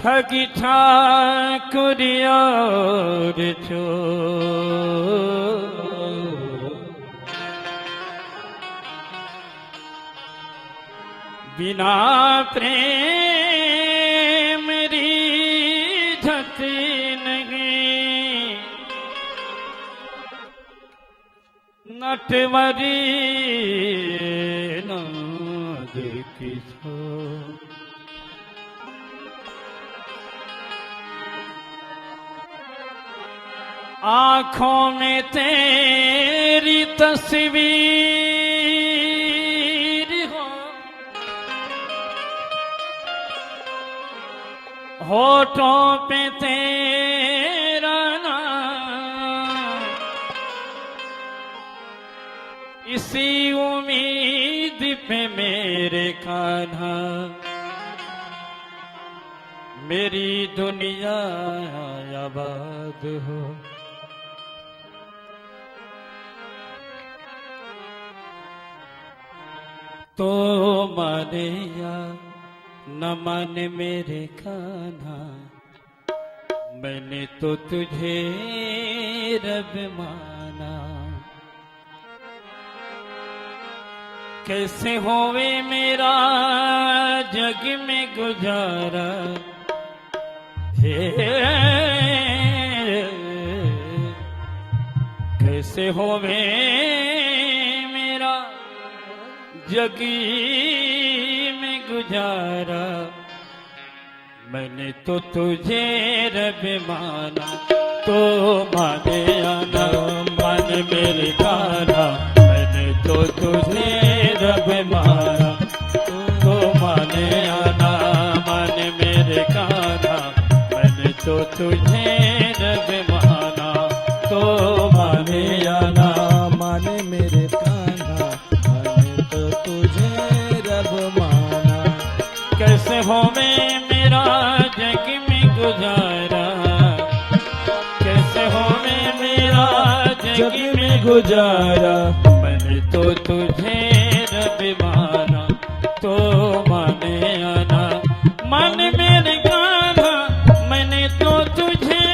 ठगी ठाकुरिया रे चोर, बिना प्रेम रीझती नहीं, नटवरी नाद किशोर। आँखों में तेरी तस्वीर हो, होठों पे तेरा नाम, इसी उम्मीद पे मेरे कान्हा मेरी दुनिया आबाद हो। तो माने या न माने मेरे कान्हा, मैंने तो तुझे रब माना। कैसे होवे मेरा जग में गुजारा, हे कैसे होवे मेरा जगी में गुजारा, मैंने तो तुझे रब माना। तो माने आना मान मेरे कान्हा, मैंने तो तुझे रब माना। तो माने आना मान मेरे कान्हा, मैंने तो तुझे रब माना। तो माने आना माने मेरे कान्हा, मैंने तो तुझे रब माना। कैसे होवे मेरा जग में गुजारा, कैसे होवे मेरा जग में गुजारा, मैंने तो तुझे रब माना। तो माने आना मान मेरे कान्हा, मैंने तो तुझे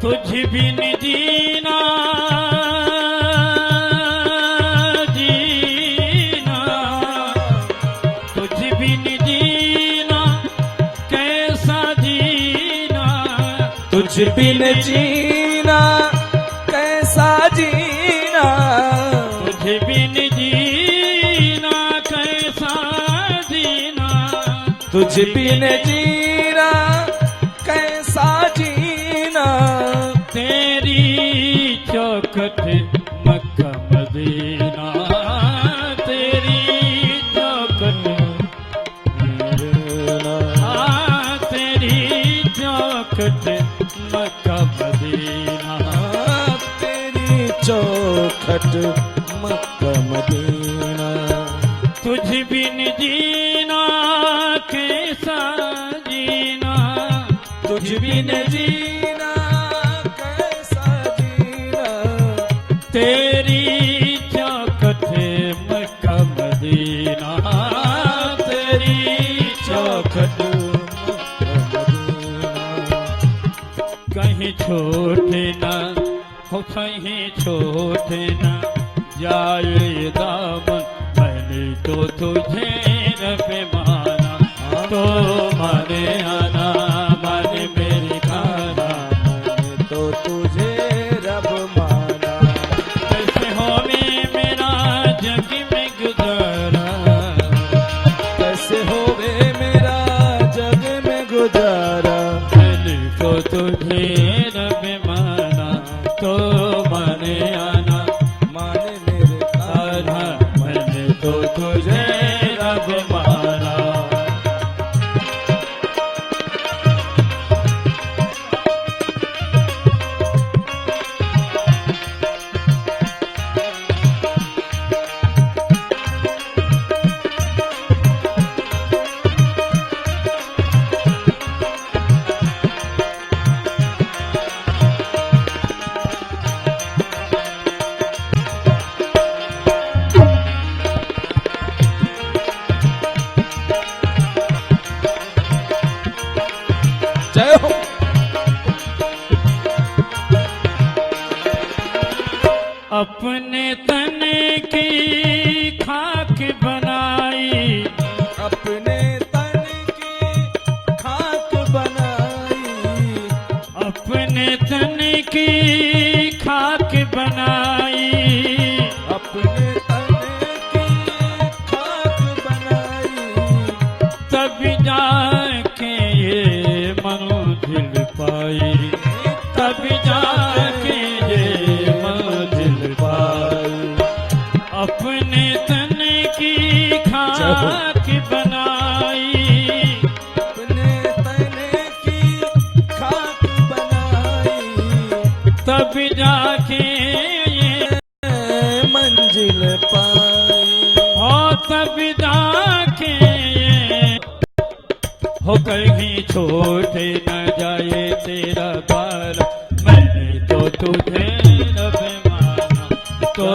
तुझ बिन जीना जीना, तुझ बिन जीना कैसा जीना, तुझ बिन जीना कैसा जीना, तुझ बिन जीना कैसा जीना, तुझ बिन जीना कैसा जीना। तेरी चौखट मक्का मदीना, तेरी चौखट तेरी चौखट मक्का मदीना, तेरी चौखट मक्का मदीना। तुझ बिन जीना कैसा जीना, तुझ बिन जीना कैसा जीना, तेरी चौखट मक्का मदीना, तेरी चौखट मक्का मदीना। कहीं छोटे ना हो, कहीं छोटे ना जाए दामन, मैंने तो तुझे रब माना। तो माने आना माने मेरे कान्हा, मैंने तो तुझे रब माना। कैसे होवे मेरा जग में गुजारा, कैसे होवे मेरा जग में गुजारा, मैंने तो तुझे रब माना। तो माने आना खाक बनाई, अपने तन की खाक बनाई, अपने तन की खाक बनाई, अपने तन की खाक बनाई, तब जाके ये मंजिल पाई, तब जाके ये मंजिल पाई। अपने तन की खाक बनाई, अपने तन की खाक बनाई, तब जाके ये मंजिल पाई। हो, तब जाके ये हो कहीं छोटे न जाए तेरा बार। मैंने तो तुझे रब माना, तो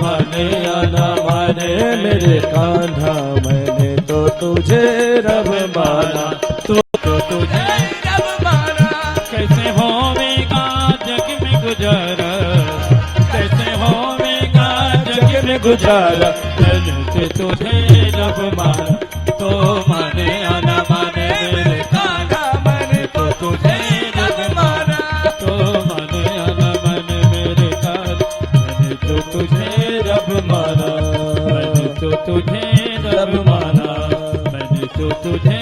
माने या ना माने मेरे कान्हा मैंने तो तुझे रब माना, तो तुझे रब माना। कैसे होवेगा जग में गुजारा, कैसे होवेगा जग में गुजारा। मैंने तुझे रब माना, तो माने या ना माने मेरे कान्हा मैंने तो तुझे रब माना, तो माने या ना माने मेरे कान। मैंने तो तुझे रब माना, मैंने तो तुझे रब माना, मैंने तो तुझे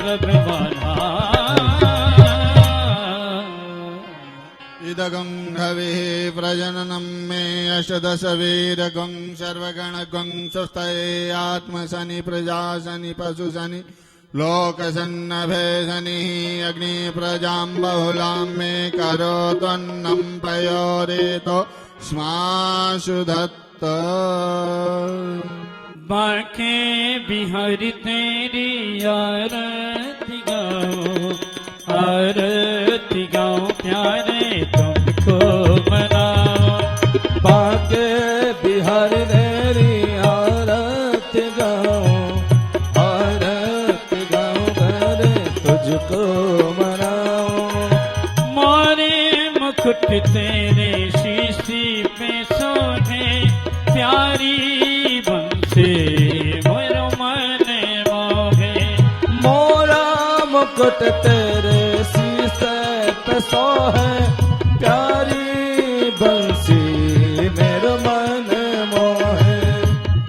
रब माना। इदगं हविः प्रजननं मे अष्टदशवीरगं सर्वगणगं स्वस्तये आत्मशनि प्रजाशनि पशुशनि लोकसन्नभेशनिः अग्निप्रजां बहुलां मे करोत्वन्नं पयोरेतो स्माशु दत्त। बाके बिहारी तेरी आरती गाओ, आरती गाओ प्यारे तुमको मनाओ। बाके बिहार तेरी आरत गाऊं, आरत गाऊं करे तुझको मनाऊं। मोरे मुकुट तेरे शीशी पे सोहे, प्यारी बंसी मोरो मन मोहे। मोरा मुकुट तेरे शीशे पे सोहे, प्यारी बंसी मेरा मन मोहे।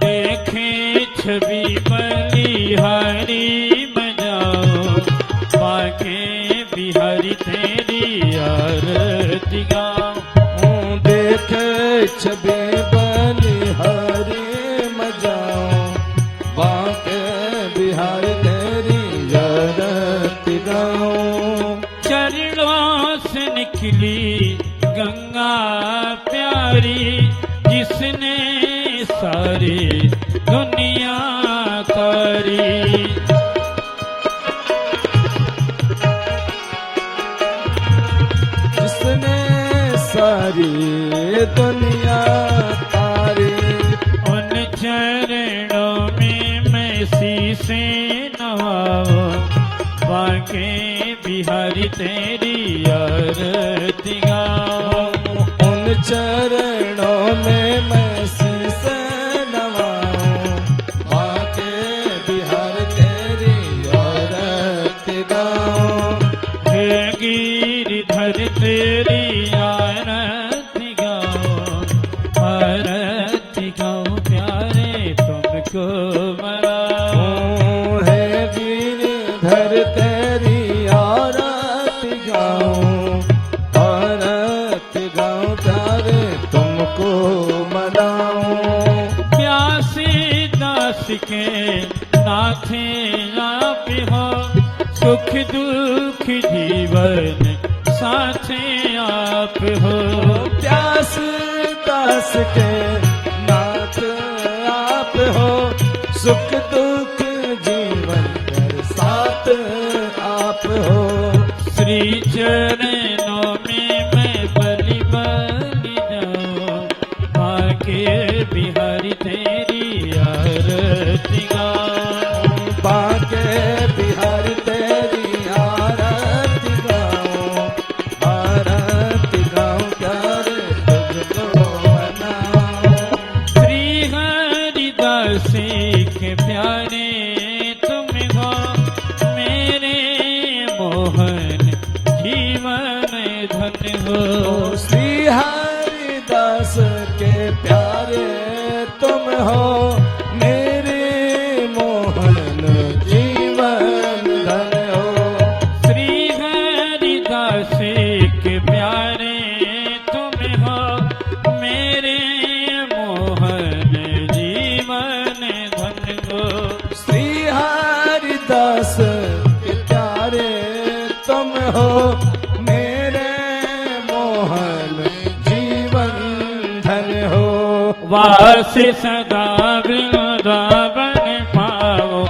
देखे छवि बलिहारी बजाओ, बाके बिहारी तेरी आरती गाओ। देखे छवि बलिहारी मजाओ, बाके बिहार तेरी आरत गाऊं। चरणों से निकली गंगा प्यारी, जिसने सारी दुनिया तारी। जिसने सारी दुनिया तारी। उन चरणों में मैं शीशे नवाओ, बाके बिहारी तेरी आरती गाओ। उन चरणों में मैं शीशे नवाऊं, बाके बिहार तेरी आरत गाऊं। हे गिरिधर तेरी आरती गाओ, आरती गाओ प्यारे तुमको मनाओ। हे गिरधर तेरी आरत गाऊं, आरत गाऊं प्यारे तुमको मनाऊं। प्यासे दास के नाथे आप हो, सुख दुख जीवन साथे आप हो। प्यास दास के नाथ आप हो, सुख दुख जीवन कर साथ आप हो। श्री चरणों में मैं बलि बलि जाऊं, बाके बिहारी तेरी आरती गाऊं। बाके बिहार तेरी आरती गाऊं, आरती गाऊं प्यारे तुझको मनाऊं। श्री हरिदास के प्यारे तुम हो मेरे मोहन जीवन धन हो। श्री हरिदास के प्यारे तुम हो मेरे मोहन जीवन धन हो। श्री हरिदास के प्यारे तुम हो मेरे मोहन जीवन धन हो। श्री हरिदास के प्यारे तुम हो मेरे मोहन जीवन धन हो। वास सदा वृंदावन पाओ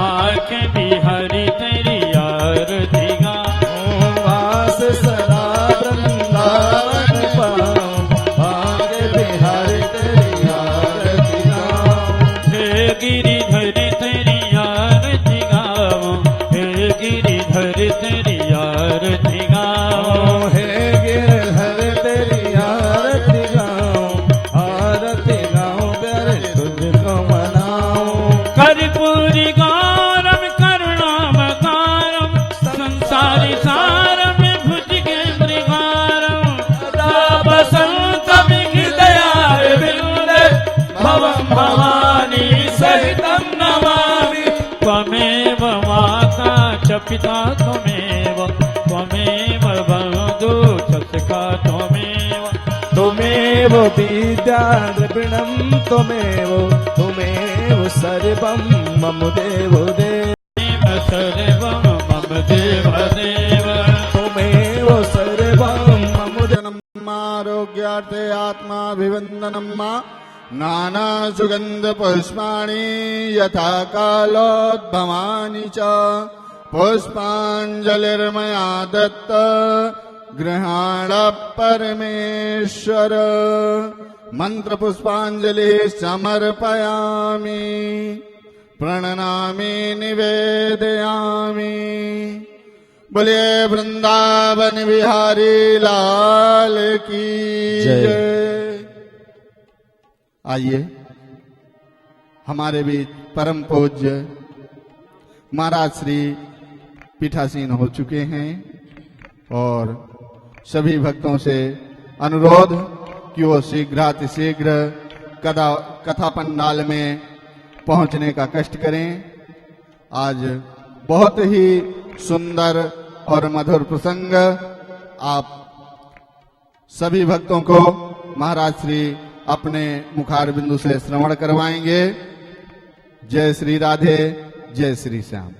आके बिहारी तेरी आरती गाओ। वास सदा वृंदावन पाओ आगे बिहारी तेरी आरती गाओ। हे गिरिधर तेरी आरती गाओ। हे गिरिधर तेरी आरती गाओ। हे गिरधर तेरी आरती गाओ। आरती गाओ प्यारे तुझको मनाओ। कर्पूरी गौरम करुणावतारम संसारी सारम भुजगे मृगारम बसंतम हृदयारविंद भवं भवानी सहितं नमामि। त्वमेव माता च पिता त्वमेव त्वमेव बन्धु च सखा त्वमेव। त्वमेव विद्या द्रविणं त्वमेव सर्वं मम देव देव। सर्वं मम देव देव। त्वमेव सर्वं मम देव। आरोग्यार्थे आत्माभिवन्दनं मा नाना सुगंध पुष्पाणि यथा कालोद्भवानि च पुष्पाञ्जलिर्मया दत्त गृहाण परमेश्वर। मंत्र पुष्पांजलि समर्पयामि प्रणनामि निवेदयामि। बोलिए वृंदावन बिहारी लाल की जय। जय। आइए हमारे बीच परम पूज्य महाराज श्री पीठासीन हो चुके हैं और सभी भक्तों से अनुरोध कि वो शीघ्रातिशीघ्र कथा पंडाल में पहुंचने का कष्ट करें। आज बहुत ही सुंदर और मधुर प्रसंग आप सभी भक्तों को महाराज श्री अपने मुखार बिंदु से श्रवण करवाएंगे। जय श्री राधे, जय श्री श्याम।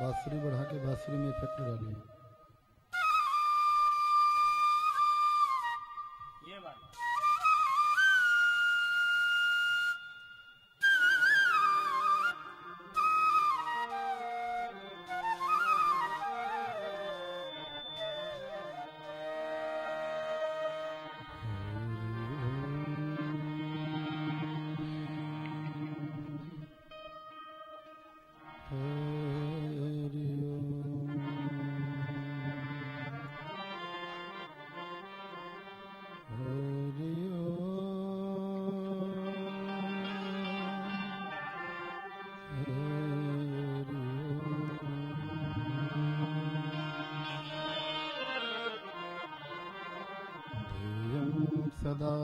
बांसुरी बढ़ा के बांसुरी में इफेक्ट डालिए। ये बात सदा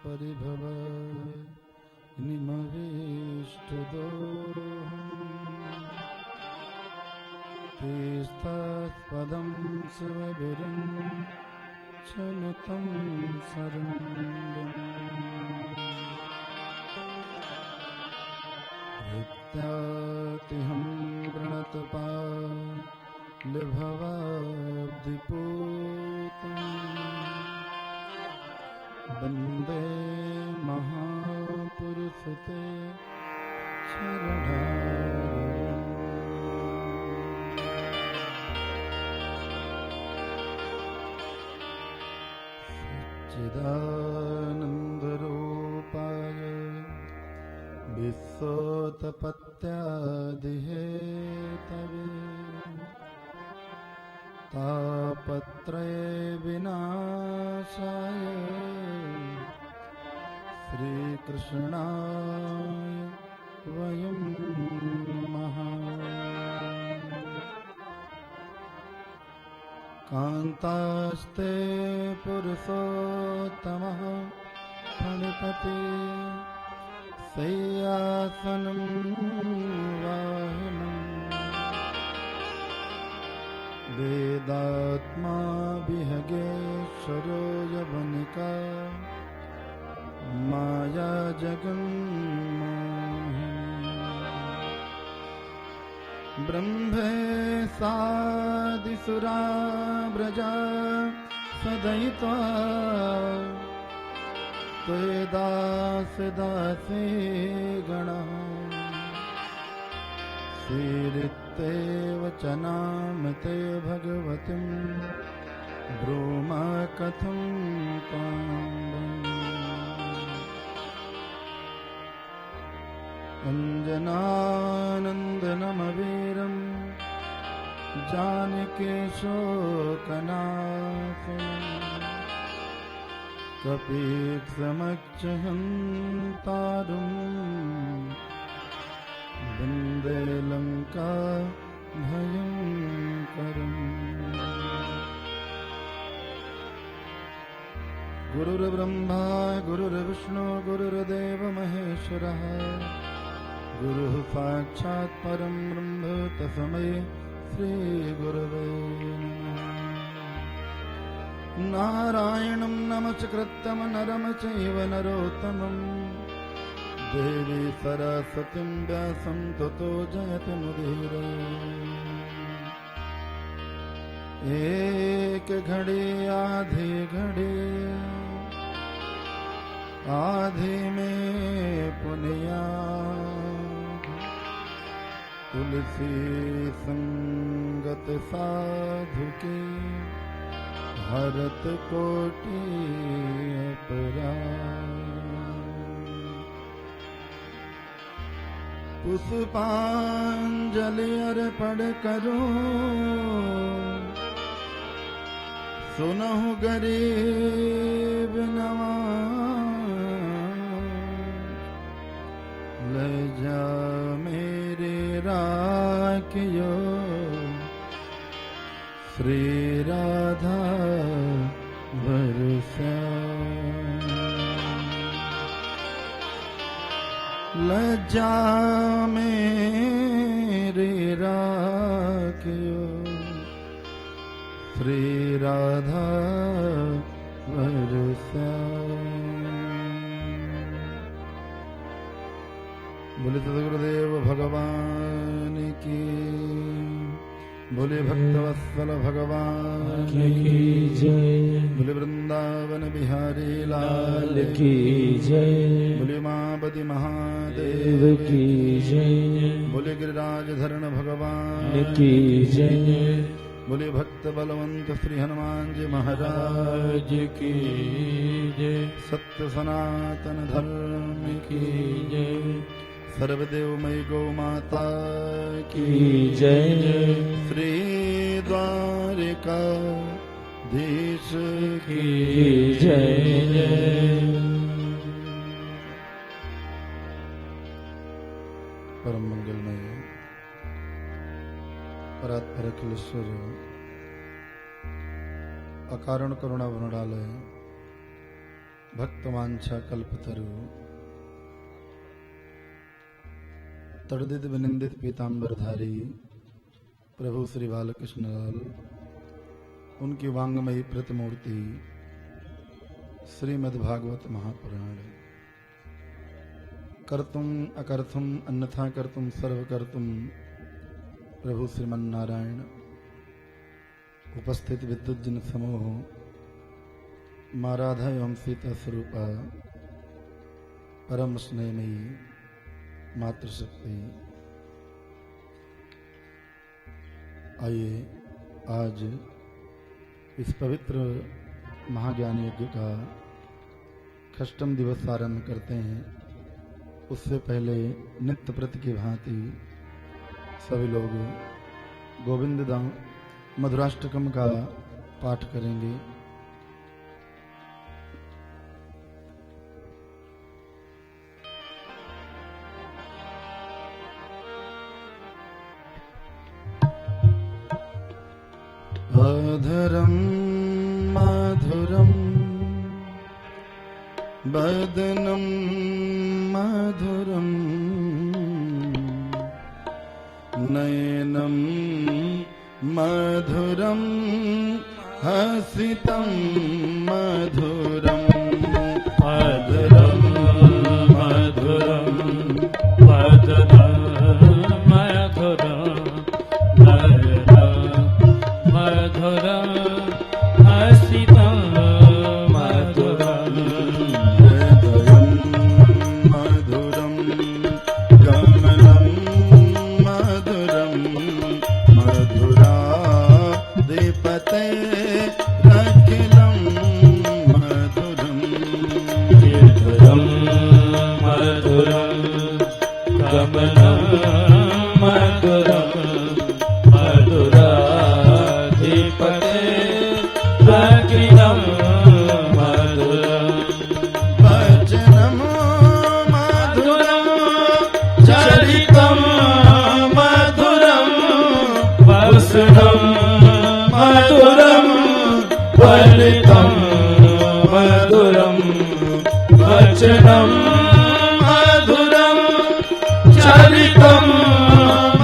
परिभव निमविष्टदोहम् तीर्थास्पदं शिवभिरं चलतं शरण्यम् नित्यातिहं प्रणतपालभवाब्धिपूतम् वन्दे महापुरुषते शरणागतम्। सच्चिदानन्दरूपाय विश्वोत्पत्त्यादिहेतवे तापत्रय विनाशाय श्रीकृष्णाय वयं नमः। कान्तास्ते पुरुषोत्तमः फणिपते शय्यासनं वाहनम् वेदात्मा विहगेश्वरो यवनिका माया जगन्मोहिनी ब्रह्मे सादिसुरा व्रजा सदयित्वा त्वेदास दासे गणः श्रीरिते वचनामते भगवतीं ब्रूमा कथं ताम् अञ्जनानन्दनमवीरं जानकीशोकनाशनम् कपीत्समक्षहन्तारम् वन्दे लङ्का भयङ्करम्। गुरुर्ब्रह्मा गुरुर्विष्णु गुरुर्देव महेश्वरः गुरुः साक्षात् परं ब्रह्म तस्मै श्रीगुरवे नमः। नारायणं नमस्कृत्यं नरं चैव नरोत्तमम् देवी सरस्वतीं व्यासं ततो जयति मुदीरये। एक घड़ी आधी घड़ी आधी में पुनिया तुलसी संगत साधु की भरत कोटि अपराध। पुष्पांजलि अर्पण करो सुनहु गरीब नवाज लजा मेरे राखियो श्री राधा बरसा लजा मेरे राखियो श्री राधा बरसा। बोले सद्गुरुदेव भगवान की, बोले भक्तवत्सल भगवान की जय, बोले वृंदावन बिहारी लाल की जय, बोले मापति महादेव देव की जय, बोले गिरिराज धरण भगवान की जय, बोले भक्त बलवंत श्री हनुमान जी महाराज राज की जय, सत्य सनातन धर्म की जय, सर्वदेवमयी गौ माता की की जय, श्री द्वारिका धीश की जय। परम मंगलमय परात्पर अखिलेश्वर अकारण करुणा वरुणालय भक्तवांछा कल्पतरु तड़दित विनिंदित पीतांबरधारी प्रभु श्री बालकृष्ण लाल, उनकी वांगमयी प्रतिमूर्ति श्रीमद्भागवत महापुराण। कर्तुम अकर्तुम अन्यथा कर्तुम सर्व कर्तुम प्रभु श्रीमन्नारायण। उपस्थित विद्युत जन समूह, माँ राधा एवं सीता स्वरूपा परम स्नेहमयी मातृशक्ति। आइए आज इस पवित्र महाज्ञान यज्ञ का षष्ठम दिवस आरंभ करते हैं। उससे पहले नित्य प्रति की भांति सभी लोग गोविंद दाम मधुराष्टकम का पाठ करेंगे। अधरम मधुरम बदनम मधुरम नयनम मधुरम हसितम मधुरम मधुरम मधुरम मधुरम मधुरम मधुरम हसितम मधुरम हृदयम मधुरम गमनम मधुरम मधुराधिपते अखिलम मधुरम मधुरम मधुरम गमनम मधुरम मधुराधिपते अखिलम मधुरम भजनम मधुरम चरितम मधुरम वसनम मधुरम फलितम मधुरम वचनम मधुरम चरितम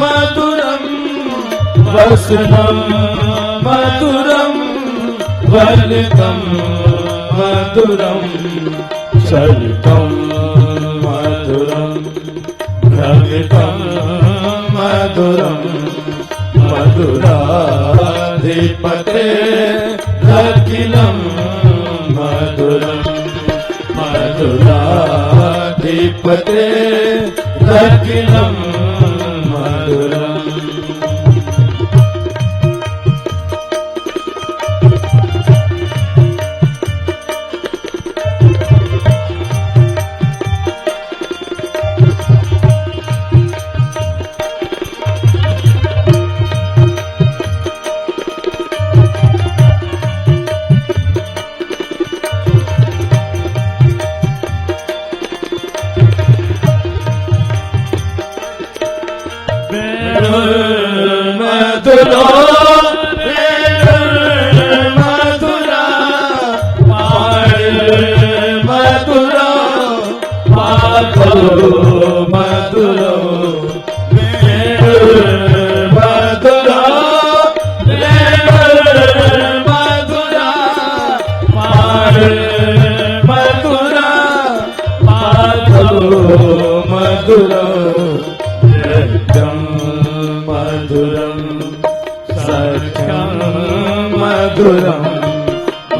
मधुरम वसनम मधुरम फलितम मधुरम चरितम मधुरम भवितम मधुरम मधुराधिपते अखिलम मधुरम मधुराधिपते अखिलम मधुरम। बोलो मथुरा मथुरा मथुरा मथुरा मधुरम सत्यम मधुरम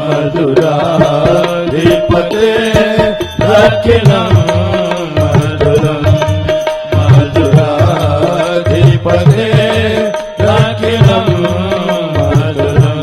मधुराधिपते रखिलम मधुरम मधुराधिपते रखिलम मधुरम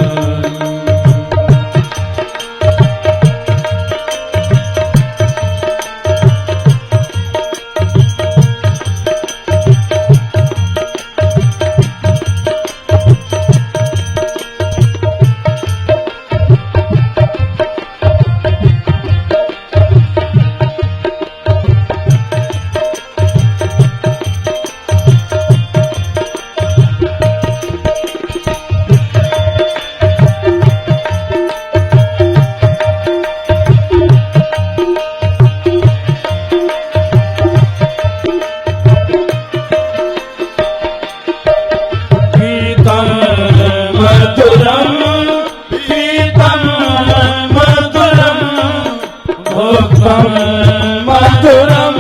मधुरम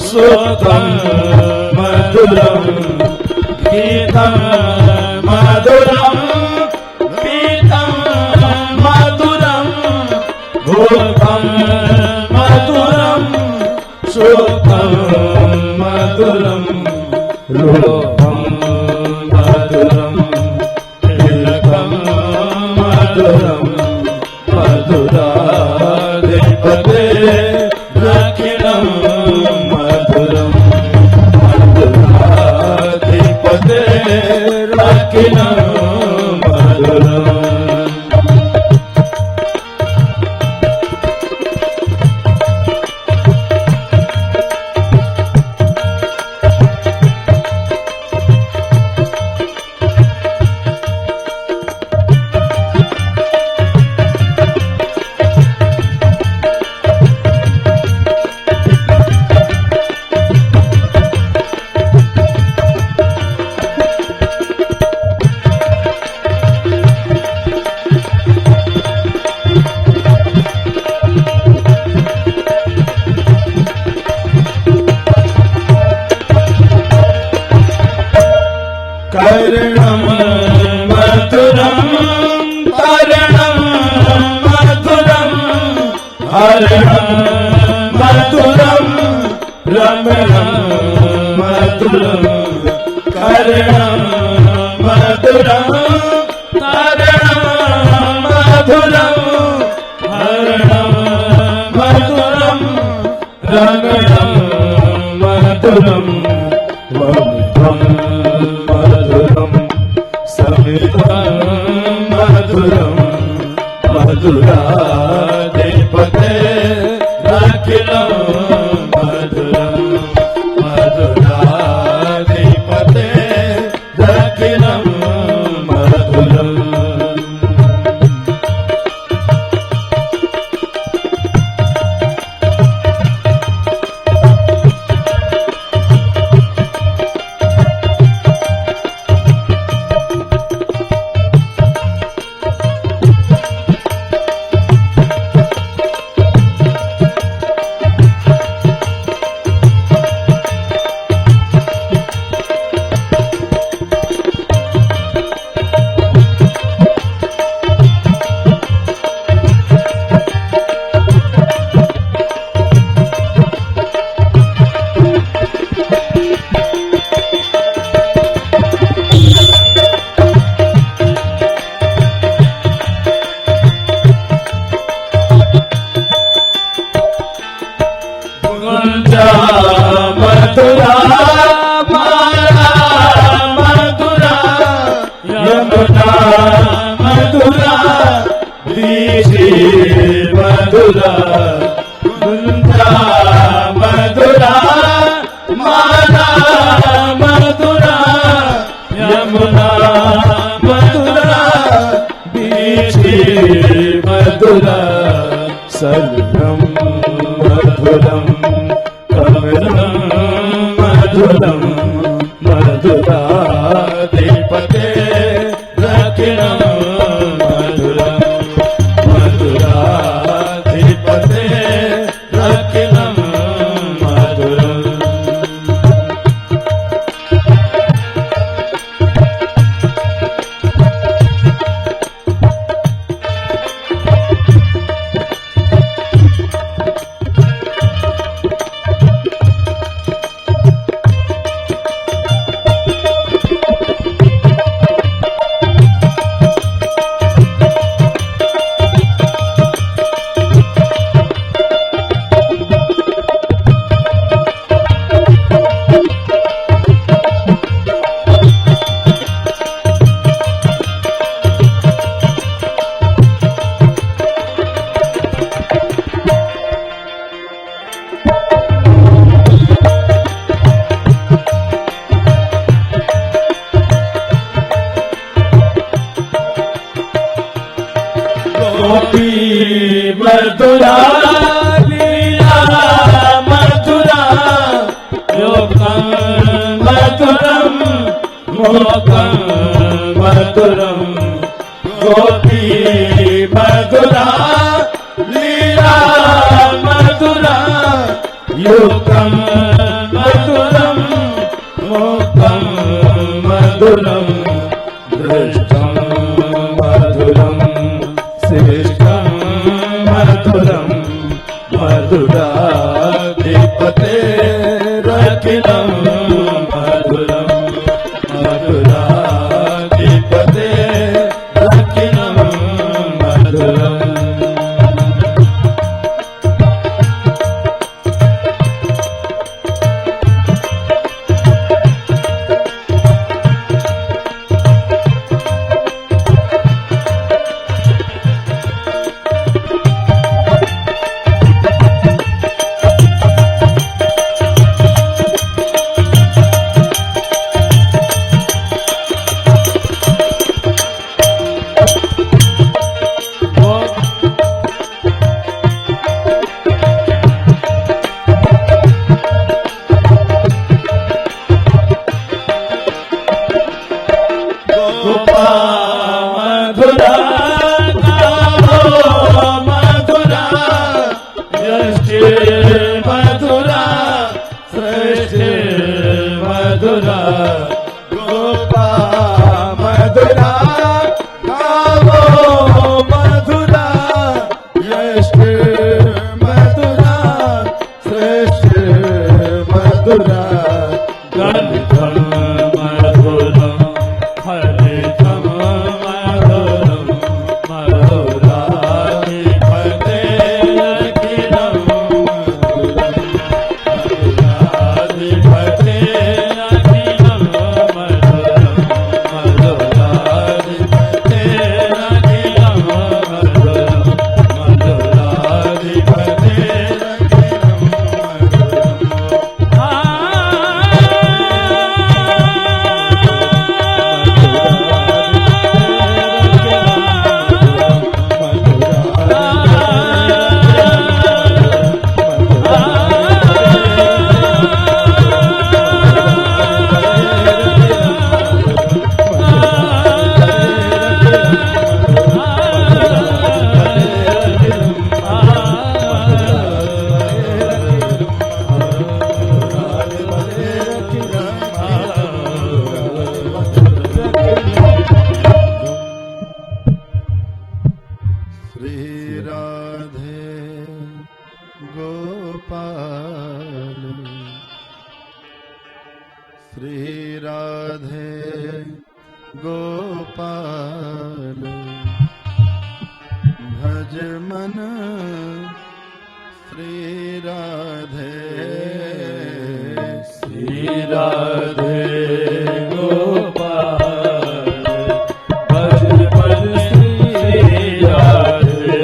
सुखम मधुरम गीतम मधुरम पीतम मधुरम भोगम मधुरम सुखम मधुरम रूपम मधुरम तिलकम मधुरम मधुराधिपते रखिलम मधुरम मधुराधिपते रखिलम मधुरम कर्णम मधुरम कर्णम मधुरम हरणम मधुरम रमणम मधुरम कर्णम मधुरम कर्णम मधुरम हरणम मधुरम रमणम मधुरम मधुरम समितम मधुरम मधुराधिपते रखिलम मधुरम मधुराधिपते रखिलम मधुरम मथुरा मारा मथुरा यमुना मथुरा बीसी मथुरा कुंजा मथुरा मारा मथुरा यमुना मधुरा सर्वं मधुरं कमलं मधुरं मधुराधिपते रखिणं मधुरं मधुराधिपते रखिणं मधुरम् गोपी मधुरा लीला मधुरा लोकं मधुरं मोकं मधुरं गोपी मधुरा लीला मधुरा लोकं मधुरं मोकं मधुरं दृष्टं मधुरं श्रेष्ठं मधुरं मधुराधिपते रखिणं मधुरं मधुराधिपते रखिणं मधुरम् मधुरा गोपा मधुरा गावो मधुरा यश मधुरा श्रेष्ठ मधुरा गन्धं मधुरं हरितं मधुरं मधुराधिपते रखिणं मधुराधिपते रखिणं मधुरं मधुराधिपते रखिणं मधुरं मधुराधिपते श्री राधे गोपाल श्री राधे गोपाल भज मन श्री राधे श्री राधे गोपाल भज मन श्री राधे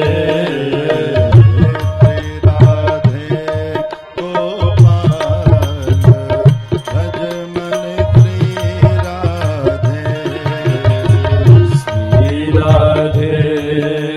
राधे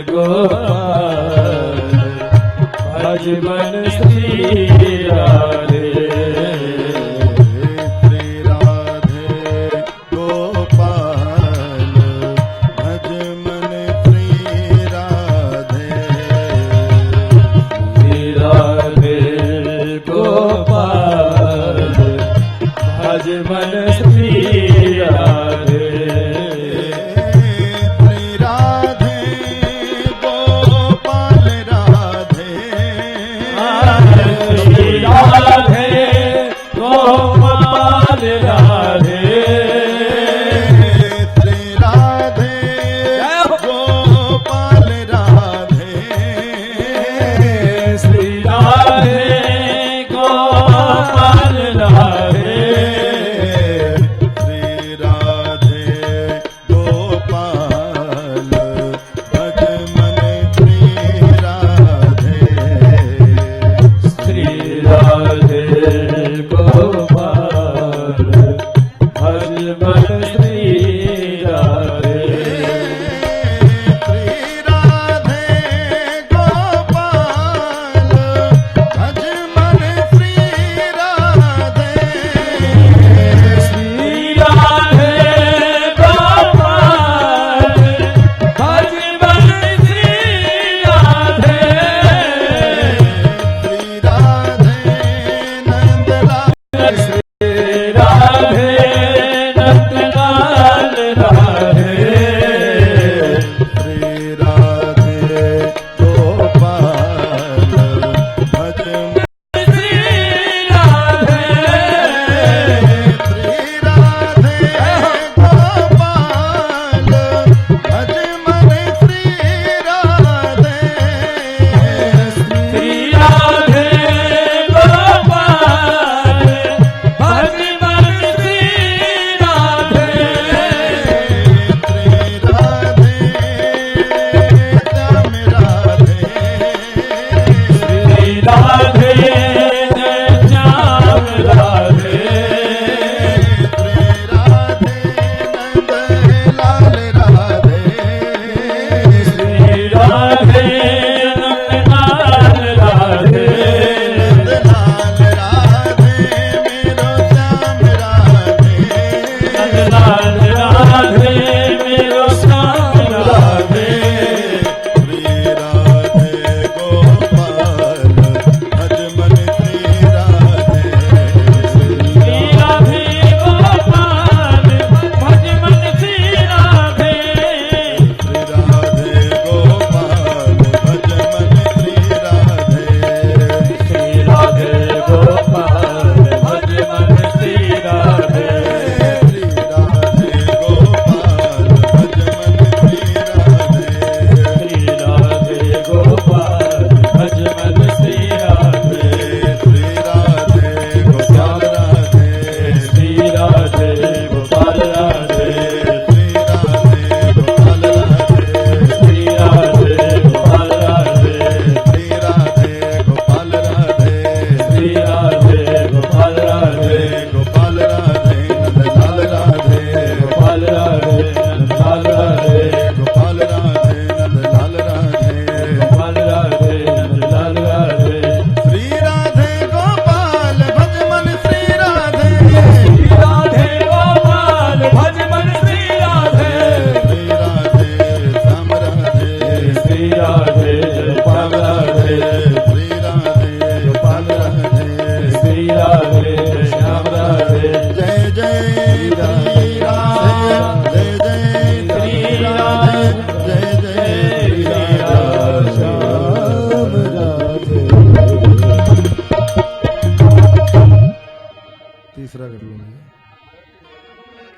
तीसरा कर लो भैया,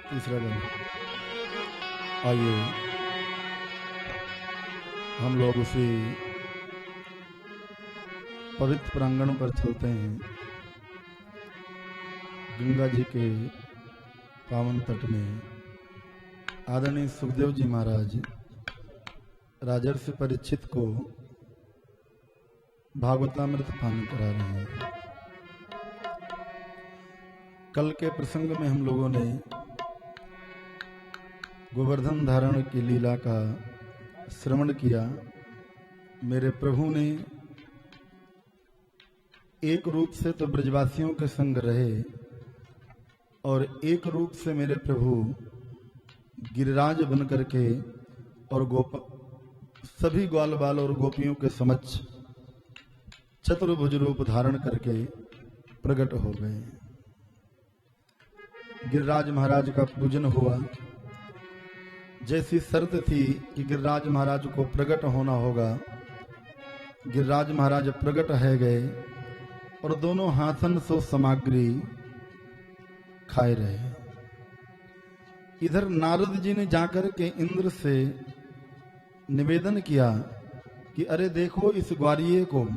तीसरा कर लो। आइए हम लोग उसी पवित्र प्रांगण पर चलते हैं। गंगा जी के पावन तट में आदरणीय सुखदेव जी महाराज राजर्षि परीक्षित को भागवतामृत पान करा रहे हैं। कल के प्रसंग में हम लोगों ने गोवर्धन धारण की लीला का श्रवण किया। मेरे प्रभु ने एक रूप से तो ब्रजवासियों के संग रहे और एक रूप से मेरे प्रभु गिरिराज बन करके और सभी ग्वाल बाल और गोपियों के समक्ष चतुर्भुज रूप धारण करके प्रकट हो गए। गिरिराज महाराज का पूजन हुआ। जैसी शर्त थी कि गिरिराज महाराज को प्रकट होना होगा, गिरिराज महाराज प्रकट है गए और दोनों हाथन सो सामग्री खाए रहे। इधर नारद जी ने जाकर के इंद्र से निवेदन किया कि अरे देखो इस ग्वारिये को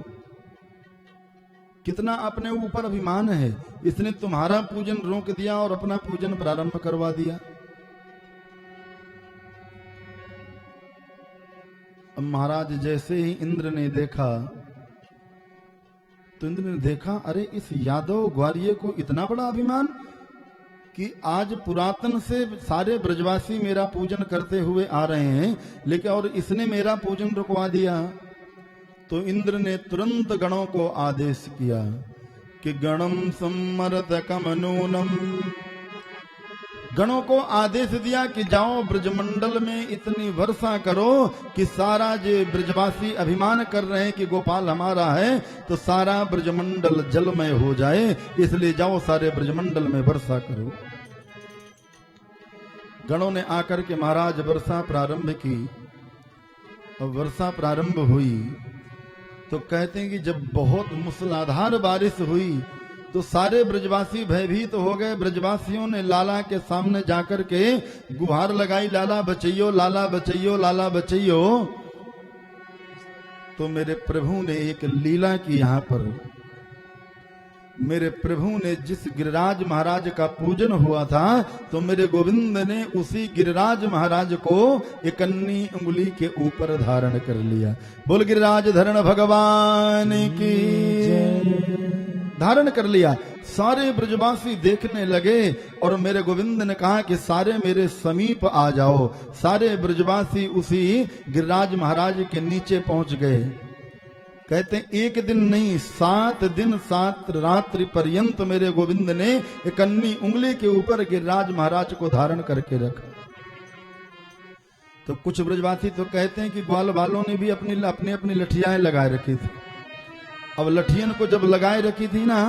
कितना अपने ऊपर अभिमान है, इसने तुम्हारा पूजन रोक दिया और अपना पूजन प्रारंभ करवा दिया। अब महाराज जैसे ही इंद्र ने देखा तो इंद्र ने देखा अरे इस यादव ग्वारिये को इतना बड़ा अभिमान कि आज पुरातन से सारे ब्रजवासी मेरा पूजन करते हुए आ रहे हैं, लेकिन और इसने मेरा पूजन रुकवा दिया। तो इंद्र ने तुरंत गणों को आदेश किया कि गणम सम्मर्दकम नूनम, गणों को आदेश दिया कि जाओ ब्रजमंडल में इतनी वर्षा करो कि सारा जो ब्रजवासी अभिमान कर रहे हैं कि गोपाल हमारा है, तो सारा ब्रजमंडल जलमय हो जाए, इसलिए जाओ सारे ब्रजमंडल में वर्षा करो। गणों ने आकर के महाराज वर्षा प्रारंभ की और वर्षा प्रारंभ हुई तो कहते हैं कि जब बहुत मूसलाधार बारिश हुई तो सारे ब्रजवासी भयभीत हो गए। ब्रजवासियों ने लाला के सामने जाकर के गुहार लगाई, लाला बचैयो, लाला बचैयो, लाला बचैयो। तो मेरे प्रभु ने एक लीला की यहाँ पर। मेरे प्रभु ने जिस गिरिराज महाराज का पूजन हुआ था तो मेरे गोविंद ने उसी गिरिराज महाराज को इकन्नी उंगली के ऊपर धारण कर लिया। बोल गिरिराज धरण भगवान की धारण कर लिया। सारे ब्रजवासी देखने लगे और मेरे गोविंद ने कहा कि सारे मेरे समीप आ जाओ। सारे ब्रजवासी उसी गिरिराज महाराज के नीचे पहुंच गए। कहते एक दिन नहीं 7 दिन 7 रात्रि पर्यंत मेरे गोविंद ने एक अन्नी उंगली के ऊपर गिरिराज महाराज को धारण करके रखा। तो कुछ ब्रजवासी तो कहते हैं कि ग्वाल वालों ने भी अपनी अपनी लठियाएं लगाए रखी थी। अब लठियन को जब लगाए रखी थी ना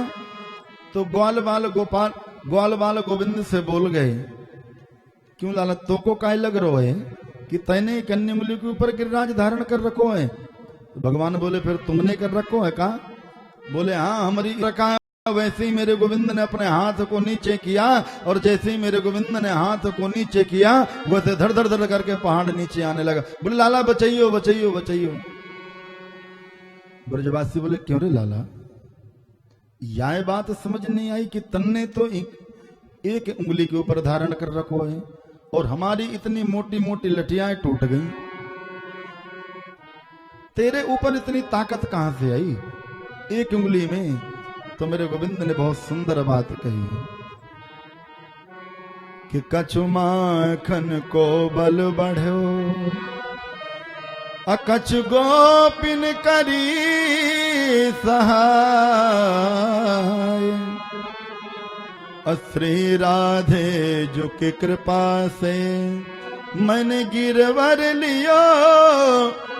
तो ग्वाल बाल गोविंद से बोल गए, क्यों लाला तो को काय लग रहो है कि तैने एक अन्नी उंगली के ऊपर गिरिराज धारण कर रखो है। भगवान बोले फिर तुमने कर रखो है का? बोले हाँ हमारी रखा है। वैसे ही मेरे गोविंद ने अपने हाथ को नीचे किया और जैसे ही मेरे गोविंद ने हाथ को नीचे किया वैसे धड़ धड़ धड़ करके पहाड़ नीचे आने लगा। बोले लाला बचाइयो बचाइयो बचाइयो। ब्रजवासी बोले क्यों रे लाला, यह बात समझ नहीं आई कि तन्ने तो एक उंगली के ऊपर धारण कर रखो है और हमारी इतनी मोटी मोटी लठियाएं टूट गई, तेरे ऊपर इतनी ताकत कहां से आई एक उंगली में? तो मेरे गोविंद ने बहुत सुंदर बात कही कि कछु माखन को बल बढ़ो अकछ गोपिन करी सहाय। श्री राधे जो की कृपा से मन गिरवर लियो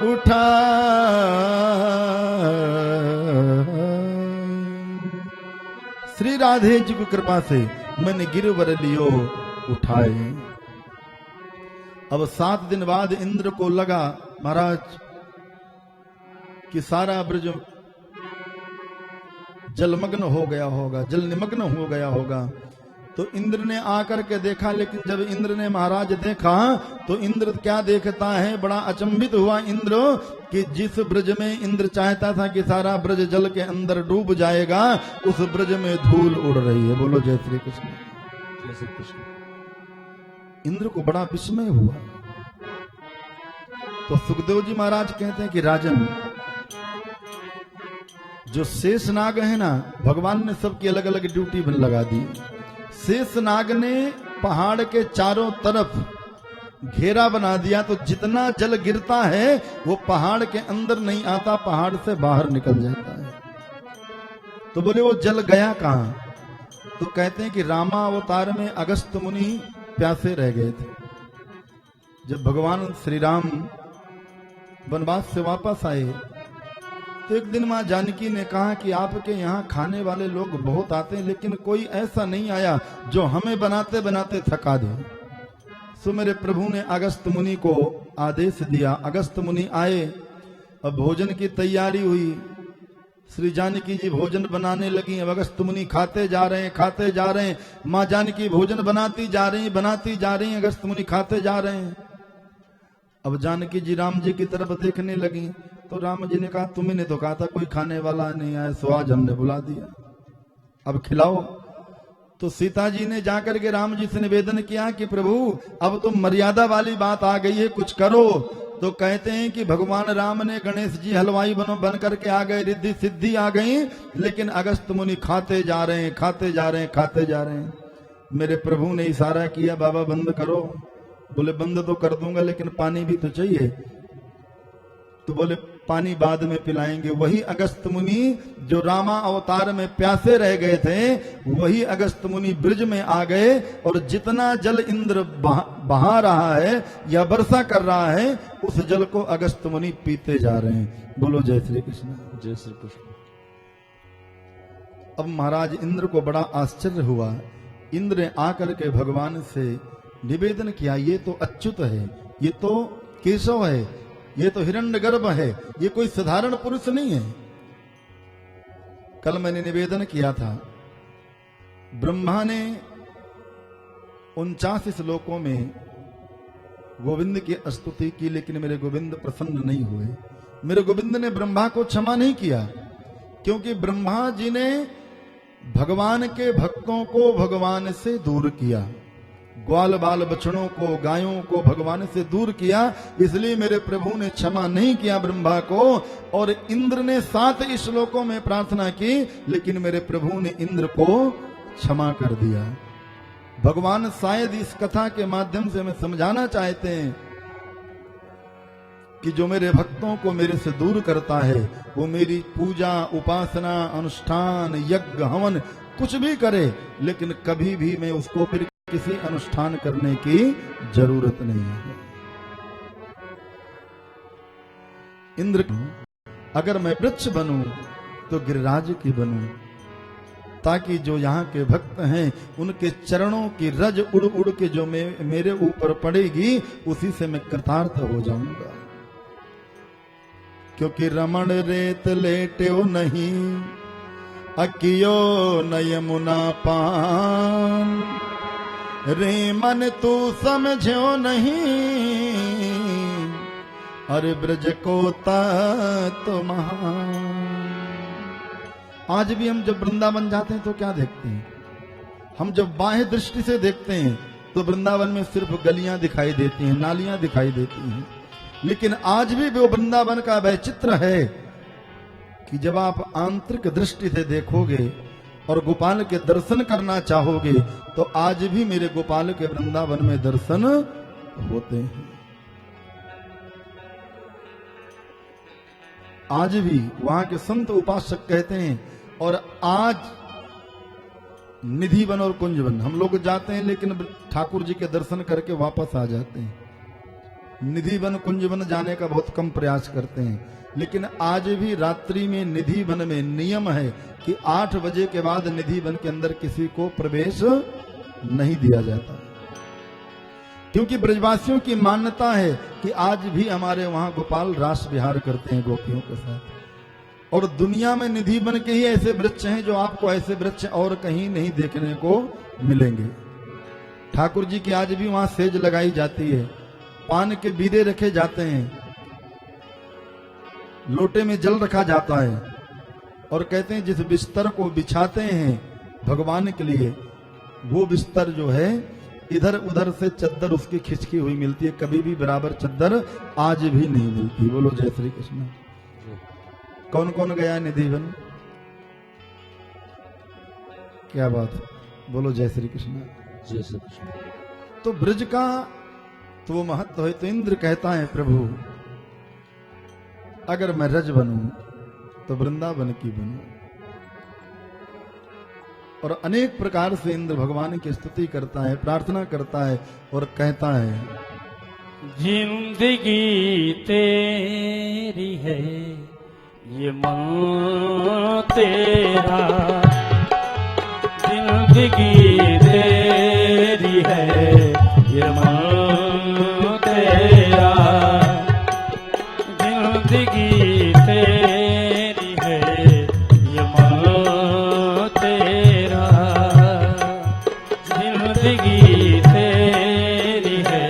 उठा। श्री राधे जी की कृपा से मन गिरवर लियो उठाए। अब 7 दिन बाद इंद्र को लगा महाराज कि सारा ब्रज जलमग्न हो गया होगा, जल निमग्न हो गया होगा, तो इंद्र ने आकर के देखा, लेकिन जब इंद्र ने महाराज देखा तो इंद्र क्या देखता है, बड़ा अचंभित हुआ इंद्र कि जिस ब्रज में इंद्र चाहता था कि सारा ब्रज जल के अंदर डूब जाएगा, उस ब्रज में धूल उड़ रही है। बोलो जय श्री कृष्ण, जय श्री कृष्ण। इंद्र को बड़ा विस्मय हुआ। तो सुखदेव जी महाराज कहते हैं कि राजन, जो शेष नाग है ना, भगवान ने सबकी अलग अलग ड्यूटी लगा दी। शेष नाग ने पहाड़ के चारों तरफ घेरा बना दिया, तो जितना जल गिरता है वो पहाड़ के अंदर नहीं आता, पहाड़ से बाहर निकल जाता है। तो बोले वो जल गया कहां? तो कहते हैं कि रामा अवतार में अगस्त मुनि प्यासे रह गए थे। जब भगवान श्री राम वनवास से वापस आए तो एक दिन मां जानकी ने कहा कि आपके यहाँ खाने वाले लोग बहुत आते हैं, लेकिन कोई ऐसा नहीं आया जो हमें बनाते बनाते थका दे। सो मेरे प्रभु ने अगस्त मुनि को आदेश दिया। अगस्त मुनि आए, अब भोजन की तैयारी हुई। श्री जानकी जी भोजन बनाने लगी। अब अगस्त मुनि खाते जा रहे हैं, खाते जा रहे हैं। मां जानकी भोजन बनाती जा रही, बनाती जा रही, अगस्त मुनि खाते जा रहे हैं। अब जानकी जी राम जी की तरफ देखने लगी तो राम जी ने कहा, तुम्हें ने तो कहा था कोई खाने वाला नहीं आया, सो आज हमने बुला दिया, अब खिलाओ। तो सीता जी ने जाकर के राम जी से निवेदन किया कि प्रभु अब तो मर्यादा वाली बात आ गई है, कुछ करो। तो कहते हैं कि भगवान राम ने, गणेश जी हलवाई बन करके आ गए, रिद्धि सिद्धि आ गई, लेकिन अगस्त मुनि खाते जा रहे हैं, खाते जा रहे हैं, खाते जा रहे हैं। मेरे प्रभु ने इशारा किया, बाबा बंद करो। बोले बंद तो कर दूंगा, लेकिन पानी भी तो चाहिए। तो बोले पानी बाद में पिलाएंगे। वही अगस्त मुनि जो रामा अवतार में प्यासे रह गए थे, वही अगस्त मुनि ब्रिज में आ गए, और जितना जल इंद्र बहा रहा है या वर्षा कर रहा है, उस जल को अगस्त मुनि पीते जा रहे हैं। बोलो जय श्री कृष्ण, जय श्री कृष्ण। अब महाराज इंद्र को बड़ा आश्चर्य हुआ। इंद्र ने आकर के भगवान से निवेदन किया, ये तो अच्युत है, ये तो केशव है, ये तो हिरण्यगर्भ है, ये कोई साधारण पुरुष नहीं है। कल मैंने निवेदन किया था, ब्रह्मा ने 49 श्लोकों में गोविंद की स्तुति की, लेकिन मेरे गोविंद प्रसन्न नहीं हुए। मेरे गोविंद ने ब्रह्मा को क्षमा नहीं किया, क्योंकि ब्रह्मा जी ने भगवान के भक्तों को भगवान से दूर किया, ग्वाल बाल बछड़ों को, गायों को भगवान से दूर किया। इसलिए मेरे प्रभु ने क्षमा नहीं किया ब्रह्मा को। और इंद्र ने 7 श्लोकों में प्रार्थना की, लेकिन मेरे प्रभु ने इंद्र को क्षमा कर दिया। भगवान शायद इस कथा के माध्यम से हमें समझाना चाहते हैं कि जो मेरे भक्तों को मेरे से दूर करता है, वो मेरी पूजा, उपासना, अनुष्ठान, यज्ञ, हवन कुछ भी करे, लेकिन कभी भी मैं उसको फिर किसी अनुष्ठान करने की जरूरत नहीं है। इंद्र, अगर मैं वृक्ष बनूं तो गिरिराज की बनूं, ताकि जो यहाँ के भक्त हैं उनके चरणों की रज उड़ उड़ के जो मेरे ऊपर पड़ेगी, उसी से मैं कृतार्थ हो जाऊंगा। क्योंकि रमण रेत लेट्यो नहीं, अकियो न यमुना पान, रे मन तू समझो नहीं, अरे ब्रज को तो महान। आज भी हम जब वृंदावन जाते हैं तो क्या देखते हैं? हम जब बाह्य दृष्टि से देखते हैं तो वृंदावन में सिर्फ गलियां दिखाई देती हैं, नालियां दिखाई देती हैं। लेकिन आज भी वो वृंदावन का वह चित्र है कि जब आप आंतरिक दृष्टि से देखोगे और गोपाल के दर्शन करना चाहोगे, तो आज भी मेरे गोपाल के वृंदावन में दर्शन होते हैं। आज भी वहां के संत उपासक कहते हैं। और आज निधिवन और कुंजवन हम लोग जाते हैं, लेकिन ठाकुर जी के दर्शन करके वापस आ जाते हैं। निधिवन कुंजवन जाने का बहुत कम प्रयास करते हैं। लेकिन आज भी रात्रि में निधिवन में नियम है कि 8 बजे के बाद निधिवन के अंदर किसी को प्रवेश नहीं दिया जाता, क्योंकि ब्रजवासियों की मान्यता है कि आज भी हमारे वहां गोपाल रास विहार करते हैं गोपियों के साथ। और दुनिया में निधि बन के ही ऐसे वृक्ष हैं जो आपको ऐसे वृक्ष और कहीं नहीं देखने को मिलेंगे। ठाकुर जी की आज भी वहां सेज लगाई जाती है, पान के बीरे रखे जाते हैं, लोटे में जल रखा जाता है और कहते हैं जिस बिस्तर को बिछाते हैं भगवान के लिए, वो बिस्तर जो है इधर उधर से चद्दर उसकी खिंचकी हुई मिलती है, कभी भी बराबर चद्दर आज भी नहीं मिलती। बोलो जय श्री कृष्ण। कौन कौन गया निधि बन? क्या बात है, बोलो जय श्री कृष्ण। जय श्री कृष्ण। तो ब्रज का तो वो महत्व है। तो इंद्र कहता है प्रभु अगर मैं रज बनूं तो वृंदावन की बनूं। और अनेक प्रकार से इंद्र भगवान की स्तुति करता है, प्रार्थना करता है और कहता है जिंदगी तेरी है ये मन तेरा, जिंदगी तेरी है ये मन तेरा, जिंदगी तेरी है ये मन तेरा, जिंदगी तेरी है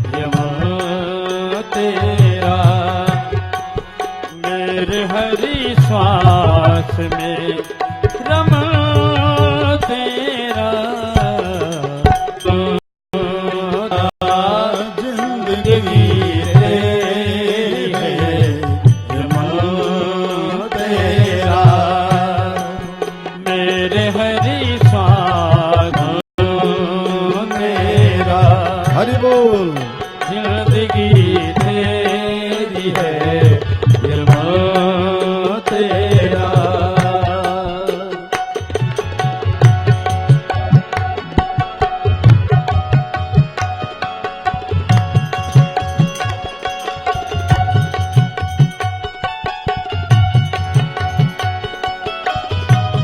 ये मन तेरा, मेरे हरि श्वास में रमण तेरा, जिंदगी तेरी है ये मन तेरा, मेरे हरि श्वास तेरा, हरि बोल। जिंदगी तेरी है ये मन तेरा।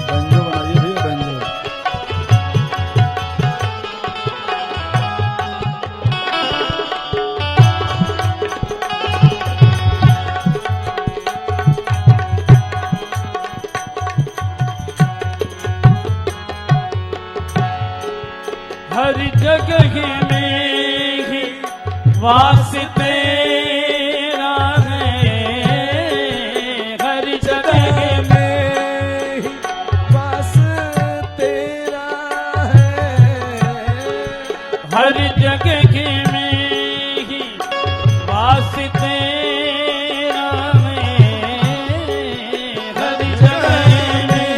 बैंजो बनाइए भैया, बैंजो। हर जगह में ही वास तेरा है, हर जगह में ही वास तेरा है, हर जगह में ही वास तेरा है, हर जगह में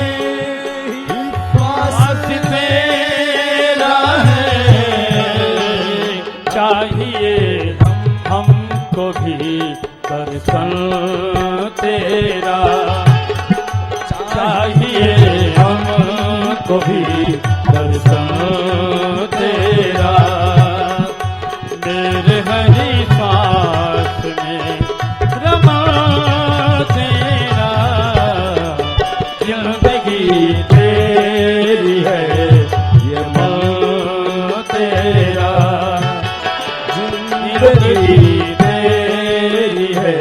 ही वास तेरा है, चाहिए हमको भी दर्शन तेरा, चाहिए हमको भी दर्शन तेरा, मेरे हरि श्वास में रमण तेरा, जिंदगी तेरी है ये मन तेरा, जिंदगी तेरी है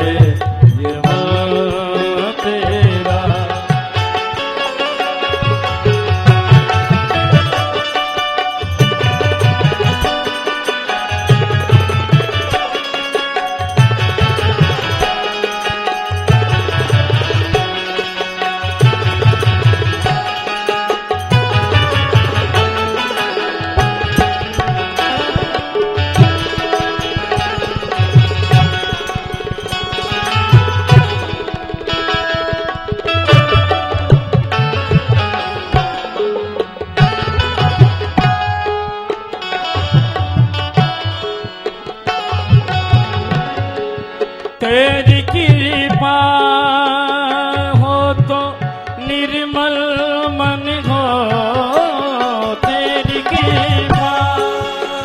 ये मन तेरा। तेरी कृपा हो तो निर्मल मन हो, तेरी कृपा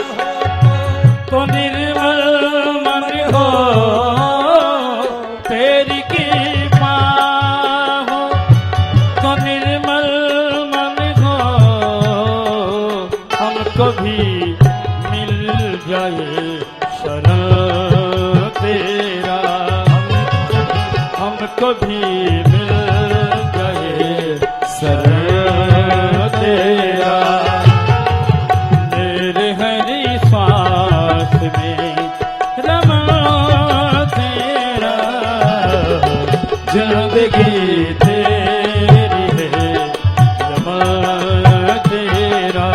हो तो निर्मल मन हो, तेरी कृपा हो तो निर्मल मन हो, हमको भी मिल जाए शरण तेरा, हमको भी मिल रमा तेरा जिंदगी तेरी है रमा तेरा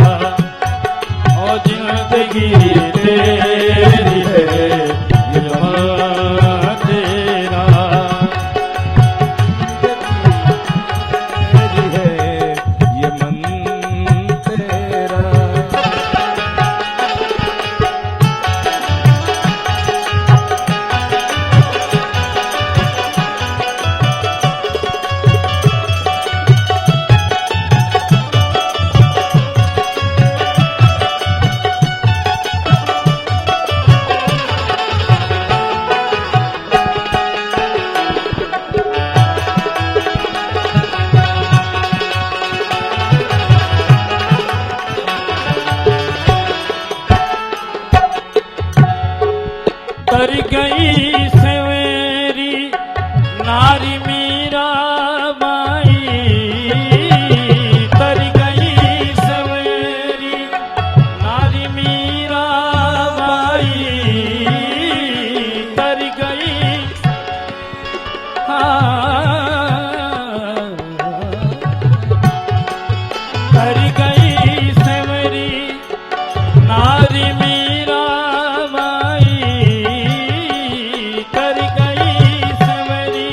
और जिंदगी तेरी है रमा तेरा तेरी है ये मन तेरा। तर गई सवेरी नारी मीरा माई तर गई सवेरी नारी मीरा माई तर गई तर गई सवेरी नारी मीरा कर गई सवरी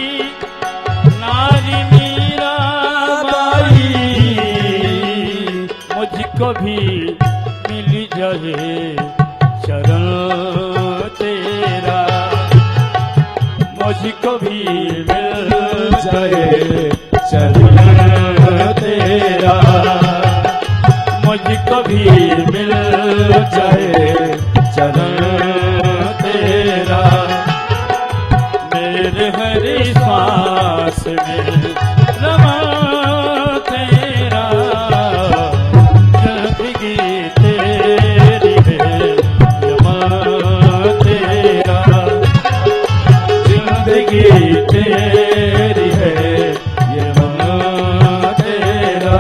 नारी मीरा बाई मुझको भी मिल जाए शरण तेरा मुझको भी मिल जाए शरण तेरा मुझको भी मिल जाए शरण तेरा मेरे हर सांस में रमा तेरा जिंदगी तेरी है रमा तेरा जिंदगी तेरी है ये रमा तेरा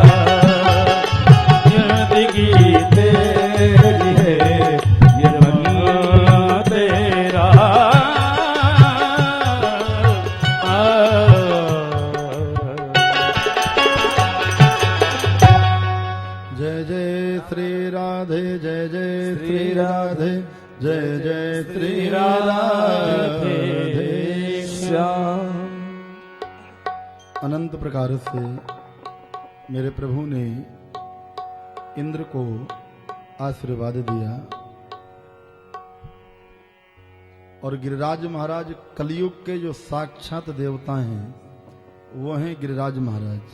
जिंदगी तेरी है ये रमा तेरा। जय जय श्री राधे जय जय श्री राधे जय जय श्री राधे श्याम। अनंत प्रकार से मेरे प्रभु ने इंद्र को आशीर्वाद दिया और गिरिराज महाराज कलयुग के जो साक्षात देवता हैं वो हैं गिरिराज महाराज।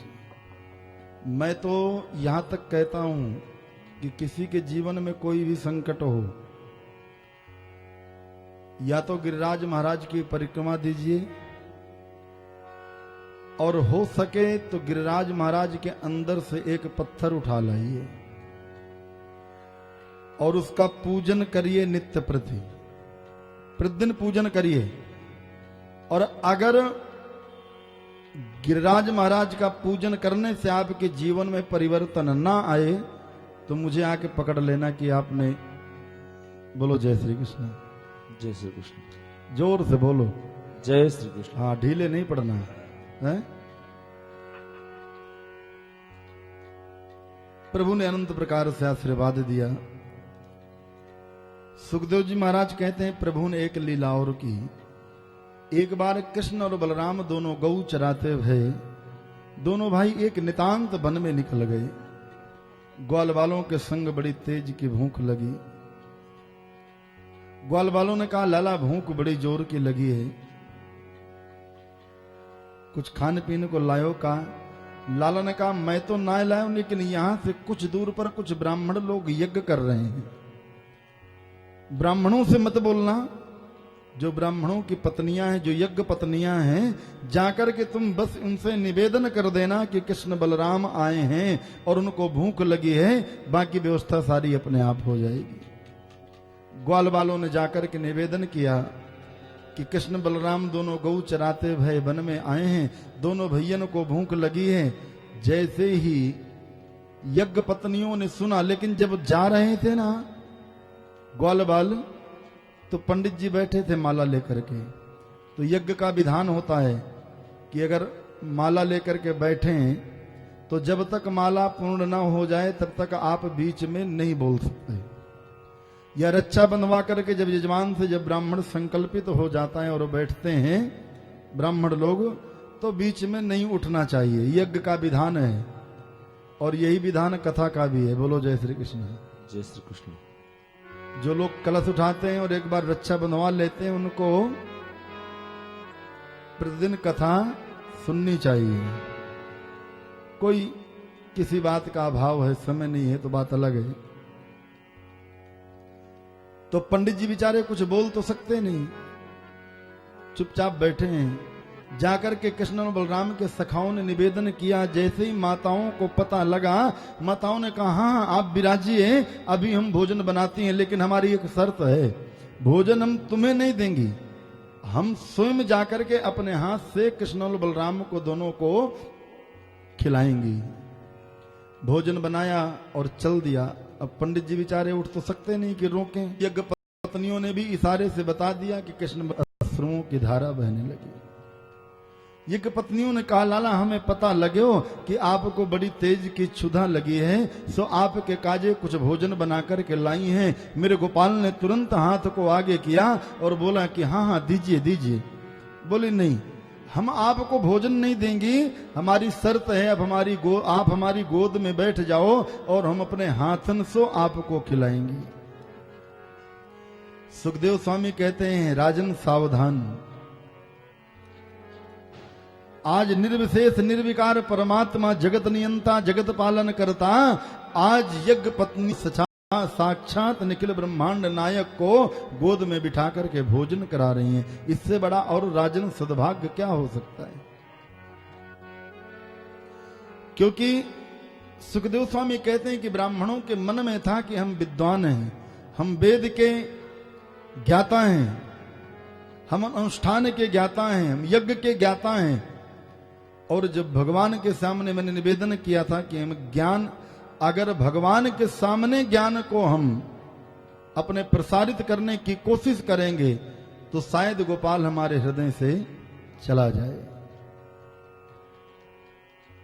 मैं तो यहां तक कहता हूं कि किसी के जीवन में कोई भी संकट हो या तो गिरिराज महाराज की परिक्रमा दीजिए और हो सके तो गिरिराज महाराज के अंदर से एक पत्थर उठा लाइए और उसका पूजन करिए नित्य प्रतिदिन पूजन करिए। और अगर गिरिराज महाराज का पूजन करने से आपके जीवन में परिवर्तन ना आए तो मुझे आके पकड़ लेना कि आपने बोलो जय श्री कृष्ण। जय श्री कृष्ण। जोर से बोलो जय श्री कृष्ण। हाँ, ढीले नहीं पड़ना है। प्रभु ने अनंत प्रकार से आशीर्वाद दिया। सुखदेव जी महाराज कहते हैं प्रभु ने एक लीला और की। एक बार कृष्ण और बलराम दोनों गौ चराते हुए दोनों भाई एक नितांत वन में निकल गए। ग्वाल वालों के संग बड़ी तेज की भूख लगी। ग्वाल वालों ने कहा लाला भूख बड़ी जोर की लगी है, कुछ खाने पीने को लायो का। लाला ने कहा मैं तो ना लाया, लेकिन यहां से कुछ दूर पर कुछ ब्राह्मण लोग यज्ञ कर रहे हैं, ब्राह्मणों से मत बोलना। जो ब्राह्मणों की पत्नियां हैं, जो यज्ञ पत्नियां हैं, जाकर के तुम बस उनसे निवेदन कर देना कि कृष्ण बलराम आए हैं और उनको भूख लगी है, बाकी व्यवस्था सारी अपने आप हो जाएगी। ग्वाल वालों ने जाकर के निवेदन किया कि कृष्ण बलराम दोनों गौ चराते भय वन में आए हैं, दोनों भैयन को भूख लगी है। जैसे ही यज्ञ पत्नियों ने सुना, लेकिन जब जा रहे थे ना ग्वाल बाल, तो पंडित जी बैठे थे माला लेकर के। तो यज्ञ का विधान होता है कि अगर माला लेकर के बैठे तो जब तक माला पूर्ण न हो जाए तब तक आप बीच में नहीं बोल सकते। या रक्षा बंधवा करके जब यजमान से जब ब्राह्मण संकल्पित हो जाता है और बैठते हैं ब्राह्मण लोग, तो बीच में नहीं उठना चाहिए। यज्ञ का विधान है और यही विधान कथा का भी है। बोलो जय श्री कृष्ण। जय श्री कृष्ण। जो लोग कलश उठाते हैं और एक बार रक्षा बंधवा लेते हैं, उनको प्रतिदिन कथा सुननी चाहिए। कोई किसी बात का अभाव है, समय नहीं है, तो बात अलग है। तो पंडित जी बेचारे कुछ बोल तो सकते नहीं, चुपचाप बैठे हैं। जाकर के कृष्ण और बलराम के सखाओं ने निवेदन किया। जैसे ही माताओं को पता लगा, माताओं ने कहा हाँ आप विराजिए, अभी हम भोजन बनाती हैं, लेकिन हमारी एक शर्त है, भोजन हम तुम्हें नहीं देंगी, हम स्वयं जाकर के अपने हाथ से कृष्ण और बलराम को दोनों को खिलाएंगी। भोजन बनाया और चल दिया। अब पंडित जी बेचारे उठ तो सकते नहीं कि रोकें। यज्ञ पत्नियों ने भी इशारे से बता दिया कि कृष्ण अश्रुओं की धारा बहने लगी। यज्ञ पत्नियों ने कहा लाला हमें पता लगे हो कि आपको बड़ी तेज की क्षुधा लगी है, सो आपके काजे कुछ भोजन बनाकर के लाई हैं। मेरे गोपाल ने तुरंत हाथ को आगे किया और बोला कि हाँ हाँ दीजिए दीजिए। बोले नहीं, हम आपको भोजन नहीं देंगी, हमारी शर्त है अब आप हमारी गोद में बैठ जाओ और हम अपने हाथन से आपको खिलाएंगी। सुखदेव स्वामी कहते हैं राजन सावधान, आज निर्विशेष निर्विकार परमात्मा जगत नियंता जगत पालन करता, आज यज्ञ पत्नी सचा साक्षात निखिल ब्रह्मांड नायक को गोद में बिठा करके भोजन करा रही हैं। इससे बड़ा और राजन सद्भाग्य क्या हो सकता है। क्योंकि सुखदेव स्वामी कहते हैं कि ब्राह्मणों के मन में था कि हम विद्वान हैं, हम वेद के ज्ञाता हैं, हम अनुष्ठान के ज्ञाता हैं, हम यज्ञ के ज्ञाता हैं। और जब भगवान के सामने मैंने निवेदन किया था कि हम ज्ञान, अगर भगवान के सामने ज्ञान को हम अपने प्रसारित करने की कोशिश करेंगे तो शायद गोपाल हमारे हृदय से चला जाए।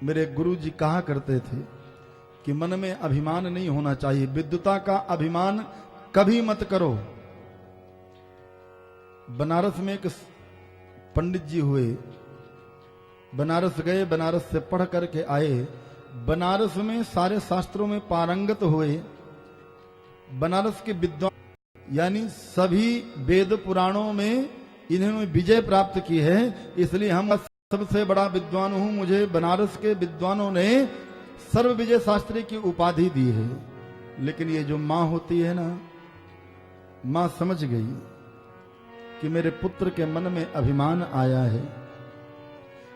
मेरे गुरु जी कहा करते थे कि मन में अभिमान नहीं होना चाहिए, विद्वता का अभिमान कभी मत करो। बनारस में एक पंडित जी हुए, बनारस गए, बनारस से पढ़ करके आए, बनारस में सारे शास्त्रों में पारंगत हुए। बनारस के विद्वान यानी सभी वेद पुराणों में इन्होंने विजय प्राप्त की है, इसलिए हम सबसे बड़ा विद्वान हूं। मुझे बनारस के विद्वानों ने सर्व विजय शास्त्री की उपाधि दी है। लेकिन ये जो मां होती है ना, मां समझ गई कि मेरे पुत्र के मन में अभिमान आया है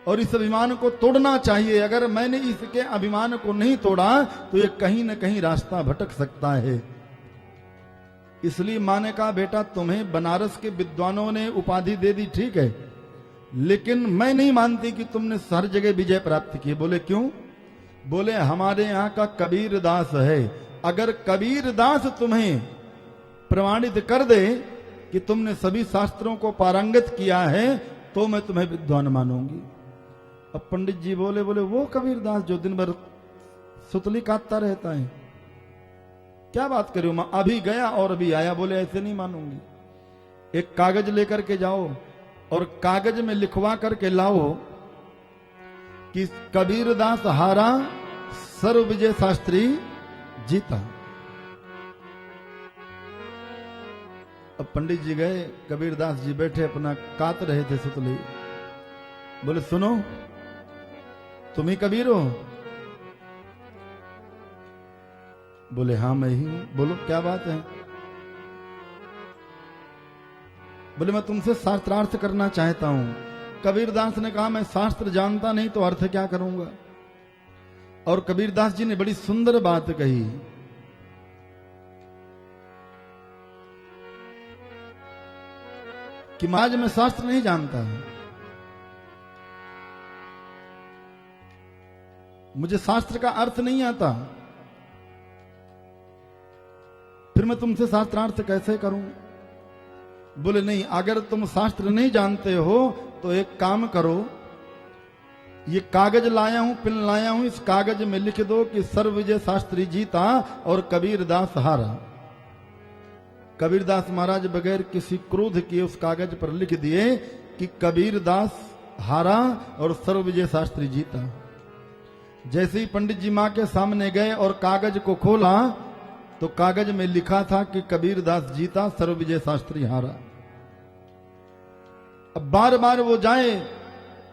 और इस अभिमान को तोड़ना चाहिए। अगर मैंने इसके अभिमान को नहीं तोड़ा तो ये कहीं न कहीं रास्ता भटक सकता है। इसलिए मां ने कहा बेटा तुम्हें बनारस के विद्वानों ने उपाधि दे दी, ठीक है, लेकिन मैं नहीं मानती कि तुमने हर जगह विजय प्राप्त की। बोले क्यों? बोले हमारे यहाँ का कबीर दास है, अगर कबीर दास तुम्हें प्रमाणित कर दे कि तुमने सभी शास्त्रों को पारंगत किया है तो मैं तुम्हें विद्वान मानूंगी। अब पंडित जी बोले वो कबीरदास जो दिन भर सुतली काटता रहता है, क्या बात करूं मैं, अभी गया और अभी आया। बोले ऐसे नहीं मानूंगी। एक कागज लेकर के जाओ और कागज में लिखवा करके लाओ कि कबीरदास हारा, सर्व विजय शास्त्री जीता। अब पंडित जी गए, कबीरदास जी बैठे अपना काट रहे थे सुतली। बोले सुनो तुम ही कबीर हो? बोले हाँ मैं ही हूं। बोलो क्या बात है? बोले मैं तुमसे शास्त्रार्थ करना चाहता हूं। कबीरदास ने कहा मैं शास्त्र जानता नहीं तो अर्थ क्या करूंगा। और कबीरदास जी ने बड़ी सुंदर बात कही कि महाराज मैं शास्त्र नहीं जानता है, मुझे शास्त्र का अर्थ नहीं आता, फिर मैं तुमसे शास्त्रार्थ कैसे करूं? बोले नहीं, अगर तुम शास्त्र नहीं जानते हो तो एक काम करो, ये कागज लाया हूं, पेन लाया हूं, इस कागज में लिख दो कि सर्वविजय शास्त्री जीता और कबीरदास हारा। कबीरदास महाराज बगैर किसी क्रोध किए उस कागज पर लिख दिए कि कबीरदास हारा और सर्वविजय शास्त्री जीता। जैसे ही पंडित जी मां के सामने गए और कागज को खोला तो कागज में लिखा था कि कबीरदास जीता, सर्वविजय शास्त्री हारा। अब बार बार वो जाए,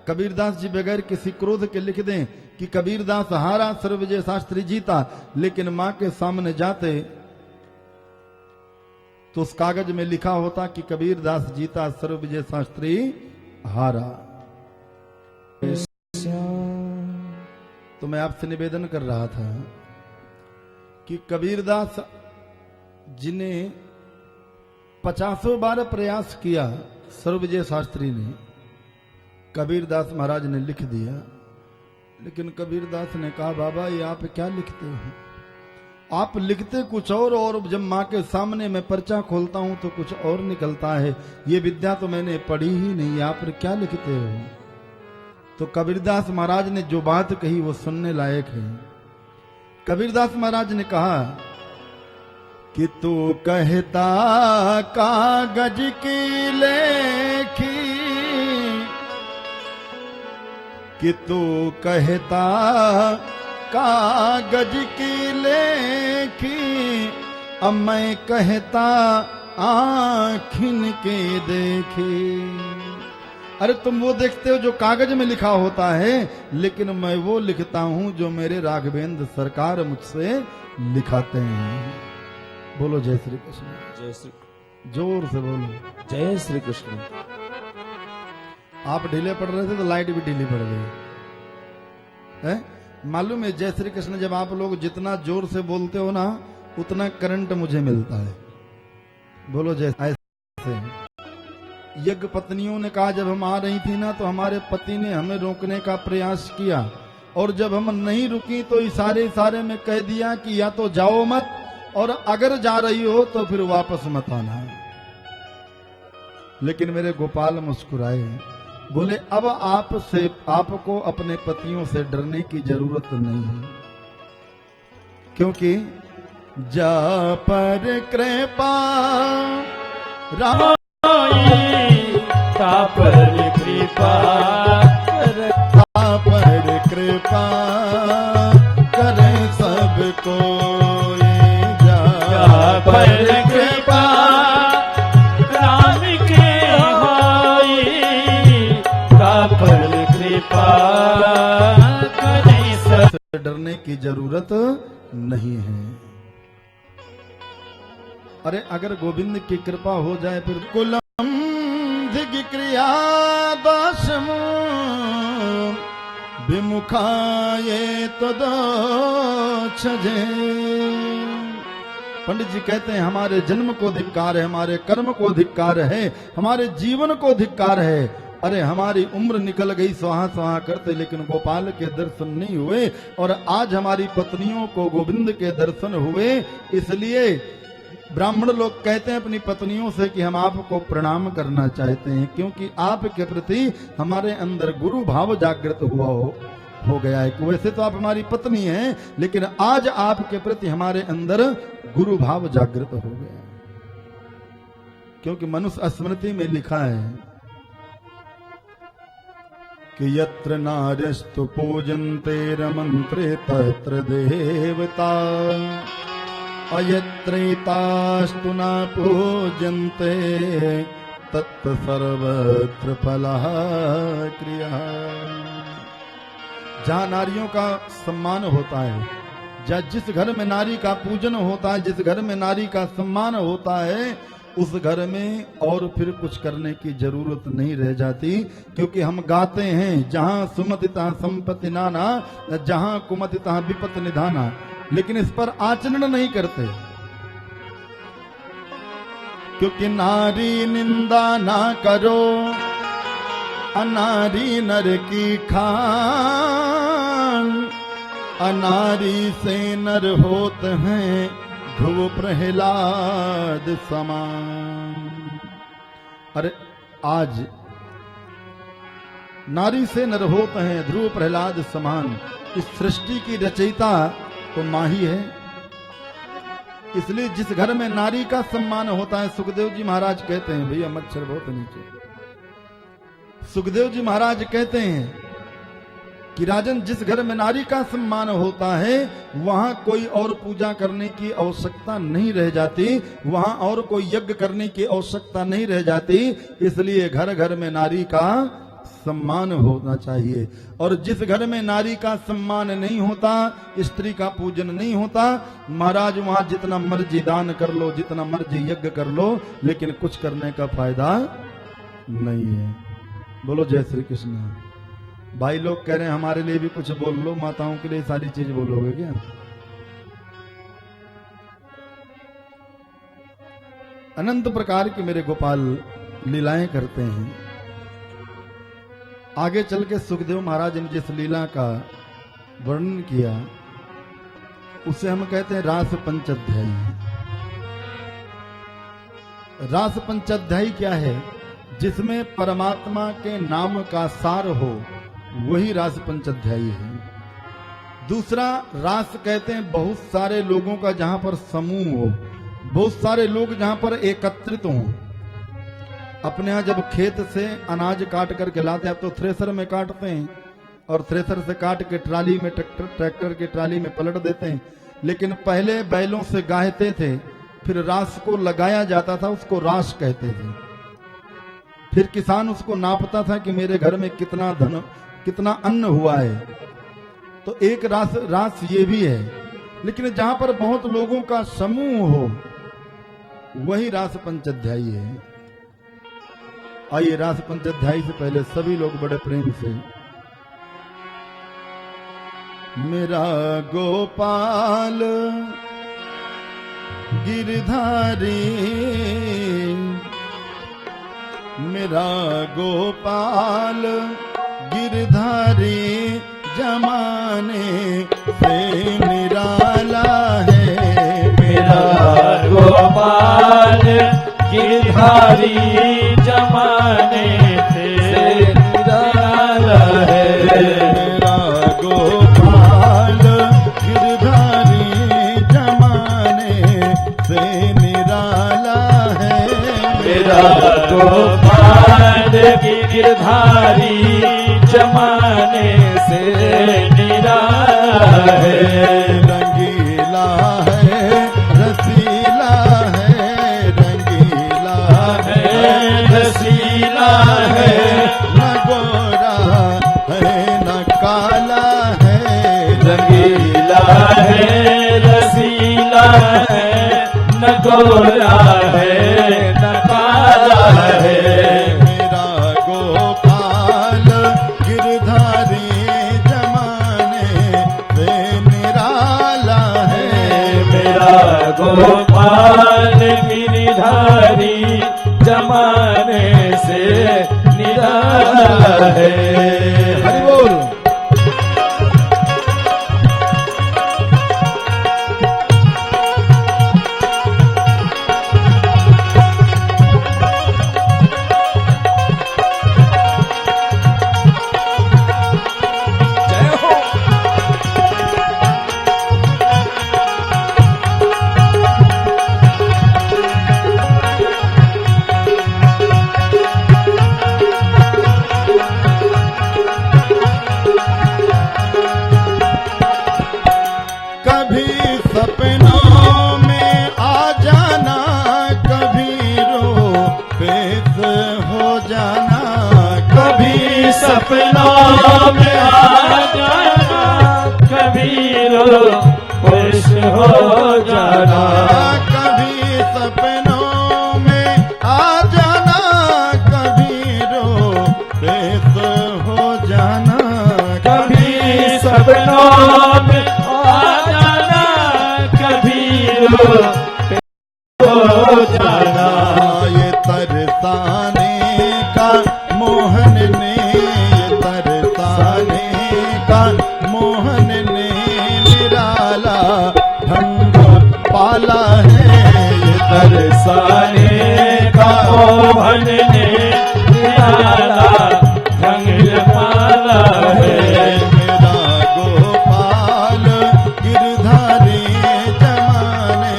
कबीरदास जी बगैर किसी क्रोध के लिख दें कि कबीरदास हारा, सर्वविजय शास्त्री जीता, लेकिन मां के सामने जाते तो उस कागज में लिखा होता कि कबीरदास जीता, सर्वविजय शास्त्री हारा। तो मैं आपसे निवेदन कर रहा था कि कबीरदास जिन्हें 50 बार प्रयास किया, सर्वविजय शास्त्री ने, कबीरदास महाराज ने लिख दिया। लेकिन कबीरदास ने कहा, बाबा ये आप क्या लिखते हो? आप लिखते कुछ और जब मां के सामने मैं पर्चा खोलता हूं तो कुछ और निकलता है। ये विद्या तो मैंने पढ़ी ही नहीं, आप क्या लिखते हो? तो कबीरदास महाराज ने जो बात कही वो सुनने लायक है। कबीरदास महाराज ने कहा कि तू कहता कागज की लेखी, कि तू कहता कागज की लेखी, अब मैं कहता आँखिन के देखे। अरे तुम वो देखते हो जो कागज में लिखा होता है, लेकिन मैं वो लिखता हूं जो मेरे राघवेंद्र सरकार मुझसे लिखाते हैं। बोलो जय श्री कृष्ण। जय श्री, जोर से बोलो जय श्री कृष्ण। आप ढीले पड़ रहे थे तो लाइट भी ढीली पड़ गई है। मालूम है, जय श्री कृष्ण जब आप लोग जितना जोर से बोलते हो ना, उतना करंट मुझे मिलता है। बोलो जय। ऐसे यज्ञ पत्नियों ने कहा, जब हम आ रही थी ना तो हमारे पति ने हमें रोकने का प्रयास किया, और जब हम नहीं रुकी तो इशारे में कह दिया कि या तो जाओ मत, और अगर जा रही हो तो फिर वापस मत आना। लेकिन मेरे गोपाल मुस्कुराए, बोले अब आपको अपने पतियों से डरने की जरूरत नहीं है, क्योंकि जा पर कृपा राम पर कृपा पर कृपा करे सबको, जा पर कृपा राम के होई, पर कृपा करे सब। डरने की जरूरत नहीं है। अरे अगर गोविंद की कृपा हो जाए फिर कुलम क्रिया दासम विमुखाये तो छजे। पंडित जी कहते हैं हमारे जन्म को धिक्कार है, हमारे कर्म को धिक्कार है, हमारे जीवन को धिक्कार है। अरे हमारी उम्र निकल गई स्वाहा स्वाहा करते, लेकिन गोपाल के दर्शन नहीं हुए, और आज हमारी पत्नियों को गोविंद के दर्शन हुए। इसलिए ब्राह्मण लोग कहते हैं अपनी पत्नियों से कि हम आपको प्रणाम करना चाहते हैं, क्योंकि आपके प्रति हमारे अंदर गुरु भाव जागृत हुआ हो गया है। वैसे तो आप हमारी पत्नी हैं, लेकिन आज आपके प्रति हमारे अंदर गुरु भाव जागृत हो गया है। क्योंकि मनुष्य स्मृति में लिखा है कि यत्र नार्यस्तु पूजन्ते रमन्त्रे तत्र देवता, अयत्रेतास्तु न पूजन्ते तत् सर्वत्र फलः क्रिया। जहाँ नारियों का सम्मान होता है, जिस घर में नारी का पूजन होता है, जिस घर में नारी का सम्मान होता है, उस घर में और फिर कुछ करने की जरूरत नहीं रह जाती। क्योंकि हम गाते हैं, जहाँ सुमति तहाँ संपत्ति नाना, जहाँ कुमति तहाँ विपत निधाना, लेकिन इस पर आचरण नहीं करते। क्योंकि नारी निंदा ना करो, अनारी नर की खान, अनारी से नर होत हैं ध्रुव प्रहलाद समान। अरे आज नारी से नर होत हैं ध्रुव प्रहलाद समान। इस सृष्टि की रचयिता तो मां ही है। इसलिए जिस घर में नारी का सम्मान होता है, सुखदेव जी महाराज कहते हैं, भैया मच्छर बहुत नीचे, सुखदेव जी महाराज कहते हैं कि राजन, जिस घर में नारी का सम्मान होता है वहां कोई और पूजा करने की आवश्यकता नहीं रह जाती, वहां और कोई यज्ञ करने की आवश्यकता नहीं रह जाती। इसलिए घर घर में नारी का सम्मान होना चाहिए। और जिस घर में नारी का सम्मान नहीं होता, स्त्री का पूजन नहीं होता, महाराज वहां जितना मर्जी दान कर लो, जितना मर्जी यज्ञ कर लो, लेकिन कुछ करने का फायदा नहीं है। बोलो जय श्री कृष्ण। भाई लोग कह रहे हैं हमारे लिए भी कुछ बोल लो, माताओं के लिए सारी चीज बोलोगे क्या? अनंत प्रकार की मेरे गोपाल लीलाएं करते हैं। आगे चल के सुखदेव महाराज ने जिस लीला का वर्णन किया उसे हम कहते हैं रास पंचाध्यायी। रास पंचाध्यायी क्या है? जिसमें परमात्मा के नाम का सार हो, वही रास पंचाध्यायी है। दूसरा रास कहते हैं बहुत सारे लोगों का जहां पर समूह हो, बहुत सारे लोग जहां पर एकत्रित हों। अपने यहां जब खेत से अनाज काट करके लाते हैं, अब तो थ्रेसर में काटते हैं और थ्रेसर से काट के ट्राली में, ट्रैक्टर की ट्राली में पलट देते हैं। लेकिन पहले बैलों से गाहते थे, फिर रास को लगाया जाता था, उसको रास कहते थे। फिर किसान उसको नापता था कि मेरे घर में कितना धन, कितना अन्न हुआ है। तो एक रास ये भी है। लेकिन जहां पर बहुत लोगों का समूह हो, वही रास पंचाध्यायी है। आइए रास पंचाध्यायी से पहले सभी लोग बड़े प्रेम से मेरा गोपाल गिरधारी, मेरा गोपाल गिरधारी जमाने से निराला है। मेरा गोपाल गिरधारी जमाने से निराला है। मेरा गोपाल गिरधारी जमाने से निराला है। मेरा गोपाल गिरधारी जमाने से निराला है। रंगीला है, रसीला है, रंगीला है, रसीला है, न गोरा है न काला है। रंगीला है, रसीला है, न गोरा है न काला है। मेरा गोपाल गिरधारी जमाने से निराला है। मेरा गोपाल गिरधारी जमाने से निराला है। हरि बोल। कभी सपनों में आ जाना, कभी रो पेश हो जाना, कभी सपनों में आ जाना, कभी रो खुश हो जाना। कभी सपनों में आ जाना, कभी रो पेश हो जाना, कभी सपनों में आ जाना, कभी रो हो जाना। ये तरसाने का मोहन ने, ये तरसाने का मोहन ने निराला ढंग पाला है। ये तरसाने का मोहन ने निराला रंग जमाला है। मेरा गोपाल गिरधारी जमाने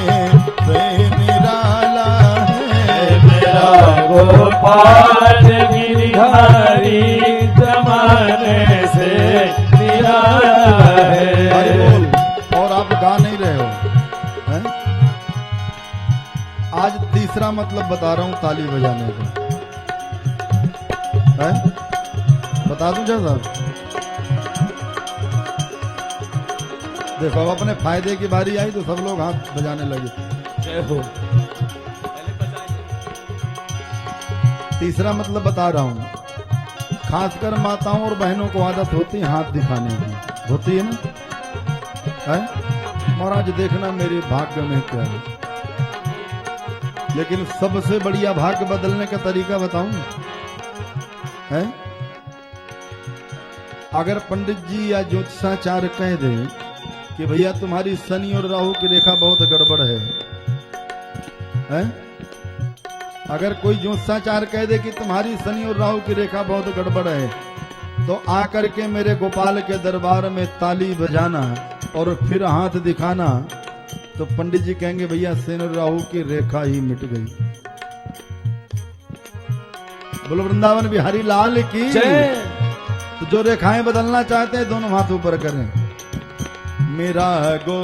से निराला है। मेरा गोपाल गिरधारी जमाने से निराला अरे है। बोल, और आप गा नहीं रहे हो हैं? आज तीसरा मतलब बता रहा हूं ताली बजाने का है? बता दूं क्या साहब? देखो अब अपने फायदे की बारी आई तो सब लोग हाथ बजाने लगे। जय हो। तीसरा मतलब बता रहा हूं, खासकर माताओं और बहनों को आदत होती है हाथ दिखाने की, होती है ना है? महाराज देखना मेरे भाग्य में क्या है। लेकिन सबसे बढ़िया भाग्य बदलने का तरीका बताऊं है? अगर पंडित जी या ज्योतिषाचार्य कह दे कि भैया तुम्हारी शनि और राहु की रेखा बहुत गड़बड़ है? अगर कोई ज्योतिषाचार्य कह दे कि तुम्हारी शनि और राहु की रेखा बहुत गड़बड़ है, तो आकर के मेरे गोपाल के दरबार में ताली बजाना और फिर हाथ दिखाना, तो पंडित जी कहेंगे भैया शनि और राहु की रेखा ही मिट गई। बोलो वृंदावन बिहारी लाल की जय। तो जो रेखाएं बदलना चाहते हैं दोनों हाथ ऊपर करें। मेरा गो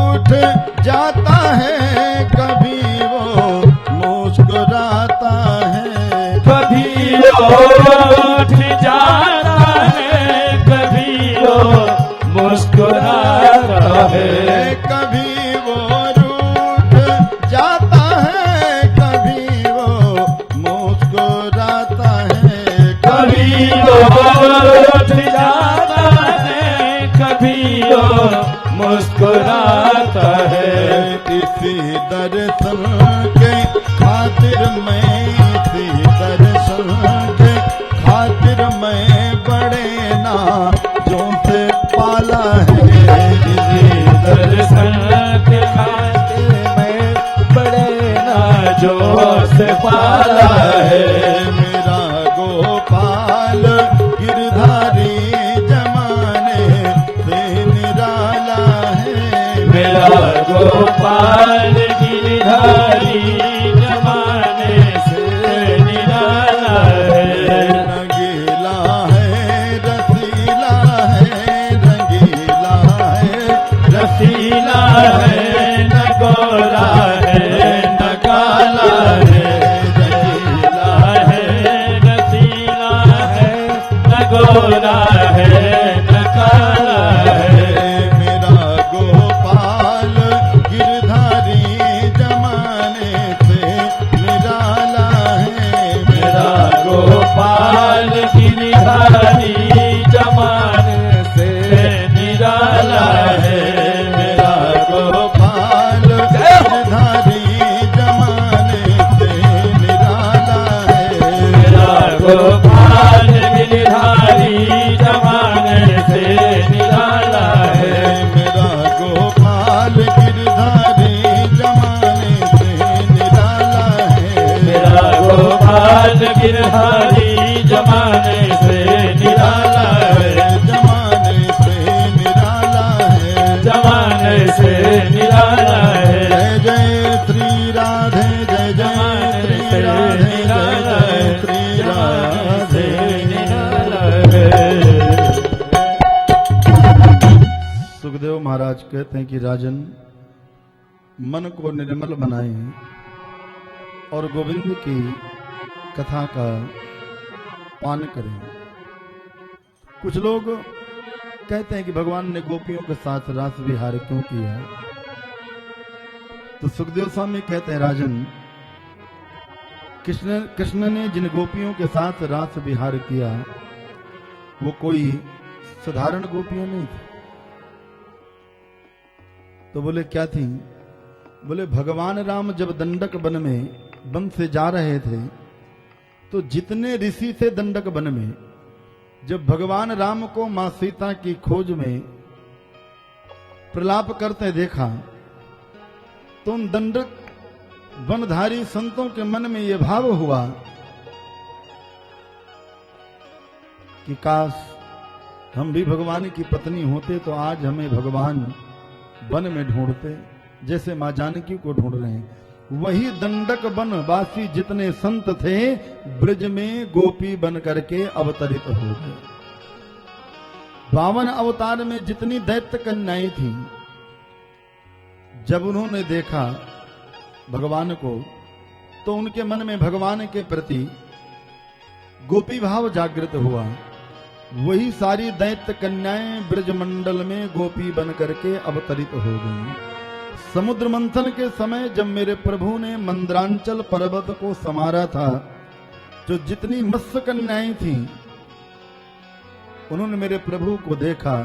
उठ जाता है, कभी वो मुस्कुराता है। कभी वो रूठ जाता है, कभी वो मुस्कुराता है। कभी वो उठ जाता है, कभी वो मुस्कुराता है। इसी दर्शन के खातिर मैं, इसी दर्शन के खातिर मैं बड़े नाजों से पाला है। इसी दर्शन के खातिर मैं बड़े नाजों से पाला है। मेरा गोपाल गिरधारी जमाने से निराला है। मेरा गोपाल गिरधारी जमाने से निराला है। रंगीला है, रसीला है, रंगीला है, रसीला है, न गोरा है न काला है। रसीला है, रसीला है, न गोरा है न काला है। मेरा गोपाल गिरधारी जमाने से निराला है। मेरा गोपाल गिरधारी जमाने से निराला है। मेरा गोपाल गिरधारी जमाने से निराला है। मेरा गोपाल गिरधारी जमाने से निराला है। मेरा गोपाल गिरधारी जमाने से निराला है। मेरा गोपाल गिरधारी जमाने से निराला है। जमाने से निराला है। जमाने से निराला है। जय जय श्री राधे, जय जय श्री राधे, जय जय श्री राधे। सुखदेव महाराज कहते हैं कि राजन, मन को निर्मल बनाएं और गोविंद की कथा का पान करें। कुछ लोग कहते हैं कि भगवान ने गोपियों के साथ रास विहार क्यों किया। तो सुखदेव स्वामी कहते हैं, राजन, कृष्ण ने जिन गोपियों के साथ रास विहार किया वो कोई साधारण गोपियां नहीं थी। तो बोले क्या थी? बोले भगवान राम जब दंडक वन से जा रहे थे तो जितने ऋषि थे दंडक वन में, जब भगवान राम को मां सीता की खोज में प्रलाप करते देखा तो उन दंडक वनधारी संतों के मन में यह भाव हुआ कि काश हम भी भगवान की पत्नी होते तो आज हमें भगवान वन में ढूंढते, जैसे मां जानकी को ढूंढ रहे हैं। वही दंडक वन वासी जितने संत थे ब्रज में गोपी बन करके अवतरित हो गए। 52 अवतार में जितनी दैत्य कन्याएं थी, जब उन्होंने देखा भगवान को तो उनके मन में भगवान के प्रति गोपी भाव जागृत हुआ। वही सारी दैत्य कन्याएं ब्रजमंडल में गोपी बन करके अवतरित हो गई। समुद्र मंथन के समय जब मेरे प्रभु ने मंद्रांचल पर्वत को संवारा था, जो जितनी मत्स्य कन्याएं थीं उन्होंने मेरे प्रभु को देखा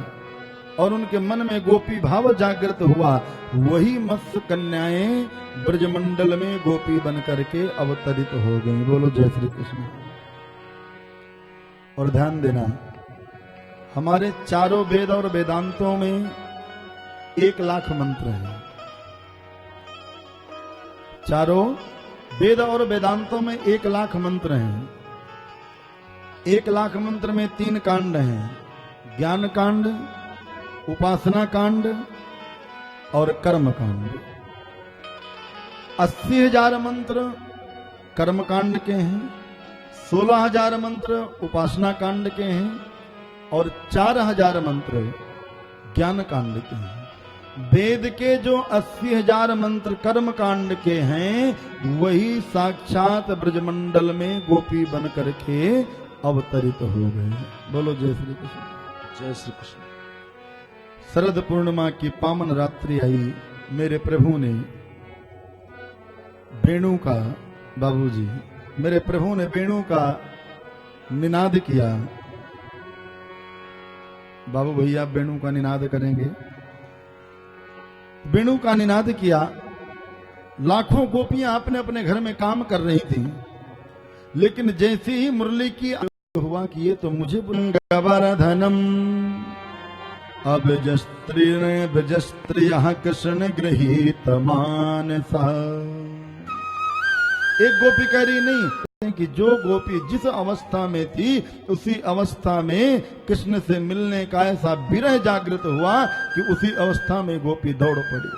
और उनके मन में गोपी भाव जागृत हुआ। वही मत्स्य कन्याएं ब्रजमंडल में गोपी बन करके अवतरित हो गई। बोलो जय श्री कृष्ण। और ध्यान देना, हमारे चारों वेद और वेदांतों में 1 लाख मंत्र हैं। चारों वेद और वेदांतों में 1 लाख मंत्र हैं। 1 लाख मंत्र में 3 कांड हैं, ज्ञान कांड, उपासना कांड और कर्म कांड। 80,000 मंत्र कर्म कांड के हैं, 16,000 मंत्र उपासना कांड के हैं और 4,000 मंत्र ज्ञान कांड के हैं। वेद के जो 80,000 मंत्र कर्म कांड के हैं वही साक्षात ब्रजमंडल में गोपी बन करके अवतरित हो गए। बोलो जय श्री कृष्ण। जय श्री कृष्ण। शरद पूर्णिमा की पावन रात्रि आई, मेरे प्रभु ने वेणु का, बाबूजी मेरे प्रभु ने वेणु का निनाद किया। बाबू भैया वेणु का निनाद करेंगे। वेणु का निनाद किया। लाखों गोपियां अपने अपने घर में काम कर रही थी, लेकिन जैसे ही मुरली की हुआ कि ये तो मुझे धनम अब ब्रजस्त्रियः कृष्ण गृहीत मानसा। एक गोपी कह रही नहीं कि जो गोपी जिस अवस्था में थी उसी अवस्था में कृष्ण से मिलने का ऐसा विरह जागृत हुआ कि उसी अवस्था में गोपी दौड़ पड़ी।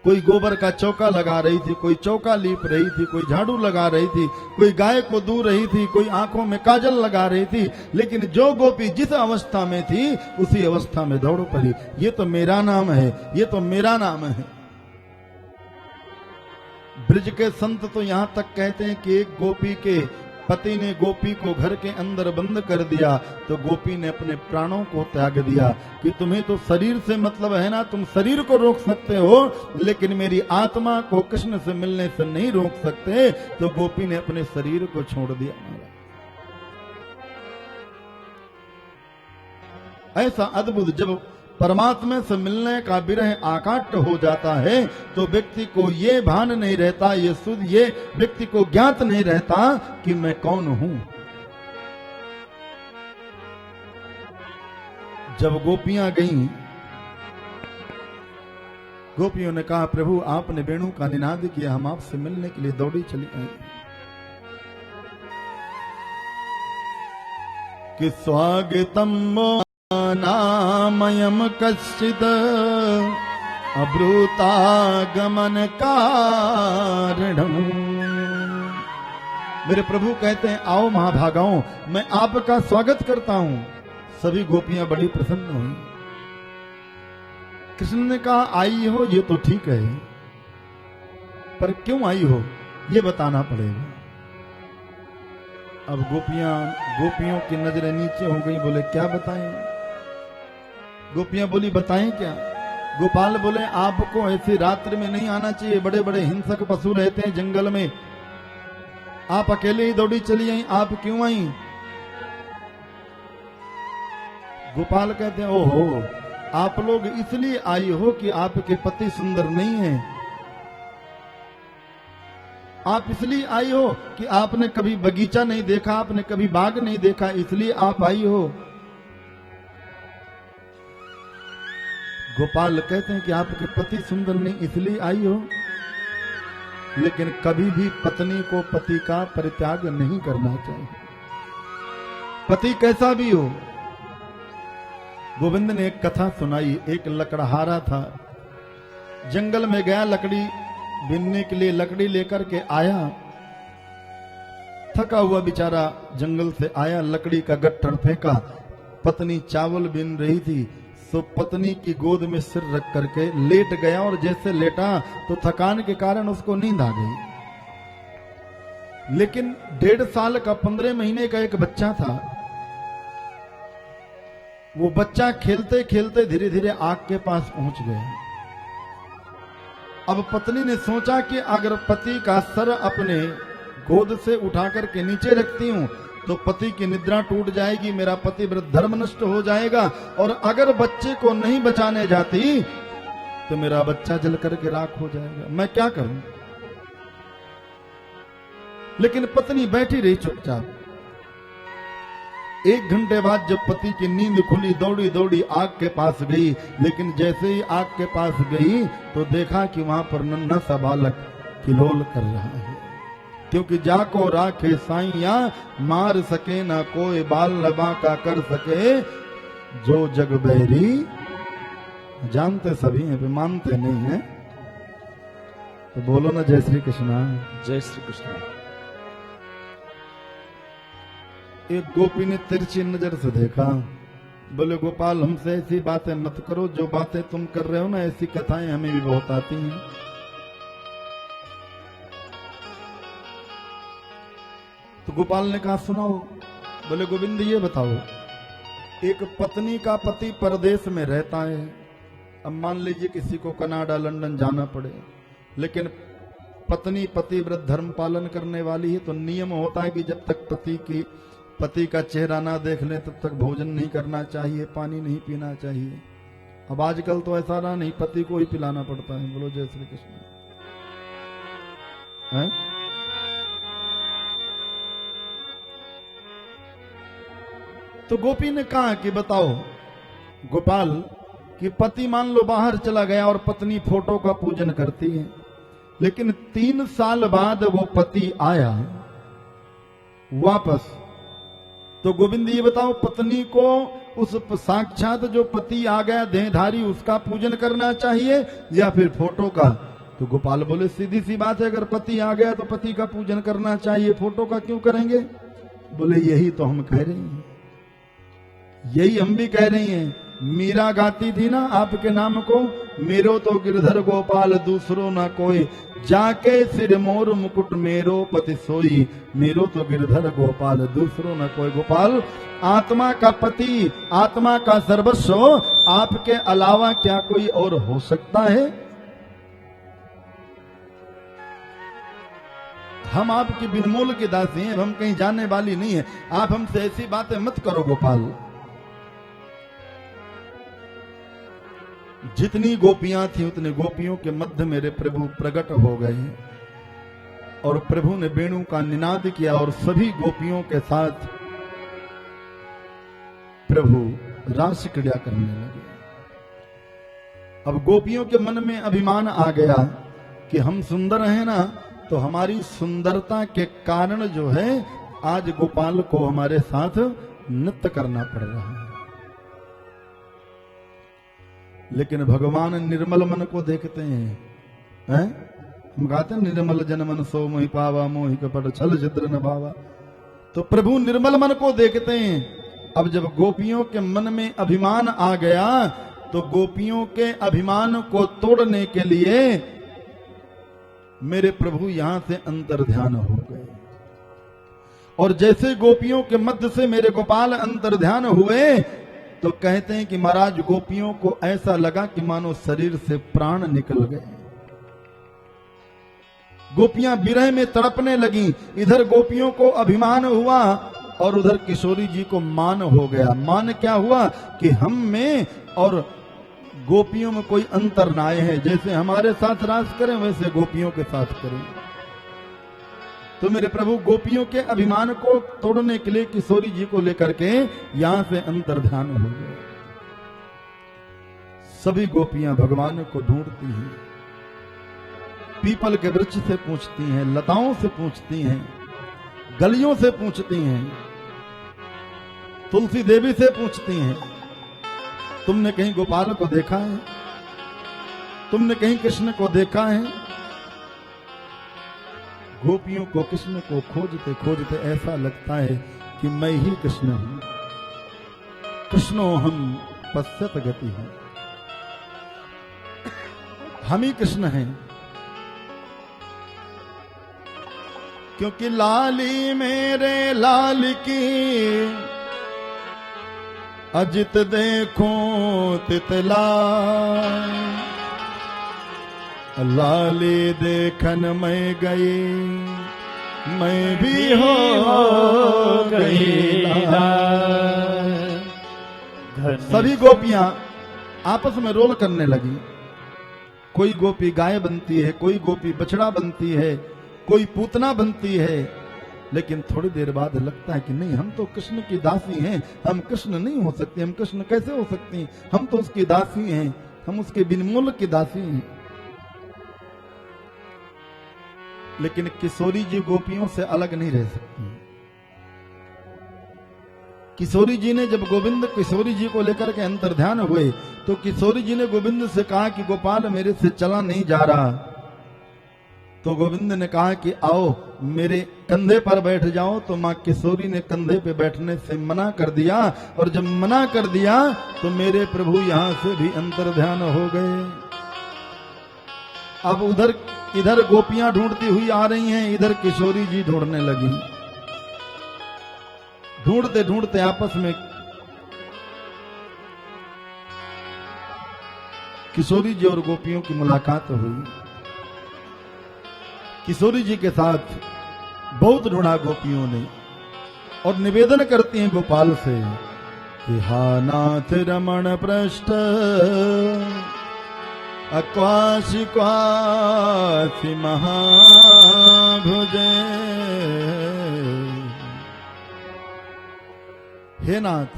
कोई गोबर का चौका लगा रही थी, कोई चौका लीप रही थी, कोई झाड़ू लगा रही थी, कोई गाय को दूह रही थी, कोई आंखों में काजल लगा रही थी, लेकिन जो गोपी जिस अवस्था में थी उसी अवस्था में दौड़ पड़ी। ये तो मेरा नाम है, ये तो मेरा नाम है। ब्रज के संत तो यहां तक कहते हैं कि एक गोपी के पति ने गोपी को घर के अंदर बंद कर दिया तो गोपी ने अपने प्राणों को त्याग दिया कि तुम्हें तो शरीर से मतलब है ना, तुम शरीर को रोक सकते हो लेकिन मेरी आत्मा को कृष्ण से मिलने से नहीं रोक सकते। तो गोपी ने अपने शरीर को छोड़ दिया। ऐसा अद्भुत, जब परमात्मा से मिलने का विरह आकाट हो जाता है तो व्यक्ति को ये भान नहीं रहता, ये सुध ये व्यक्ति को ज्ञात नहीं रहता कि मैं कौन हूं। जब गोपियां गईं, गोपियों ने कहा प्रभु आपने वेणु का निनाद किया, हम आपसे मिलने के लिए दौड़ी चली आई कि स्वागतम नामयम कश्चित् अब्रूतागमन कारणम्। मेरे प्रभु कहते हैं आओ महाभागाओं, मैं आपका स्वागत करता हूं। सभी गोपियां बड़ी प्रसन्न हुई। कृष्ण ने कहा आई हो ये तो ठीक है, पर क्यों आई हो ये बताना पड़ेगा। अब गोपियों की नजरें नीचे हो गई। बोले क्या बताएं? गोपियां बोली बताएं क्या? गोपाल बोले आपको ऐसी रात्रि में नहीं आना चाहिए, बड़े बड़े हिंसक पशु रहते हैं जंगल में, आप अकेले ही दौड़ी चली आई, आप क्यों आई? गोपाल कहते हैं ओहो, आप लोग इसलिए आई हो कि आपके पति सुंदर नहीं है, आप इसलिए आई हो कि आपने कभी बगीचा नहीं देखा, आपने कभी बाग नहीं देखा, इसलिए आप आई हो। गोपाल कहते हैं कि आपके पति सुंदर नहीं इसलिए आई हो, लेकिन कभी भी पत्नी को पति का परित्याग नहीं करना चाहिए, पति कैसा भी हो। गोविंद ने एक कथा सुनाई। एक लकड़हारा था, जंगल में गया, लकड़ी बीनने के लिए लकड़ी लेकर के आया, थका हुआ बेचारा जंगल से आया, लकड़ी का गट्ठर फेंका, पत्नी चावल बीन रही थी, तो पत्नी की गोद में सिर रख करके लेट गया, और जैसे लेटा तो थकान के कारण उसको नींद आ गई। लेकिन 1.5 साल का 15 महीने का एक बच्चा था, वो बच्चा खेलते खेलते धीरे धीरे आग के पास पहुंच गया। अब पत्नी ने सोचा कि अगर पति का सर अपने गोद से उठा करके नीचे रखती हूं तो पति की निद्रा टूट जाएगी, मेरा पति धर्म नष्ट हो जाएगा, और अगर बच्चे को नहीं बचाने जाती तो मेरा बच्चा जल करके राख हो जाएगा, मैं क्या करूं? लेकिन पत्नी बैठी रही चुपचाप। 1 घंटे बाद जब पति की नींद खुली, दौड़ी दौड़ी आग के पास गई, लेकिन जैसे ही आग के पास गई तो देखा कि वहां पर नन्हा सा बालक किलोल कर रहा है, क्योंकि जाको राखे साइया, मार सके ना कोई, बाल लबा का कर सके जो जग बैरी। जानते सभी हैं, मानते नहीं है, तो बोलो ना जय श्री कृष्णा। जय श्री कृष्ण। एक गोपी ने तिरछी नजर से देखा, बोले गोपाल हमसे ऐसी बातें मत करो, जो बातें तुम कर रहे हो ना, ऐसी कथाएं हमें भी बहुत आती हैं। तो गोपाल ने कहा सुनाओ। बोले गोविंद ये बताओ, एक पत्नी का पति परदेश में रहता है, अब मान लीजिए किसी को कनाडा लंदन जाना पड़े, लेकिन पत्नी पतिव्रत धर्म पालन करने वाली है, तो नियम होता है कि जब तक पति का चेहरा ना देख ले तब तक भोजन नहीं करना चाहिए, पानी नहीं पीना चाहिए। अब आजकल तो ऐसा रहा नहीं, पति को ही पिलाना पड़ता है। बोलो जय श्री कृष्ण। है? तो गोपी ने कहा कि बताओ गोपाल कि पति मान लो बाहर चला गया और पत्नी फोटो का पूजन करती है, लेकिन 3 साल बाद वो पति आया वापस, तो गोविंद ये बताओ पत्नी को उस साक्षात जो पति आ गया देहधारी उसका पूजन करना चाहिए या फिर फोटो का? तो गोपाल बोले सीधी सी बात है, अगर पति आ गया तो पति का पूजन करना चाहिए, फोटो का क्यों करेंगे? बोले यही तो हम कह रहे हैं, यही हम भी कह रही हैं। मीरा गाती थी ना आपके नाम को, मेरो तो गिरधर गोपाल दूसरो ना कोई, जाके सिर मोर मुकुट मेरो पति सोई, मेरो तो गिरधर गोपाल दूसरो ना कोई। गोपाल आत्मा का पति, आत्मा का सर्वस्व आपके अलावा क्या कोई और हो सकता है? हम आपकी बिनमोल की दासी हैं, हम कहीं जाने वाली नहीं है, आप हमसे ऐसी बातें मत करो गोपाल। जितनी गोपियां थी उतने गोपियों के मध्य मेरे प्रभु प्रकट हो गए और प्रभु ने वेणु का निनाद किया और सभी गोपियों के साथ प्रभु रास क्रीड़ा करने लगे। अब गोपियों के मन में अभिमान आ गया कि हम सुंदर हैं ना, तो हमारी सुंदरता के कारण जो है आज गोपाल को हमारे साथ नृत्य करना पड़ रहा है। लेकिन भगवान निर्मल मन को देखते हैं, हम कहते हैं निर्मल जन मन सो मोहि पावा, मोहि कपट छल छिद्र न भावा। तो प्रभु निर्मल मन को देखते हैं। अब जब गोपियों के मन में अभिमान आ गया तो गोपियों के अभिमान को तोड़ने के लिए मेरे प्रभु यहां से अंतर ध्यान हो गए और जैसे गोपियों के मध्य से मेरे गोपाल अंतर्ध्यान हुए तो कहते हैं कि महाराज गोपियों को ऐसा लगा कि मानो शरीर से प्राण निकल गए। गोपियां विरह में तड़पने लगी। इधर गोपियों को अभिमान हुआ और उधर किशोरी जी को मान हो गया। मान क्या हुआ कि हम में और गोपियों में कोई अंतर ना है। जैसे हमारे साथ रास करें वैसे गोपियों के साथ करें। तो मेरे प्रभु गोपियों के अभिमान को तोड़ने के लिए किशोरी जी को लेकर के यहां से अंतर्ध्यान हो गए। सभी गोपियां भगवान को ढूंढती हैं, पीपल के वृक्ष से पूछती हैं, लताओं से पूछती हैं, गलियों से पूछती हैं, तुलसी देवी से पूछती हैं, तुमने कहीं गोपाल को देखा है? तुमने कहीं कृष्ण को देखा है? गोपियों को कृष्ण को खोजते खोजते ऐसा लगता है कि मैं ही कृष्ण हूं। कृष्णो हम पश्यत गति है, हम ही कृष्ण हैं। क्योंकि लाली मेरे लाल की अजित देखो तितलाय, लाली देखन मैं गई, मैं भी हो गई लाल। सभी गोपियां आपस में रोल करने लगी। कोई गोपी गाय बनती है, कोई गोपी बछड़ा बनती है, कोई पूतना बनती है। लेकिन थोड़ी देर बाद लगता है कि नहीं, हम तो कृष्ण की दासी हैं, हम कृष्ण नहीं हो सकते। हम कृष्ण कैसे हो सकते हैं? हम तो उसकी दासी हैं, हम उसके बिनमूल की दासी हैं। लेकिन किशोरी जी गोपियों से अलग नहीं रह सकती। किशोरी जी ने जब गोविंद किशोरी जी को लेकर के अंतर्ध्यान हुए तो किशोरी जी ने गोविंद से कहा कि गोपाल मेरे से चला नहीं जा रहा। तो गोविंद ने कहा कि आओ मेरे कंधे पर बैठ जाओ। तो मां किशोरी ने कंधे पे बैठने से मना कर दिया, और जब मना कर दिया तो मेरे प्रभु यहां से भी अंतर्ध्यान हो गए। अब इधर गोपियां ढूंढती हुई आ रही हैं, इधर किशोरी जी ढूंढने लगी। ढूंढते ढूंढते आपस में किशोरी जी और गोपियों की मुलाकात हुई। किशोरी जी के साथ बहुत ढूंढा गोपियों ने, और निवेदन करती हैं गोपाल से कि हा नाथ रमण पृष्ठ अक्वासी क्वासी महाभुजे। हे नाथ,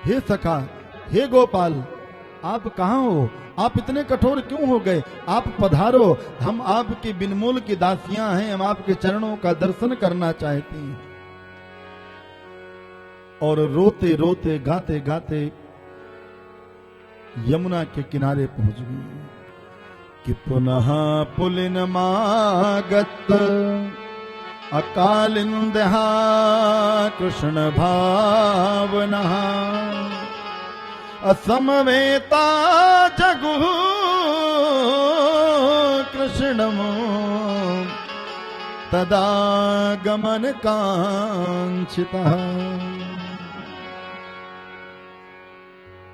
हे सखा, हे गोपाल, आप कहाँ हो? आप इतने कठोर क्यों हो गए? आप पधारो, हम आपकी बिनमूल की दासियां हैं, हम आपके चरणों का दर्शन करना चाहती हैं। और रोते रोते गाते गाते यमुना के किनारे पहुंच गई कि पुनः पुलिन मागत अकालिंदहा कृष्ण भावना असमवेता जगु कृष्णमो तदा गमन कांक्षिता।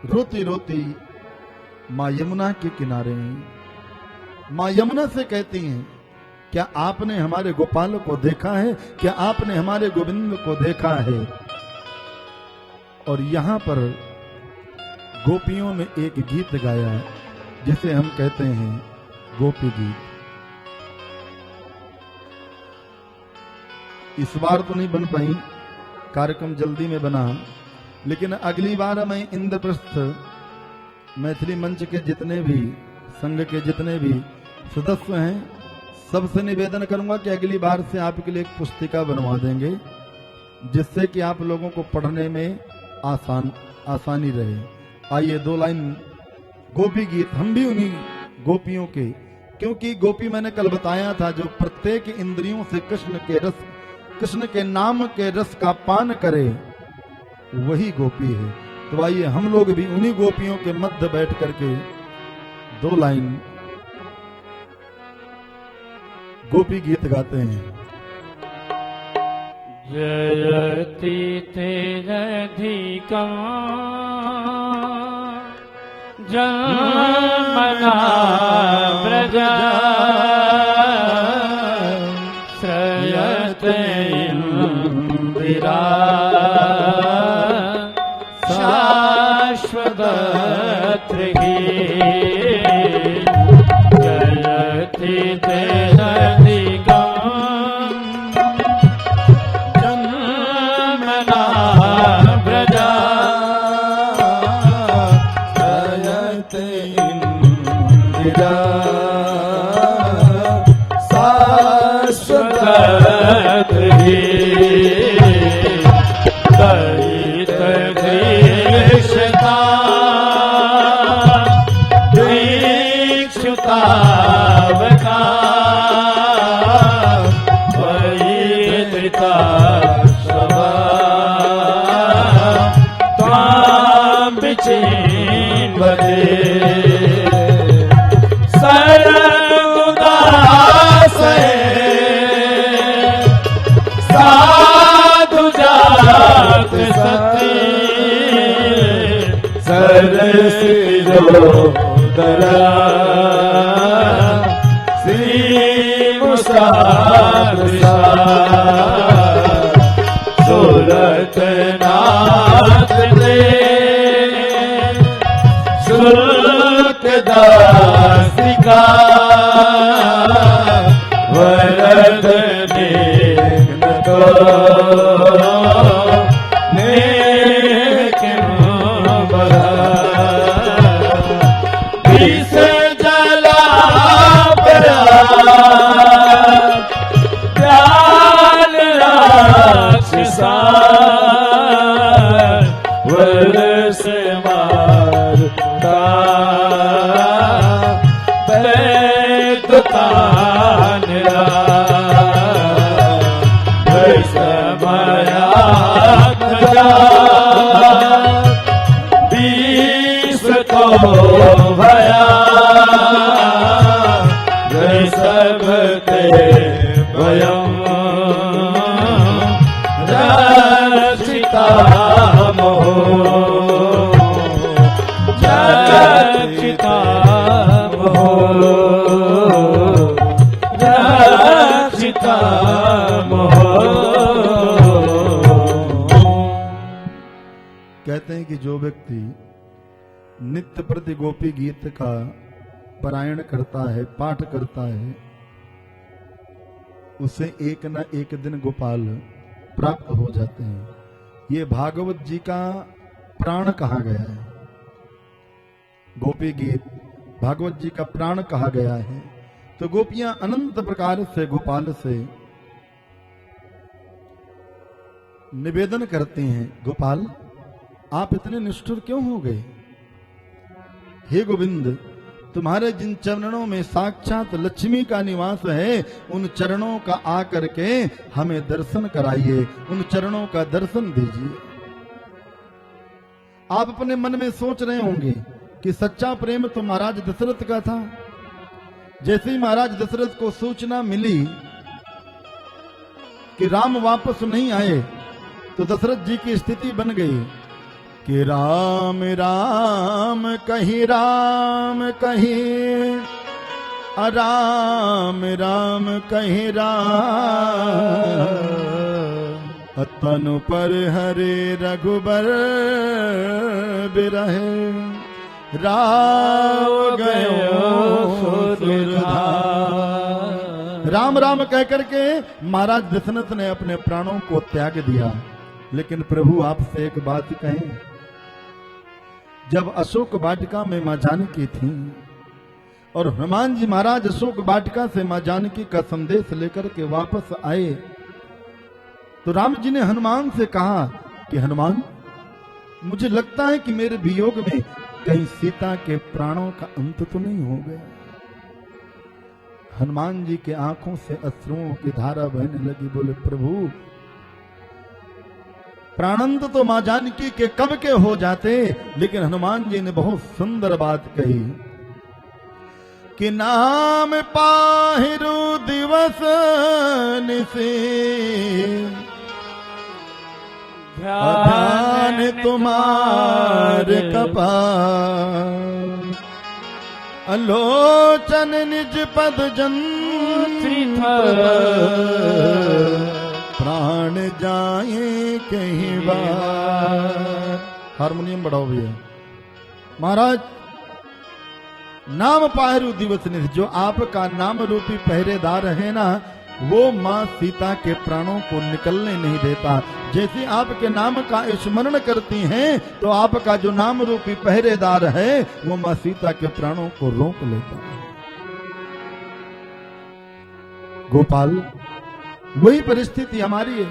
रोती रोती मां यमुना के किनारे मां यमुना से कहती हैं, क्या आपने हमारे गोपाल को देखा है? क्या आपने हमारे गोविंद को देखा है? और यहां पर गोपियों ने एक गीत गाया जिसे हम कहते हैं गोपी गीत। इस बार तो नहीं बन पाई, कार्यक्रम जल्दी में बना, लेकिन अगली बार मैं इंद्रप्रस्थ मैथिली मंच के जितने भी संघ के जितने भी सदस्य हैं सबसे निवेदन करूंगा कि अगली बार से आपके लिए एक पुस्तिका बनवा देंगे, जिससे कि आप लोगों को पढ़ने में आसानी रहे। आइए दो लाइन गोपी गीत, हम भी उन्हीं गोपियों के, क्योंकि गोपी मैंने कल बताया था जो प्रत्येक इंद्रियों से कृष्ण के नाम के रस का पान करे वही गोपी है। तो आइए हम लोग भी उन्हीं गोपियों के मध्य बैठ करके दो लाइन गोपी गीत गाते हैं। जयति तेरधिका जन्मना व्रजा श्रयते इंदिरा शाश्वतत्रिही जयति तेरधिका जन्मना व्रजा जयते इंदिरा शाश्वतत्रिही दयित दृश्यता दीक्षुतावका वैदिता सभा त्वां विचिन्वते सर्वदासये साधु जात सती सरसिरोदरा श्री मुसाफिरा सुरत नाथ दे शुल्क दासिका वरद नेक तो नेक बहा विष जला परा प्याल राक्षसा वरस मारता पैदतानरा भैसमया खजा बीस तो भया जय सबते भयम रक्षिता मोह रक्षिता मोह रक्षिता मोह। कहते हैं कि जो व्यक्ति नित्य प्रति गोपी गीत का पारायण करता है, पाठ करता है, उसे एक न एक दिन गोपाल प्राप्त हो जाते हैं। ये भागवत जी का प्राण कहा गया है। गोपी गीत भागवत जी का प्राण कहा गया है। तो गोपियां अनंत प्रकार से गोपाल से निवेदन करती हैं, गोपाल आप इतने निष्ठुर क्यों हो गए? हे गोविंद, तुम्हारे जिन चरणों में साक्षात लक्ष्मी का निवास है, उन चरणों का आकर के हमें दर्शन कराइए, उन चरणों का दर्शन दीजिए। आप अपने मन में सोच रहे होंगे कि सच्चा प्रेम तो महाराज दशरथ का था। जैसे ही महाराज दशरथ को सूचना मिली कि राम वापस नहीं आए, तो दशरथ जी की स्थिति बन गई कि राम राम कहीं राम राम कहीं राम तनु पर हरे रघुबर बिरहे राव गयो सुरधार। राम राम कहकर के महाराज दशरथ ने अपने प्राणों को त्याग दिया। लेकिन प्रभु आपसे एक बात कहें, जब अशोक वाटिका में मां जानकी थी और हनुमान जी महाराज अशोक वाटिका से मां जानकी का संदेश लेकर के वापस आए, तो राम जी ने हनुमान से कहा कि हनुमान, मुझे लगता है कि मेरे वियोग में कहीं सीता के प्राणों का अंत तो नहीं हो गया। हनुमान जी के आंखों से अश्रुओं की धारा बहने लगी। बोले प्रभु, प्राणंत तो मां जानकी के कब के हो जाते, लेकिन हनुमान जी ने बहुत सुंदर बात कही कि नाम पाहिरु दिवस निसे ध्यान तुम्हारे कपाल अलोचन निज पद जंत्री प्राण जाए कहीं बार। हारमोनियम बढ़ाओ भैया। महाराज नाम पाहरू दिवस निधि, जो आपका नाम रूपी पहरेदार है ना, वो माँ सीता के प्राणों को निकलने नहीं देता। जैसे आपके नाम का स्मरण करती हैं तो आपका जो नाम रूपी पहरेदार है वो माँ सीता के प्राणों को रोक लेता है। गोपाल, वही परिस्थिति हमारी है।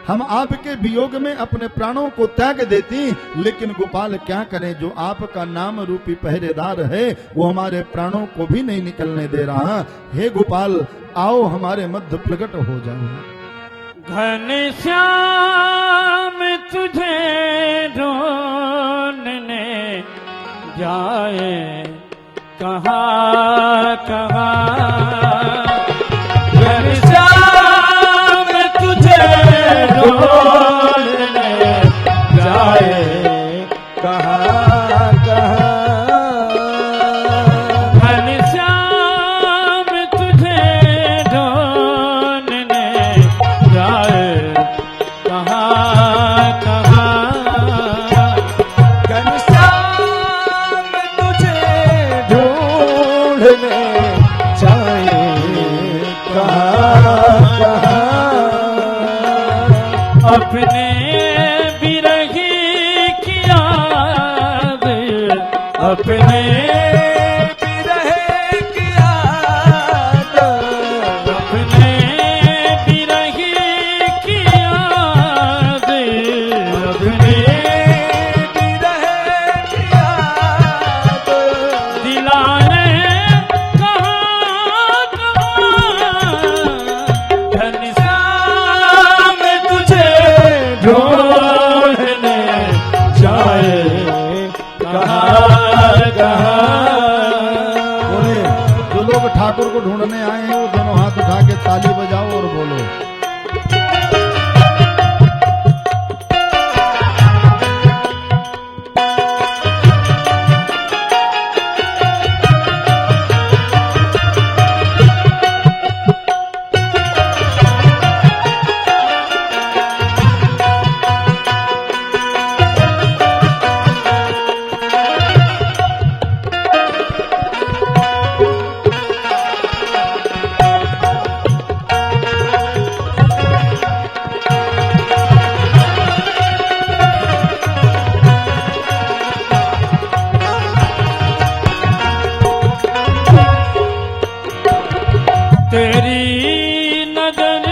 हम आपके वियोग में अपने प्राणों को त्याग देती, लेकिन गोपाल क्या करें, जो आपका नाम रूपी पहरेदार है वो हमारे प्राणों को भी नहीं निकलने दे रहा। हे गोपाल, आओ हमारे मध्य प्रकट हो जाओ। घनश्याम तुझे ढूंढने जाए कहाँ कहाँ, घनश्याम तुझे ढूंढने जाए कहाँ कहाँ, घनश्याम तुझे ढूंढने जाए कहाँ कहाँ, घनश्याम तुझे ढूंढने जाए कहाँ कहाँ, अपने बिरही की याद, अपने बिरहे की याद, अपने बिरही की याद, अपने बिरहे की याद, दिलाने कहाँ कहाँ, घनश्याम तुझे ढूंढने जाए कहाँ कहाँ। बोले, जो लोग ठाकुर को ढूंढने आए हैं वो दोनों हाथ उठा के ताली बजाओ और बोलो। तेरी नजर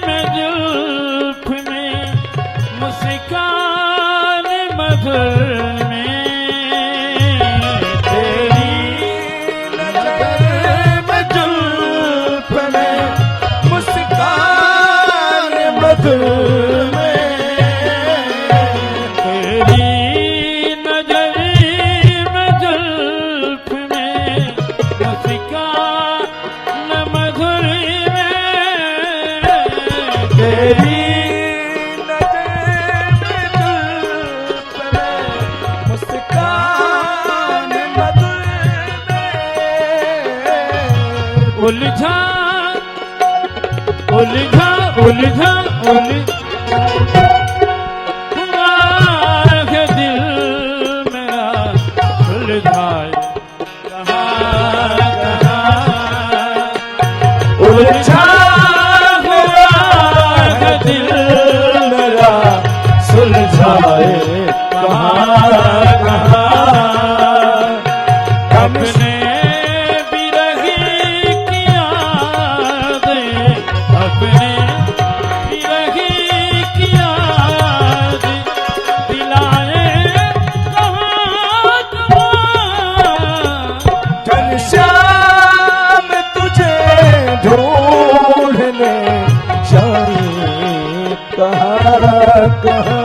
में जुल्फ में मुस्कान मधुर में, तेरी नजर में जुल्फ में मुस्कान मधुर में, तेरी नजर में जुल्फ में मुस्कान मधुर में, तेरी नजर में जुल्फ में मुस्कान मधुर में, उलझा उलझा उलझा हुआ है दिल मेरा, उलझाए कहाँ कहाँ, उलझा हुआ है दिल मेरा, सुलझाए कहाँ कहाँ, अपने बिरही की याद, अपने बिरही की याद, दिलाए कहाँ कहाँ, घनश्याम तुझे ढूंढने जाए कहाँ कहाँ,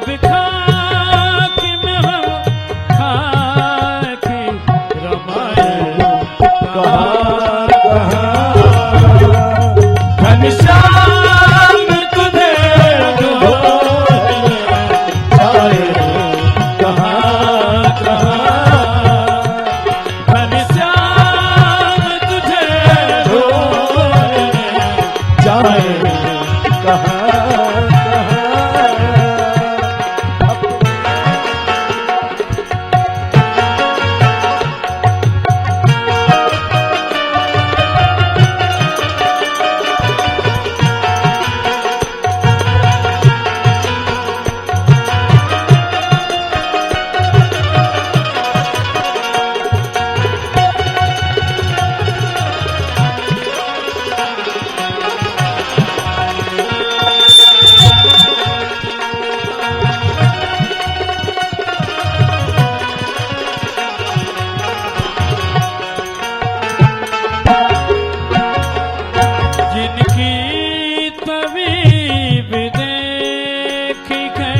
अब खाकी में हम खाकी रामायण कहाँ कहाँ घनश्याम तुझे ढूंढने जाए कहाँ कहाँ घनश्याम तुझे ढूंढने जाए कहाँ जिनकी तवीब देख के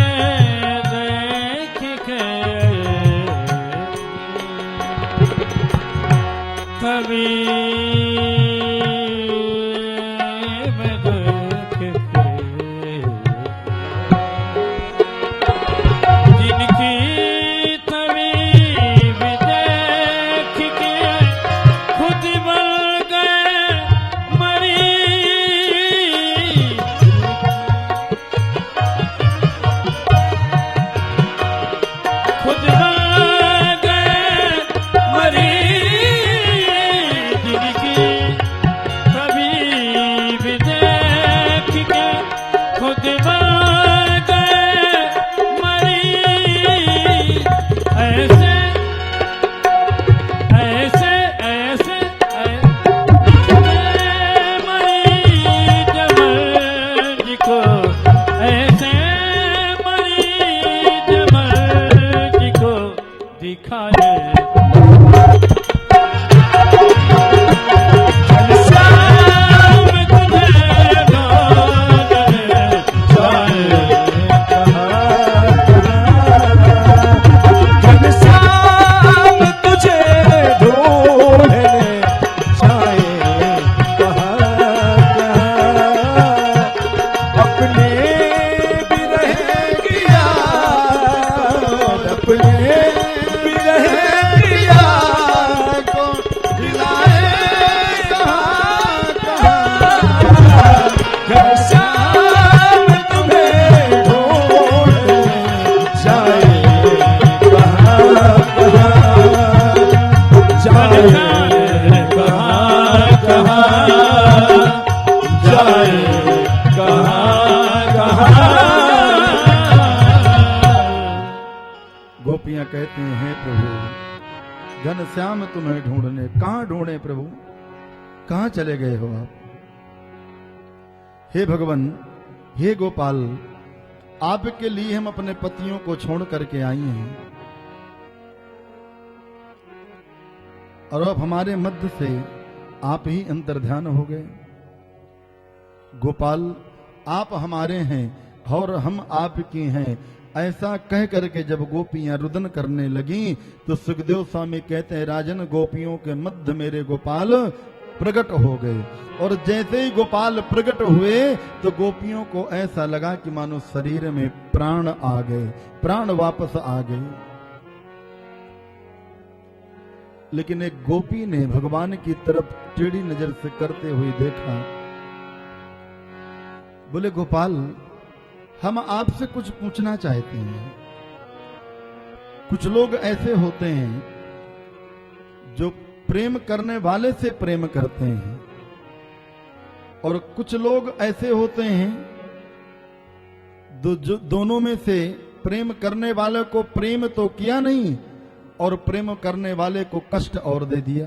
तवीब देख के जिनकी तवीब देख के खुद बन गए मरीज खुद बन गए मरीज जिनकी तबीब देख के खुद बन गए मरीज ऐसे ऐसे ऐसे मरीज मर्ज को ऐसे मरीज मर्ज को दिखाए घनश्याम तुझे ढूंढने जाए घनश्याम तुझे ढूंढने जाए कहाँ कहाँ अपने बिरह की याद अपने बिरह की याद को दिलाए कहाँ कहाँ घनश्याम तुम्हें ढूंढने जाए कहाँ कहाँ जाए कहाँ कहाँ गोपियां कहती हैं प्रभु घनश्याम तुम्हें ढूंढने, कहां ढूंढे प्रभु, कहां चले गए हो आप। हे भगवान, हे गोपाल, आपके लिए हम अपने पतियों को छोड़ करके आई हैं और अब हमारे मध्य से आप ही अंतर्ध्यान हो गए। गोपाल, आप हमारे हैं और हम आपकी हैं, ऐसा कह करके जब गोपियां रुदन करने लगी तो सुखदेव स्वामी कहते हैं, राजन गोपियों के मध्य मेरे गोपाल प्रकट हो गए। और जैसे ही गोपाल प्रकट हुए तो गोपियों को ऐसा लगा कि मानो शरीर में प्राण आ गए, प्राण वापस आ गए। लेकिन एक गोपी ने भगवान की तरफ टेढ़ी नजर से करते हुए देखा, बोले गोपाल, हम आपसे कुछ पूछना चाहते हैं। कुछ लोग ऐसे होते हैं जो प्रेम करने वाले से प्रेम करते हैं और कुछ लोग ऐसे होते हैं जो दोनों में से प्रेम करने वाले को प्रेम तो किया नहीं और प्रेम करने वाले को कष्ट और दे दिया।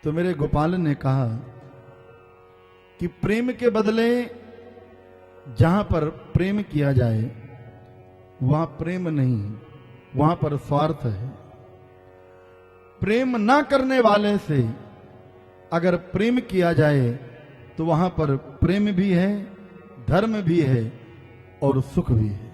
तो मेरे गोपाल ने कहा कि प्रेम के बदले जहां पर प्रेम किया जाए वहां प्रेम नहीं, वहां पर स्वार्थ है। प्रेम ना करने वाले से अगर प्रेम किया जाए तो वहां पर प्रेम भी है, धर्म भी है और सुख भी है।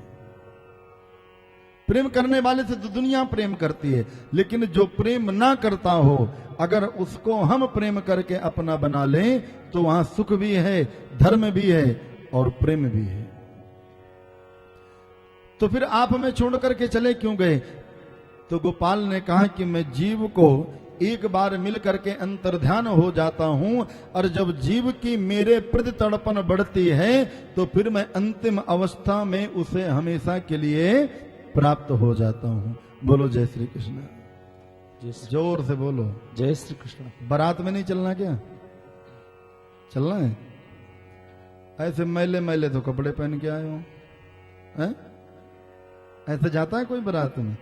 प्रेम करने वाले से तो दुनिया प्रेम करती है, लेकिन जो प्रेम ना करता हो, अगर उसको हम प्रेम करके अपना बना लें तो वहां सुख भी है, धर्म भी है और प्रेम भी है। तो फिर आप हमें छोड़ करके चले क्यों गए? तो गोपाल ने कहा कि मैं जीव को एक बार मिल करके अंतर्ध्यान हो जाता हूं, और जब जीव की मेरे प्रति तड़पन बढ़ती है तो फिर मैं अंतिम अवस्था में उसे हमेशा के लिए प्राप्त हो जाता हूं। बोलो जय श्री कृष्ण, जोर से बोलो जय श्री कृष्ण। बारात में नहीं चलना क्या? चलना है? ऐसे मैले मैले तो कपड़े पहन के आए हो, हैं? ऐसे जाता है कोई बारात में?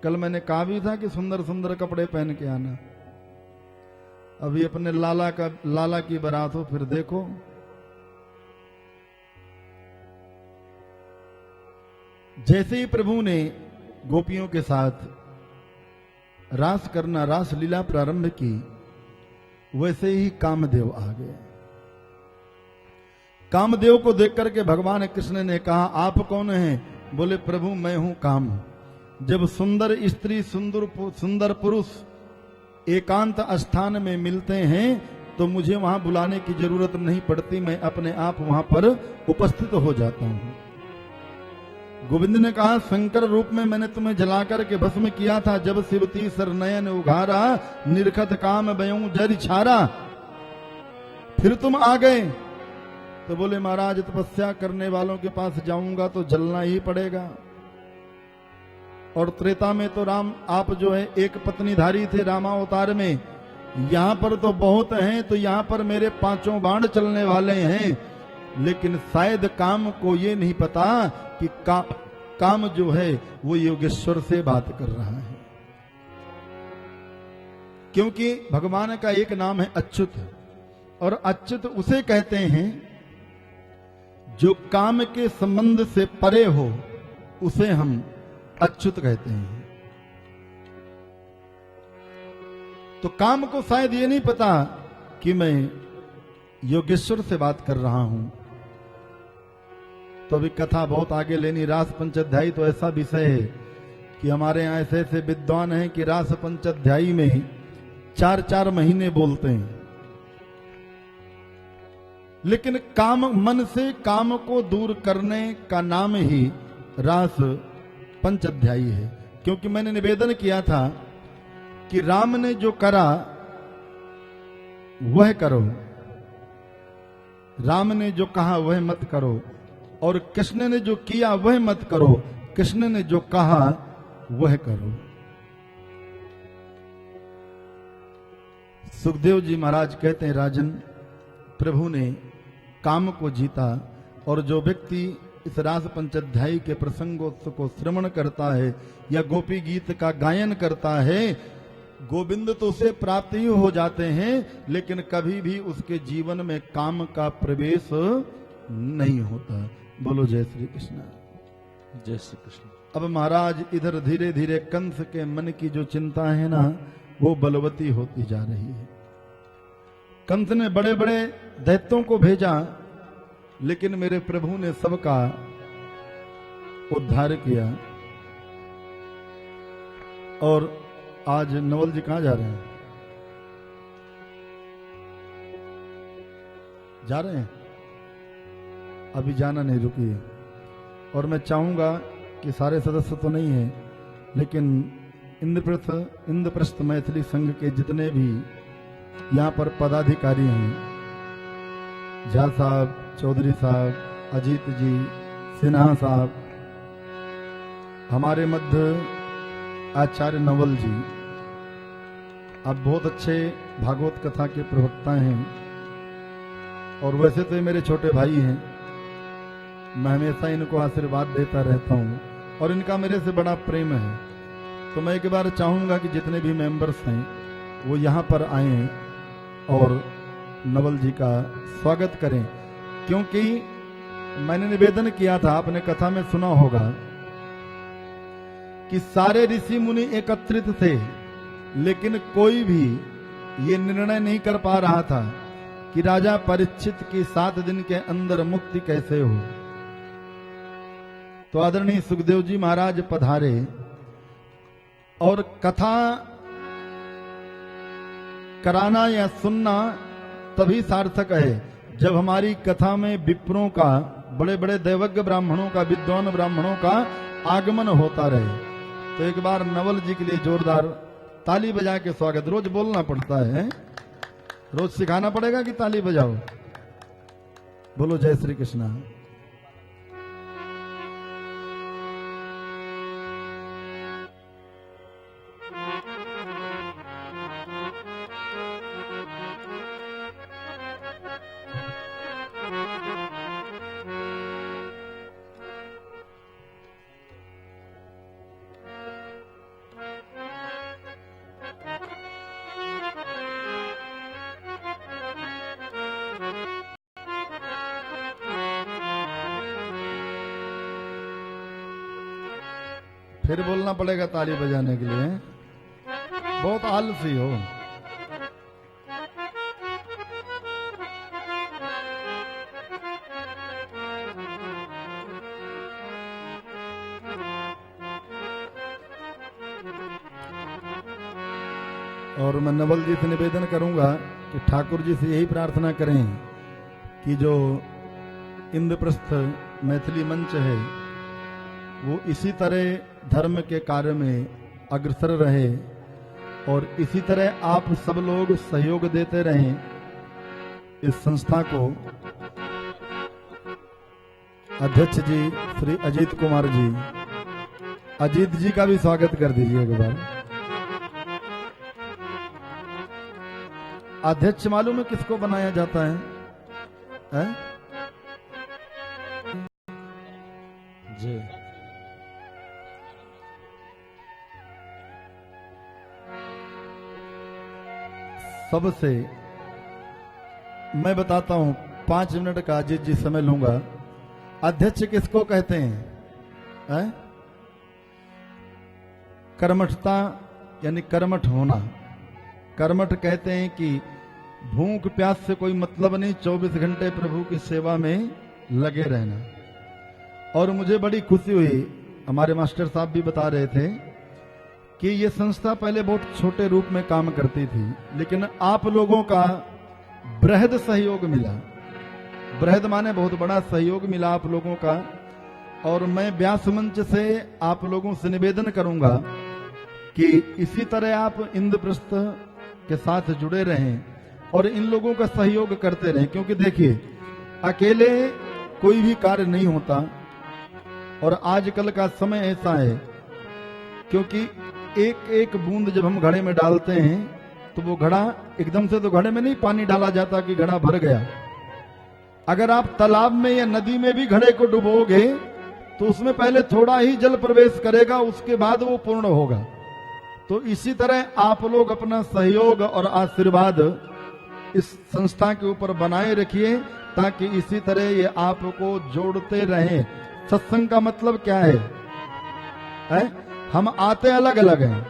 कल मैंने कहा भी था कि सुंदर सुंदर कपड़े पहन के आना। अभी अपने लाला की बारात हो, फिर देखो जैसे ही प्रभु ने गोपियों के साथ रास करना, रास लीला प्रारंभ की, वैसे ही कामदेव आ गए। कामदेव को देख करके भगवान कृष्ण ने कहा, आप कौन हैं? बोले प्रभु मैं हूं काम। जब सुंदर स्त्री सुंदर पुरुष एकांत स्थान में मिलते हैं तो मुझे वहां बुलाने की जरूरत नहीं पड़ती, मैं अपने आप वहां पर उपस्थित हो जाता हूं। गोविंद ने कहा, शंकर रूप में मैंने तुम्हें जलाकर के भस्म किया था, जब शिवती सरनयन उघारा, निरखत काम बयूं जर छारा। फिर तुम आ गए। तो बोले महाराज तपस्या करने वालों के पास जाऊंगा तो जलना ही पड़ेगा। और त्रेता में तो राम आप जो है एक पत्नीधारी थे रामावतार में, यहां पर तो बहुत हैं, तो यहां पर मेरे 5 बाण चलने वाले हैं। लेकिन शायद काम को ये नहीं पता कि काम जो है वो योगेश्वर से बात कर रहा है, क्योंकि भगवान का एक नाम है अच्युत, और अच्युत उसे कहते हैं जो काम के संबंध से परे हो, उसे हम अच्युत कहते हैं। तो काम को शायद ये नहीं पता कि मैं योगेश्वर से बात कर रहा हूं। तो अभी कथा बहुत आगे लेनी। रास पंचाध्यायी तो ऐसा विषय है कि हमारे यहां ऐसे ऐसे विद्वान हैं कि रास पंचाध्यायी में 4-4 महीने बोलते हैं। लेकिन काम, मन से काम को दूर करने का नाम ही रास पंचाध्यायी है। क्योंकि मैंने निवेदन किया था कि राम ने जो करा वह करो, राम ने जो कहा वह मत करो, और कृष्ण ने जो किया वह मत करो, कृष्ण ने जो कहा वह करो। सुखदेव जी महाराज कहते हैं, राजन प्रभु ने काम को जीता, और जो व्यक्ति इस रास पंचाध्यायी के प्रसंगों को श्रवण करता है या गोपी गीत का गायन करता है, गोविंद तो उसे प्राप्त ही हो जाते हैं, लेकिन कभी भी उसके जीवन में काम का प्रवेश नहीं होता। बोलो जय श्री कृष्ण, जय श्री कृष्ण। अब महाराज इधर धीरे धीरे कंस के मन की जो चिंता है ना, वो बलवती होती जा रही है। कंस ने बड़े बड़े दैत्यों को भेजा, लेकिन मेरे प्रभु ने सबका उद्धार किया। और आज नवल जी कहां जा रहे हैं? जा रहे हैं? अभी जाना नहीं, रुकिए। और मैं चाहूंगा कि सारे सदस्य तो नहीं है, लेकिन इंद्रप्रस्थ मैथिली संघ के जितने भी यहाँ पर पदाधिकारी हैं, झा साहब, चौधरी साहब, अजीत जी, सिन्हा साहब, हमारे मध्य आचार्य नवल जी, आप बहुत अच्छे भागवत कथा के प्रवक्ता हैं, और वैसे तो ये मेरे छोटे भाई हैं। मैं हमेशा इनको आशीर्वाद देता रहता हूँ, और इनका मेरे से बड़ा प्रेम है। तो मैं एक बार चाहूंगा कि जितने भी मेंबर्स हैं वो यहाँ पर आए और नवल जी का स्वागत करें। क्योंकि मैंने निवेदन किया था, आपने कथा में सुना होगा कि सारे ऋषि मुनि एकत्रित थे, लेकिन कोई भी ये निर्णय नहीं कर पा रहा था कि राजा परीक्षित की 7 दिन के अंदर मुक्ति कैसे हो। तो आदरणीय सुखदेव जी महाराज पधारे और कथा कराना या सुनना तभी सार्थक है जब हमारी कथा में विप्रों का, बड़े बड़े दैवज्ञ ब्राह्मणों का, विद्वान ब्राह्मणों का आगमन होता रहे। तो एक बार नवल जी के लिए जोरदार ताली बजा के स्वागत। रोज बोलना पड़ता है, रोज सिखाना पड़ेगा कि ताली बजाओ। बोलो जय श्री कृष्णा। फिर बोलना पड़ेगा ताली बजाने के लिए, बहुत आलसी हो। और मैं नवल जी से निवेदन करूंगा कि ठाकुर जी से यही प्रार्थना करें कि जो इंद्रप्रस्थ मैथिली मंच है वो इसी तरह धर्म के कार्य में अग्रसर रहे और इसी तरह आप सब लोग सहयोग देते रहें इस संस्था को। अध्यक्ष जी श्री अजीत कुमार जी, अजीत जी का भी स्वागत कर दीजिए एक बार। अध्यक्ष मालूम है किसको बनाया जाता है? जी सबसे मैं बताता हूं, 5 मिनट का अजीत जी समय लूंगा। अध्यक्ष किसको कहते हैं? कर्मठता यानी कर्मठ होना। कर्मठ कहते हैं कि भूख प्यास से कोई मतलब नहीं, 24 घंटे प्रभु की सेवा में लगे रहना। और मुझे बड़ी खुशी हुई, हमारे मास्टर साहब भी बता रहे थे कि ये संस्था पहले बहुत छोटे रूप में काम करती थी, लेकिन आप लोगों का बृहद सहयोग मिला। बृहद माने बहुत बड़ा सहयोग मिला आप लोगों का। और मैं व्यास मंच से आप लोगों से निवेदन करूंगा कि इसी तरह आप इंद्रप्रस्थ के साथ जुड़े रहें और इन लोगों का सहयोग करते रहें, क्योंकि देखिए अकेले कोई भी कार्य नहीं होता। और आजकल का समय ऐसा है, क्योंकि एक एक बूंद जब हम घड़े में डालते हैं तो वो घड़ा एकदम से तो घड़े में नहीं पानी डाला जाता कि घड़ा भर गया। अगर आप तालाब में या नदी में भी घड़े को डुबोगे तो उसमें पहले थोड़ा ही जल प्रवेश करेगा, उसके बाद वो पूर्ण होगा। तो इसी तरह आप लोग अपना सहयोग और आशीर्वाद इस संस्था के ऊपर बनाए रखिए, ताकि इसी तरह ये आपको जोड़ते रहें। सत्संग का मतलब क्या है? हम आते अलग अलग हैं,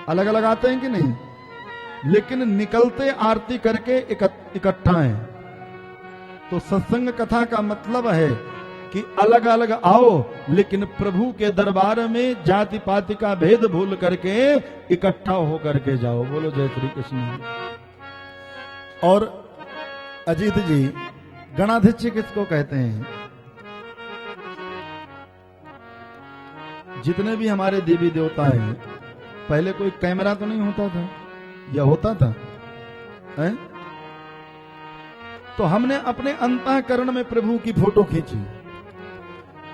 अलग अलग आते हैं कि नहीं, लेकिन निकलते आरती करके इकट्ठा हैं। तो सत्संग कथा का मतलब है कि अलग अलग आओ, लेकिन प्रभु के दरबार में जाति पाति का भेद भूल करके इकट्ठा होकर के जाओ। बोलो जय श्री कृष्ण। और अजीत जी, गणाध्यक्ष किसको कहते हैं? जितने भी हमारे देवी देवता हैं, पहले कोई कैमरा तो नहीं होता था या होता था है? तो हमने अपने अंतःकरण में प्रभु की फोटो खींची।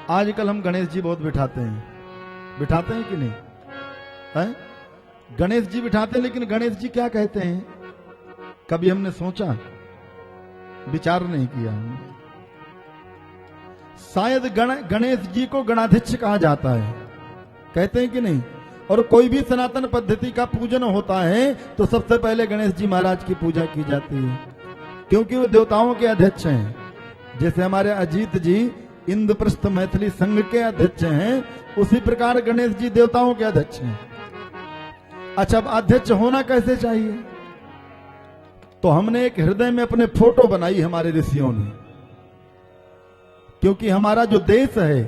आजकल हम गणेश जी बहुत बिठाते हैं कि नहीं है? गणेश जी बिठाते हैं, लेकिन गणेश जी क्या कहते हैं कभी हमने सोचा, विचार नहीं किया हमने। शायद गणेश जी को गणाध्यक्ष कहा जाता है, कहते हैं कि नहीं। और कोई भी सनातन पद्धति का पूजन होता है तो सबसे पहले गणेश जी महाराज की पूजा की जाती है, क्योंकि वो देवताओं के अध्यक्ष हैं। जैसे हमारे अजीत जी इंद्रप्रस्थ मैथिली संघ के अध्यक्ष हैं, उसी प्रकार गणेश जी देवताओं के अध्यक्ष हैं। अच्छा, अब अध्यक्ष होना कैसे चाहिए? तो हमने एक हृदय में अपने फोटो बनाई हमारे ऋषियों ने, क्योंकि हमारा जो देश है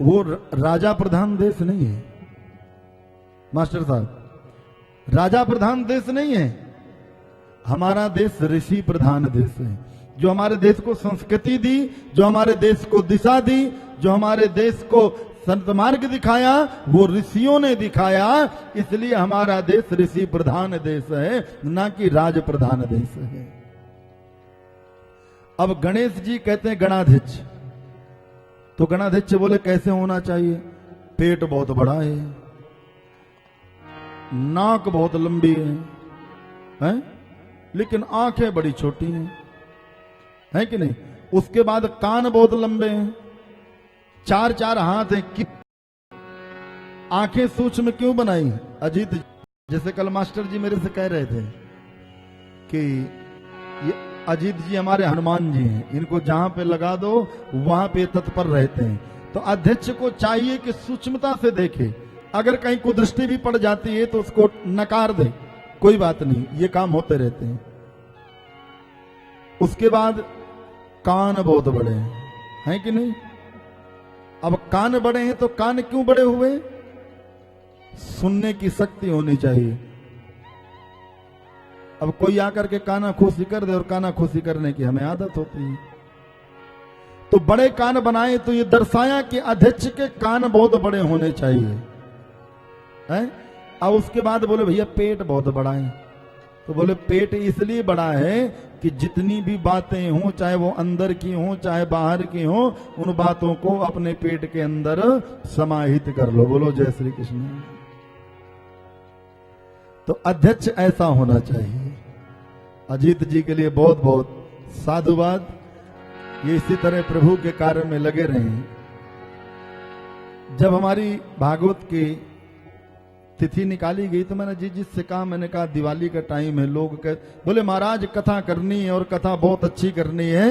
वो राजा प्रधान देश नहीं है मास्टर साहब, राजा प्रधान देश नहीं है। हमारा देश ऋषि प्रधान देश है। जो हमारे देश को संस्कृति दी, जो हमारे देश को दिशा दी, जो हमारे देश को संत मार्ग दिखाया, वो ऋषियों ने दिखाया। इसलिए हमारा देश ऋषि प्रधान देश है, ना कि राज प्रधान देश है। अब गणेश जी कहते हैं गणाध्यक्ष, तो गणाध्यक्ष बोले कैसे होना चाहिए? पेट बहुत बड़ा है, नाक बहुत लंबी है? लेकिन आंखें बड़ी छोटी हैं, है कि नहीं? उसके बाद कान बहुत लंबे हैं, 4-4 हाथ हैं। आंखें सूक्ष्म क्यों बनाई? अजीत, जैसे कल मास्टर जी मेरे से कह रहे थे कि ये अजीत जी हमारे हनुमान जी हैं, इनको जहां पे लगा दो वहां पे तत्पर रहते हैं। तो अध्यक्ष को चाहिए कि सूक्ष्मता से देखे, अगर कहीं कुदृष्टि भी पड़ जाती है तो उसको नकार दे, कोई बात नहीं, ये काम होते रहते हैं। उसके बाद कान बहुत बड़े हैं कि नहीं? अब कान बड़े हैं तो कान क्यों बड़े हुए? सुनने की शक्ति होनी चाहिए। अब कोई आकर के काना खुशी कर दे, और काना खुशी करने की हमें आदत होती है, तो बड़े कान बनाए तो ये दर्शाया कि अध्यक्ष के कान बहुत बड़े होने चाहिए, है? अब उसके बाद बोले भैया पेट बहुत बड़ा है, तो बोले पेट इसलिए बड़ा है कि जितनी भी बातें हों, चाहे वो अंदर की हों चाहे बाहर की हों, उन बातों को अपने पेट के अंदर समाहित कर लो। बोलो जय श्री कृष्ण। तो अध्यक्ष ऐसा होना चाहिए। अजीत जी के लिए बहुत बहुत साधुवाद। ये इसी तरह प्रभु के कार्य में लगे रहे। जब हमारी भागवत की तिथि निकाली गई तो मैंने जी से कहा, मैंने कहा दिवाली का टाइम है, लोग बोले महाराज कथा करनी है और कथा बहुत अच्छी करनी है,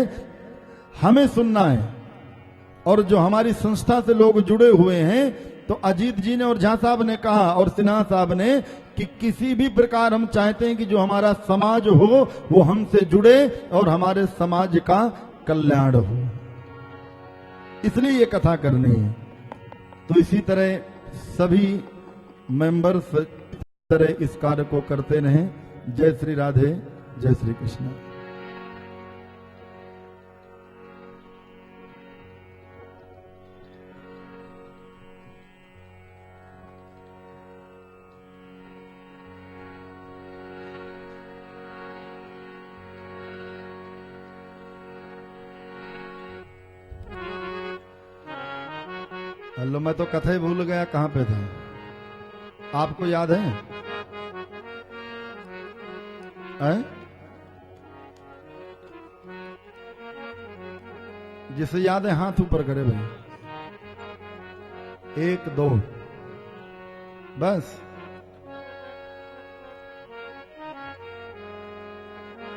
हमें सुनना है। और जो हमारी संस्था से लोग जुड़े हुए हैं, तो अजीत जी ने और झा साहब ने कहा और सिन्हा साहब ने कि किसी भी प्रकार हम चाहते हैं कि जो हमारा समाज हो वो हमसे जुड़े और हमारे समाज का कल्याण हो, इसलिए ये कथा करनी है। तो इसी तरह सभी मेंबर्स तरह इस कार्य को करते रहें। जय श्री राधे, जय श्री कृष्ण। हेलो, मैं तो कथा ही भूल गया कहां पे था। आपको याद है? जिसे याद है हाथ ऊपर करे भाई। 1 2 बस।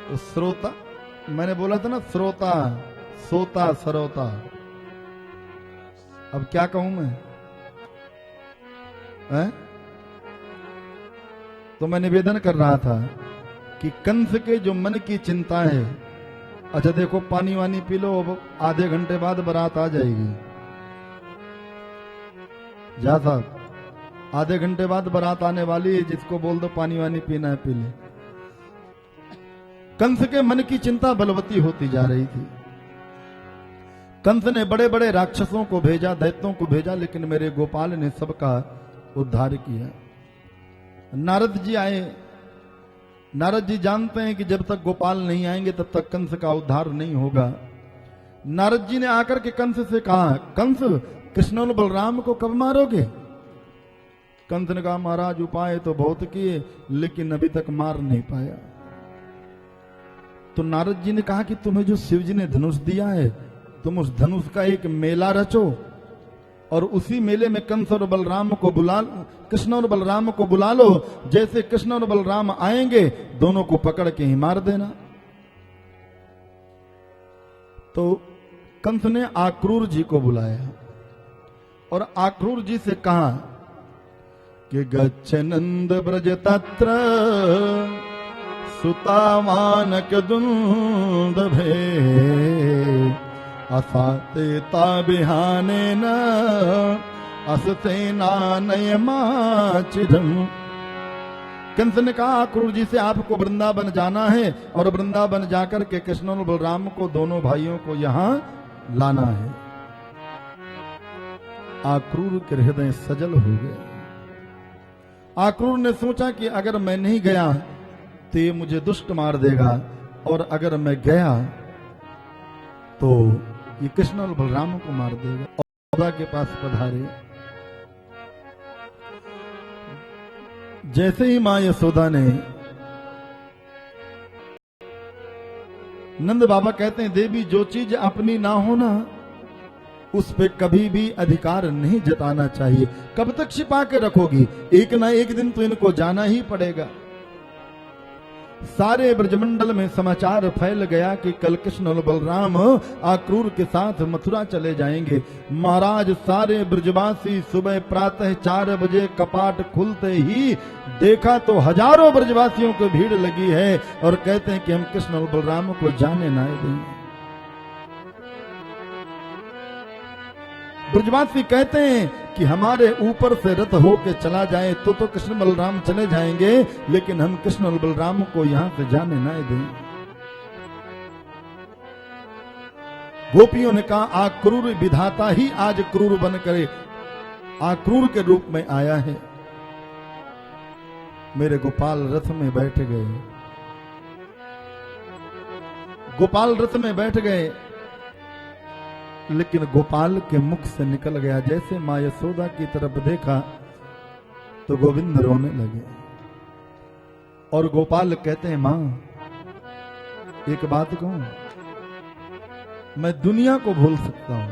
तो श्रोता, मैंने बोला था ना, श्रोता सोता सरोता। अब क्या कहूं मैं? तो मैं निवेदन कर रहा था कि कंस के जो मन की चिंता है, अच्छा देखो पानी वानी पी लो, अब आधे घंटे बाद बारात आ जाएगी। जा साहब, आधे घंटे बाद बारात आने वाली है, जिसको बोल दो पानी वानी पीना है पी ले। कंस के मन की चिंता बलवती होती जा रही थी। कंस ने बड़े बड़े राक्षसों को भेजा, दैत्यों को भेजा, लेकिन मेरे गोपाल ने सबका उद्धार किया। नारद जी आए। नारद जी जानते हैं कि जब तक गोपाल नहीं आएंगे तब तक कंस का उद्धार नहीं होगा। नारद जी ने आकर के कंस से कहा, कंस कृष्ण और बलराम को कब मारोगे? कंस ने कहा, महाराज उपाय तो बहुत किए लेकिन अभी तक मार नहीं पाया। तो नारद जी ने कहा कि तुम्हें जो शिव जी ने धनुष दिया है, तुम उस धनुष का एक मेला रचो और उसी मेले में कंस और बलराम को कृष्ण और बलराम को बुला लो। जैसे कृष्ण और बलराम आएंगे, दोनों को पकड़ के ही मार देना। तो कंस ने आक्रूर जी को बुलाया और आक्रूर जी से कहा कि गच्छ नंद ब्रज तत्र सुता मानक दुंदभे असाते ता बिहाने न असते नानय माचिदम। कंस ने कहा क्रूर जी से आपको वृंदावन जाना है और वृंदावन जाकर के कृष्ण और बलराम को दोनों भाइयों को यहाँ लाना है। आक्रूर के हृदय सजल हो गए। आक्रूर ने सोचा कि अगर मैं नहीं गया तो ये मुझे दुष्ट मार देगा, और अगर मैं गया तो ये कृष्ण और बलराम को मार देगा। और यशोदा के पास पधारे। जैसे ही मां यशोदा ने, नंद बाबा कहते हैं देवी जो चीज अपनी ना होना उस पे कभी भी अधिकार नहीं जताना चाहिए। कब तक छिपा के रखोगी? एक ना एक दिन तो इनको जाना ही पड़ेगा। सारे ब्रजमंडल में समाचार फैल गया कि कल कृष्ण और बलराम आक्रूर के साथ मथुरा चले जाएंगे। महाराज सारे ब्रजवासी सुबह प्रातः 4 बजे कपाट खुलते ही देखा तो हजारों ब्रजवासियों को भीड़ लगी है और कहते हैं कि हम कृष्ण और बलराम को जाने ना दें। ब्रजवासी कहते हैं कि हमारे ऊपर से रथ होके चला जाए तो कृष्ण बलराम चले जाएंगे, लेकिन हम कृष्ण और बलराम को यहां से जाने ना दें। गोपियों ने कहा आक्रूर विधाता ही आज क्रूर बन करे आक्रूर के रूप में आया है। मेरे गोपाल रथ में बैठ गए। गोपाल रथ में बैठ गए, लेकिन गोपाल के मुख से निकल गया। जैसे मां यशोदा की तरफ देखा तो गोविंद रोने लगे। और गोपाल कहते हैं मां एक बात कहूं, मैं दुनिया को भूल सकता हूं,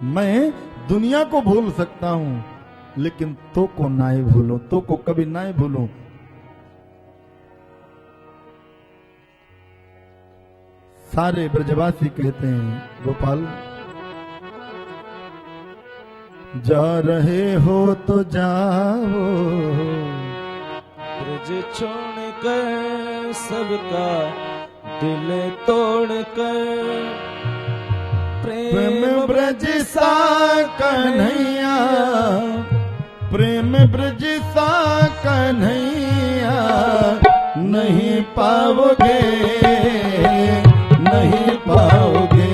मैं दुनिया को भूल सकता हूं, लेकिन तो को नाय भूलो, तो को कभी नाय भूलो। सारे ब्रजवासी कहते हैं गोपाल जा रहे हो तो जाओ, ब्रज छोड़ कर सबका दिल तोड़ कर, प्रेम ब्रज सा कन्हैया, प्रेम ब्रज सा कन्हैया नहीं पाओगे, नहीं पाओगे।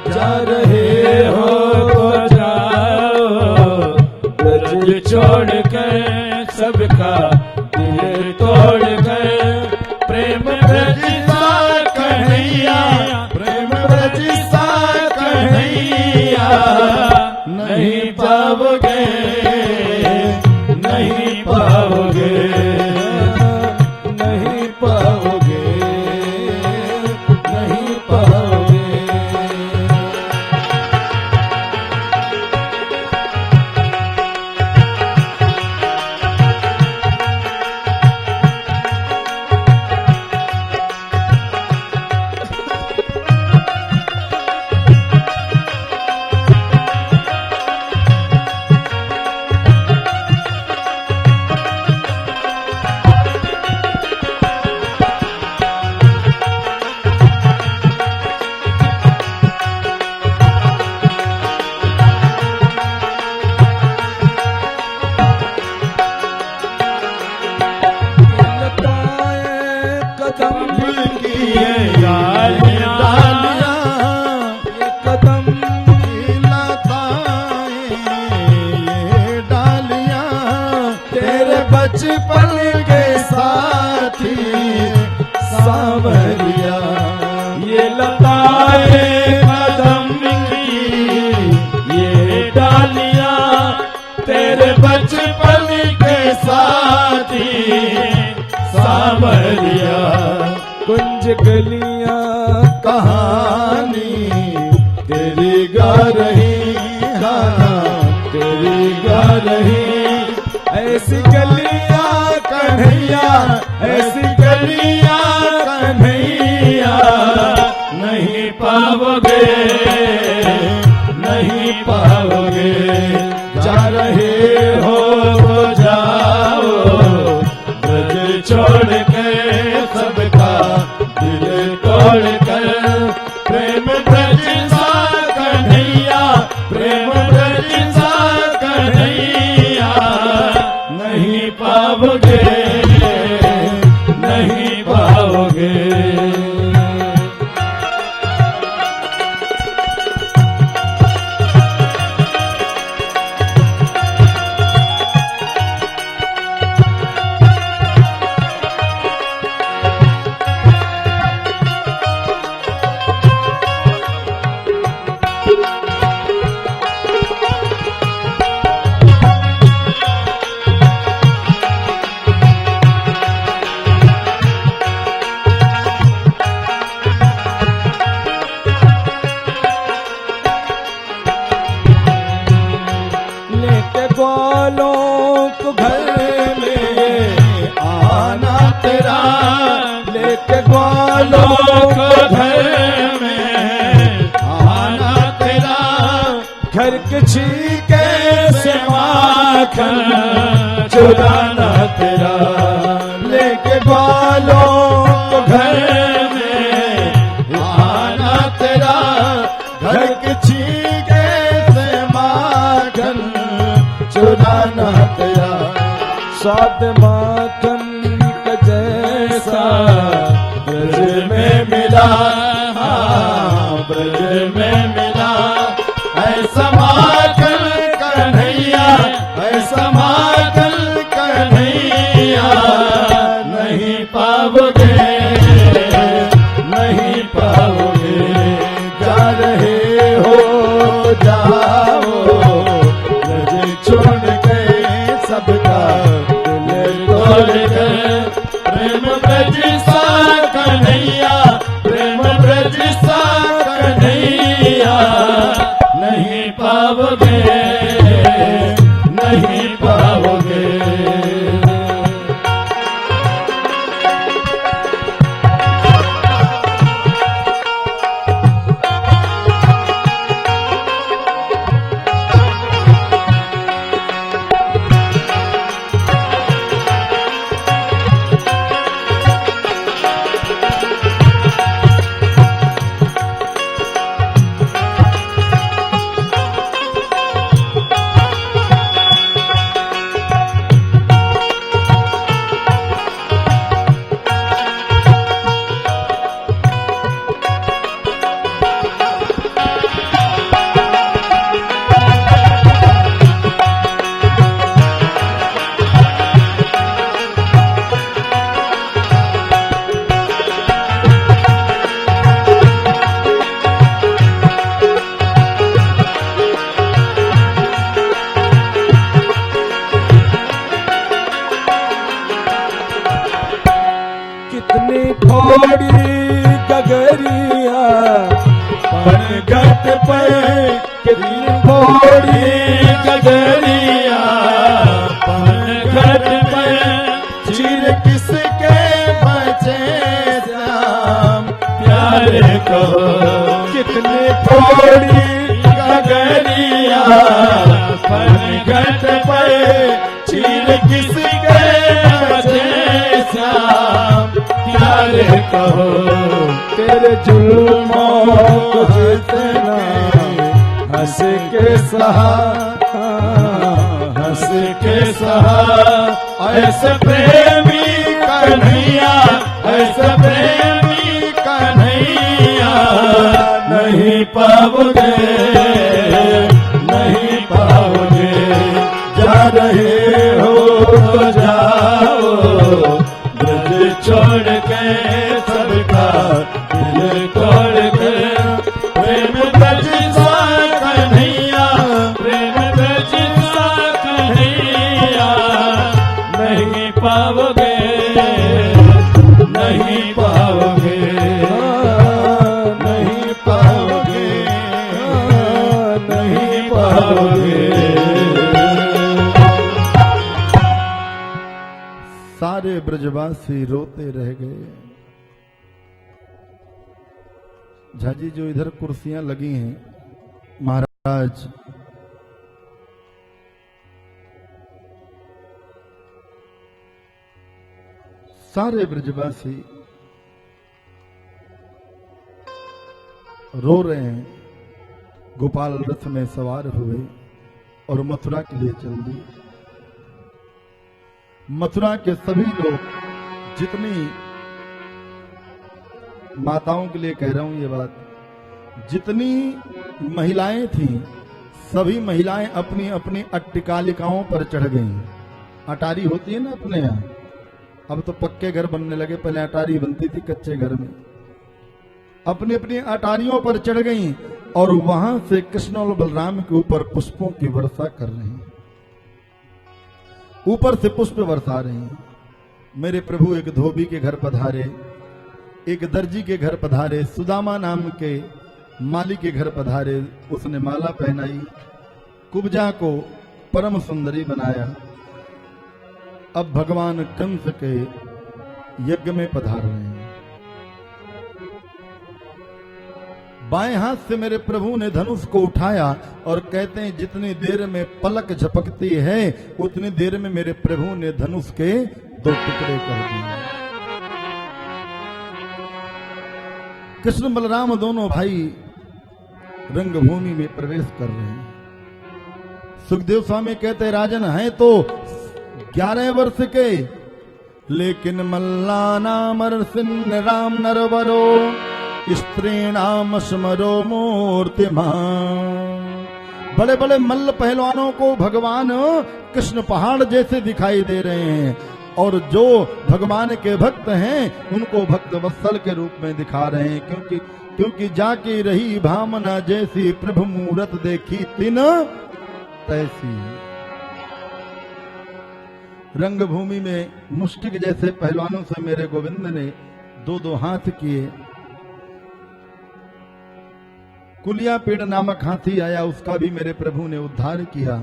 जा रहे हो तो जाओ, ब्रज छोड़ कर सबका दिल तोड़ कर, प्रेम ब्रज सा कन्हैया, प्रेम ब्रज सा कन्हैया नहीं पाओगे, नहीं पाओगे, नहीं पाओगे, नहीं पाओगे। बचपन के साथी सांवरिया, ये लताएं कदम की, ये डालियां तेरे बचपन के साथी सांवरिया, कुंज गलियां कहानी तेरी गा रही, गाना तेरी गा रही। ऐसी गलियां कन्हैया, ऐसी गलियां कन्हैया नहीं पाओगे, नहीं पाओगे। जा रहे हो तो जाओ, ब्रज छोड़ के सबका दिल तोड़ कर, घर के छीके से माखन चुराना तेरा, लेके ग्वालों को घर में आना तेरा, घर के छीके से माखन चुराना तेरा। स्वाद माखन का जैसा ब्रज में मिला, हाँ, ब्रज में मिला, ऐसा माखन कन्हैया, ऐसा माखन कन्हैया नहीं पाओगे, नहीं पाओगे। जा रहे हो जाओ, ब्रज छोड़ के सबका दिल तोड़ कर प्रेम ब्रज सा कन्हैया, प्रेम ब्रज सा कन्हैया नहीं पाओगे, नहीं पाओगे। कितनी थोड़ी गगरिया पनघट पे, कितनी थोड़ी गगरिया पनघट पे, चीर किसके बचे श्याम प्यारे कहो। कितनी थोड़ी गगरिया पनघट पे, चीर किसके बचे श्याम प्यारे कहो। तेरे जुल्मों को जितना हंस के सहा, हंस के सहा, ऐसे प्रेमी कन्हैया, ऐसे प्रेमी कन्हैया नहीं पाओगे, नहीं पाओगे। जा रहे हो तो जाओ, ब्रज छोड़ के सबका दिल तोड़ के, प्रेम ब्रज सा कन्हैया, प्रेम ब्रज सा कन्हैया नहीं पाओगे, नहीं पाओगे, नहीं पाओगे, नहीं पाओगे। सारे ब्रजवासी रोते रह गए। झाजी जो इधर कुर्सियां लगी हैं, महाराज सारे ब्रजवासी रो रहे हैं। गोपाल रथ में सवार हुए और मथुरा के लिए चल दिए। मथुरा के सभी लोग, जितनी माताओं के लिए कह रहा हूं ये बात, जितनी महिलाएं थीं, सभी महिलाएं अपनी अपनी अट्टिकालिकाओं पर चढ़ गईं। अटारी होती है ना अपने यहाँ, अब तो पक्के घर बनने लगे, पहले अटारी बनती थी कच्चे घर में। अपनी अपनी अटारियों पर चढ़ गईं और वहां से कृष्ण और बलराम के ऊपर पुष्पों की वर्षा कर रही हैं। ऊपर से पुष्प बरसा रहे हैं। मेरे प्रभु एक धोबी के घर पधारे, एक दर्जी के घर पधारे, सुदामा नाम के माली के घर पधारे। उसने माला पहनाई, कुब्जा को परम सुंदरी बनाया। अब भगवान कंस के यज्ञ में पधार रहे हैं। बाएं हाथ से मेरे प्रभु ने धनुष को उठाया और कहते हैं जितनी देर में पलक झपकती है उतनी देर में मेरे प्रभु ने धनुष के 2 टुकड़े कर दिए। कृष्ण बलराम दोनों भाई रंगभूमि में प्रवेश कर रहे हैं। सुखदेव स्वामी कहते राजन हैं तो 11 वर्ष के, लेकिन मल्ला नाम सिंह राम नरवरो स्त्रीणाम स्मरो मूर्तिमान। बड़े बड़े मल्ल पहलवानों को भगवान कृष्ण पहाड़ जैसे दिखाई दे रहे हैं और जो भगवान के भक्त हैं उनको भक्त वत्सल के रूप में दिखा रहे हैं, क्योंकि जाके रही भावना जैसी प्रभु मूरत देखी तिन तैसी। रंगभूमि में मुष्टिक जैसे पहलवानों से मेरे गोविंद ने 2-2 हाथ किए। कुलिया पेड़ नामक हाथी आया, उसका भी मेरे प्रभु ने उद्धार किया।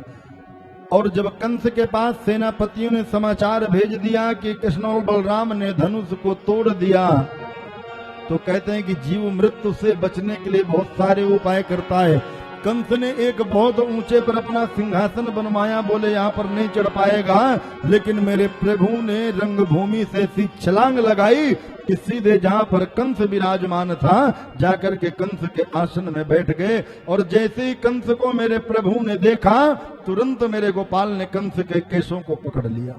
और जब कंस के पास सेनापतियों ने समाचार भेज दिया कि कृष्ण और बलराम ने धनुष को तोड़ दिया, तो कहते हैं कि जीव मृत्यु से बचने के लिए बहुत सारे उपाय करता है। कंस ने एक बहुत ऊंचे पर अपना सिंहासन बनवाया, बोले यहाँ पर नहीं चढ़ पाएगा, लेकिन मेरे प्रभु ने रंगभूमि से ऐसी छलांग लगाई कि सीधे जहाँ पर कंस विराजमान था जाकर के कंस के आसन में बैठ गए। और जैसे ही कंस को मेरे प्रभु ने देखा तुरंत मेरे गोपाल ने कंस के केशों को पकड़ लिया।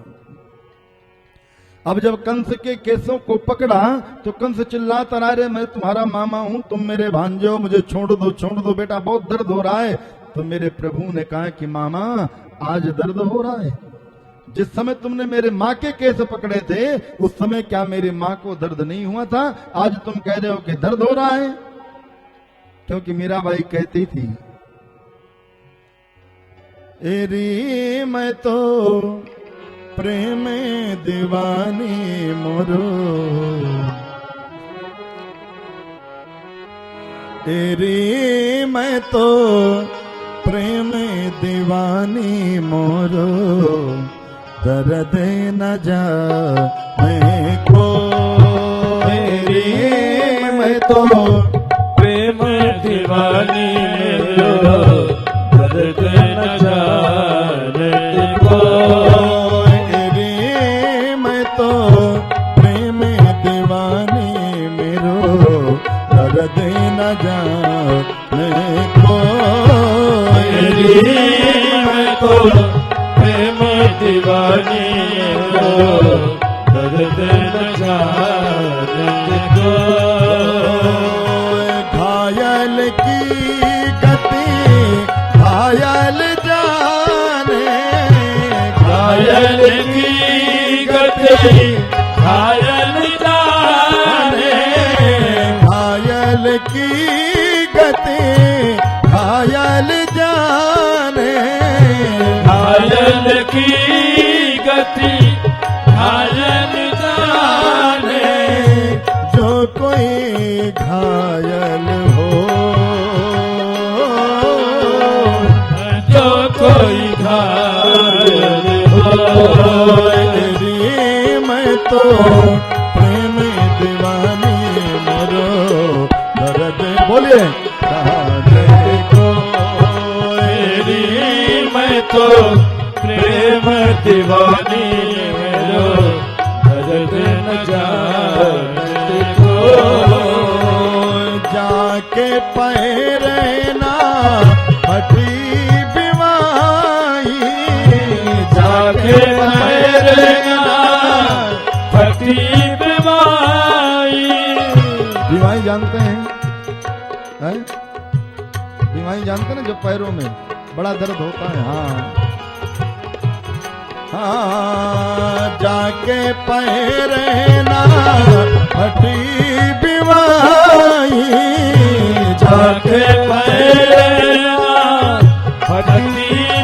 अब जब कंस के केसों को पकड़ा तो कंस चिल्लाता रहा, रे मैं तुम्हारा मामा हूं, तुम मेरे भांजे हो, मुझे छोड़ दो बेटा, बहुत दर्द हो रहा है। तो मेरे प्रभु ने कहा कि मामा आज दर्द हो रहा है, जिस समय तुमने मेरे माँ के केस पकड़े थे उस समय क्या मेरी माँ को दर्द नहीं हुआ था? आज तुम कह रहे हो कि दर्द हो रहा है। क्योंकि मीराबाई कहती थी, एरी मैं तो प्रेम दीवानी मोरो, एरी मैं तो प्रेम दीवानी मोरो, दर्द न जाने को। एरी मैं तो प्रेम दीवानी मेरो, दर्द न जाने को। दर्द न जाने को। मैं तो प्रेम दीवानी हो, दर्द न जाने को। घायल की गति घायल जाने, घायल की गति घायल जाने, घायल की गति घायल जाने, घायल की गति घायल जाने। जो कोई घायल हो, जो कोई घायल हो, तेरी मैं तो प्रेम दीवानी मरो, दर्द बोलिए को। तेरी मैं तो प्रेम दीवानी मेरो, दर्द न जाने को। जाके पैरना हटी बीमाई, जाके पैरना फटी बीमाई। बीमाई जानते हैं? बीमारी जानते हैं ना, जब पैरों में बड़ा दर्द होता है। हाँ जाके पैरना हटी बीमारी, जाके पैरना फटी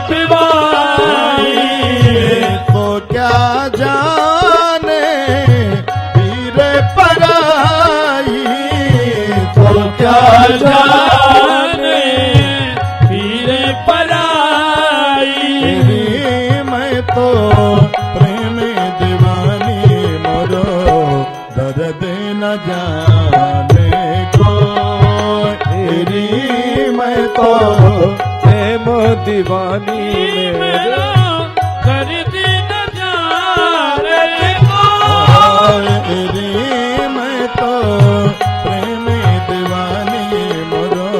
बीमारी। तो क्या जाने वीर पराई, तो क्या जाने वीर पराई। मैं तो प्रेम दीवानी मोरो, दर्द न जाने को। दीवानी मेरा करती न जाने को। रे मैं तो प्रेम दीवानी मोरो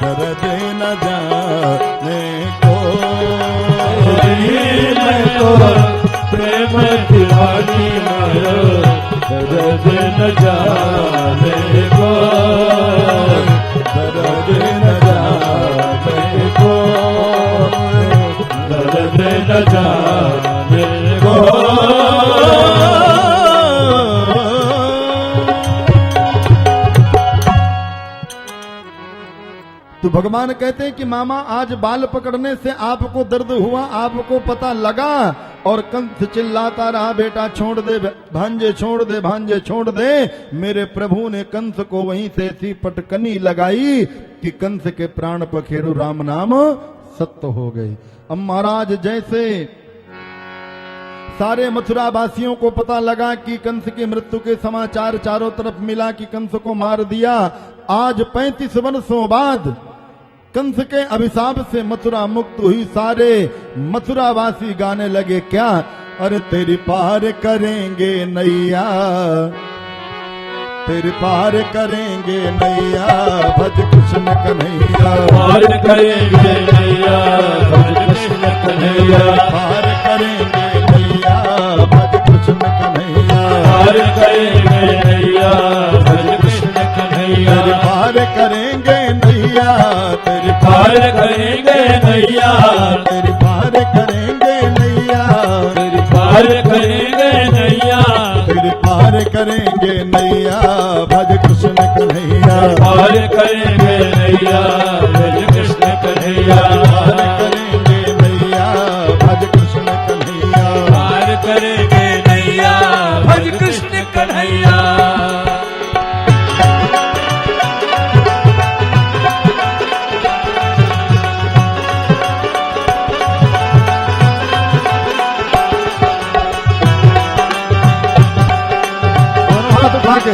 दर्द न जाने को। मैं तो प्रेम दीवानी मरो दर्द न जाने को। दर्द न जाने को। दर्द न जाने को। तो भगवान कहते हैं कि मामा आज बाल पकड़ने से आपको दर्द हुआ, आपको पता लगा। और कंस चिल्लाता रहा, बेटा छोड़ दे भांजे, छोड़ दे भांजे, छोड़ दे। मेरे प्रभु ने कंस को वहीं से ऐसी पटकनी लगाई कि कंस के प्राण पखेरु राम नाम सत्य हो गए। अब महाराज जैसे सारे मथुरा वासियों को पता लगा कि कंस की मृत्यु के समाचार चारों तरफ मिला कि कंस को मार दिया, आज 35 वर्षों बाद कंस के अभिशाप से मथुरा मुक्त हुई। सारे मथुरावासी गाने लगे क्या, अरे तेरी पार करेंगे नैया, तेरी पार करेंगे नैया, भज कृष्ण कन्हैया। पार करेंगे नैया भज कृष्ण कन्हैया। पार करेंगे नैया, भज कृष्ण कन्हैया। पार करेंगे नैया भज कृष्ण कन्हैया। तेरी पार करेंगे नैया, तेरी पार करेंगे नैया। तेरी पार करेंगे नैया, तेरी पार करेंगे नैया। तेरी पार करेंगे नैया, भज कृष्ण कन्हैया। पार करेंगे नैया भज कृष्ण कन्हैया। पार करेंगे नैया, भज कृष्ण कन्हैया। पार करेंगे नैया भज कृष्ण कन्हैया। हाथ उठा के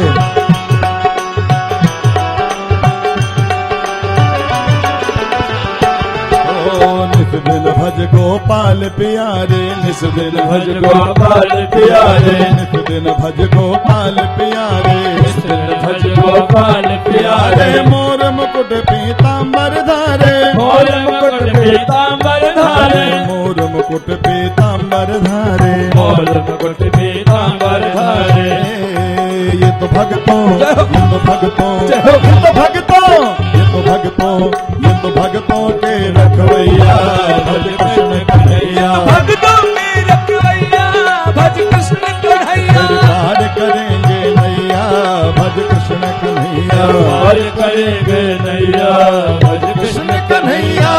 निस दिन भज गोपाल प्यारे, निस दिन भज गोपाल प्यारे। निस दिन भज गोपाल प्यारे। निस दिन भज गोपाल प्यारे। मोर मुकुट पीताम्बर धारे, मोर मुकुट पीताम्बर धारे। मोर मुकुट पीताम्बर धारे। मोर मुकुट पीताम्बर धारे। ये तो भक्तों, ये तो भक्तों, ये तो भक्तों, ये तो भक्तों, ये तो भक्तों के रखवैया, भज कृष्ण कन्हैया। भक्तों के रखवैया भज कृष्ण कन्हैया। पार करेंगे नैया, भज कृष्ण कन्हैया। पार करेंगे नैया भज कृष्ण कन्हैया।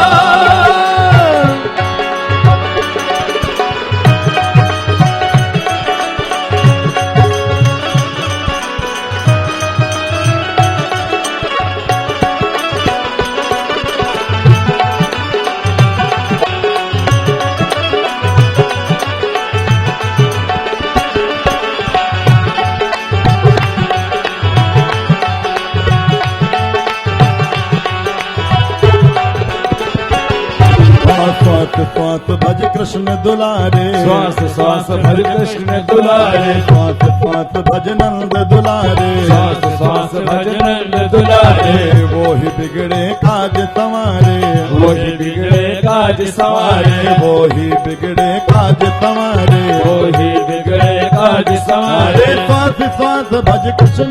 श्वास श्वास भज कृष्ण दुलारे। श्वास श्वास भज कृष्ण दुलारे। श्वास श्वास भज नंद दुलारे। श्वास श्वास भज नंद दुलारे। वो ही बिगड़े काज संवारे, वही बिगड़े काज सवारे। वो ही बिगड़े काज संवारे। वही बिगड़े काज सवारे। श्वास श्वास भज कृष्ण,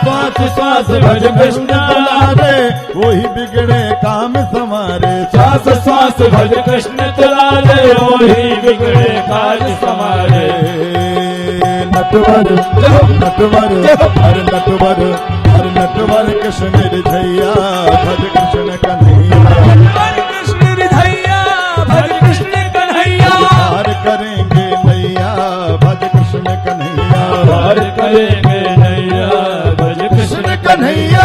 श्वास श्वास भज कृष्ण दुलारे। वो ही बिगड़े काम संवारे। श्वास श्वास भज कृष्ण दुलारे। वही बिगड़े काज सवारे। नटवर नटवर हर नटवर, हर नटवर कृष्ण हृदया, भज कृष्ण कन्हैया। भज कृष्ण हृदया भज कृष्ण कन्हैया। पार करेंगे नैया, भज कृष्ण कन्हैया। पार करेंगे नैया भज कृष्ण कन्हैया।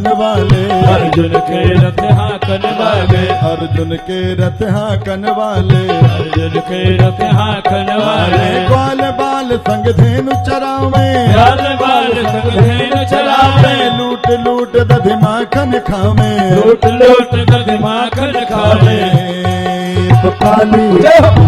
हाकन वाले, अर्जुन के रथ हाकन वाले, अर्जुन के रथ हाकन वाले, अर्जुन के रथ हाकन वाले, ग्वाल बाल संग धेनु चरावे, लाल बाल संग धेनु चरावे, लूट लूट दधि माखन खावे, लूट लूट दधि माखन खावे। तो काली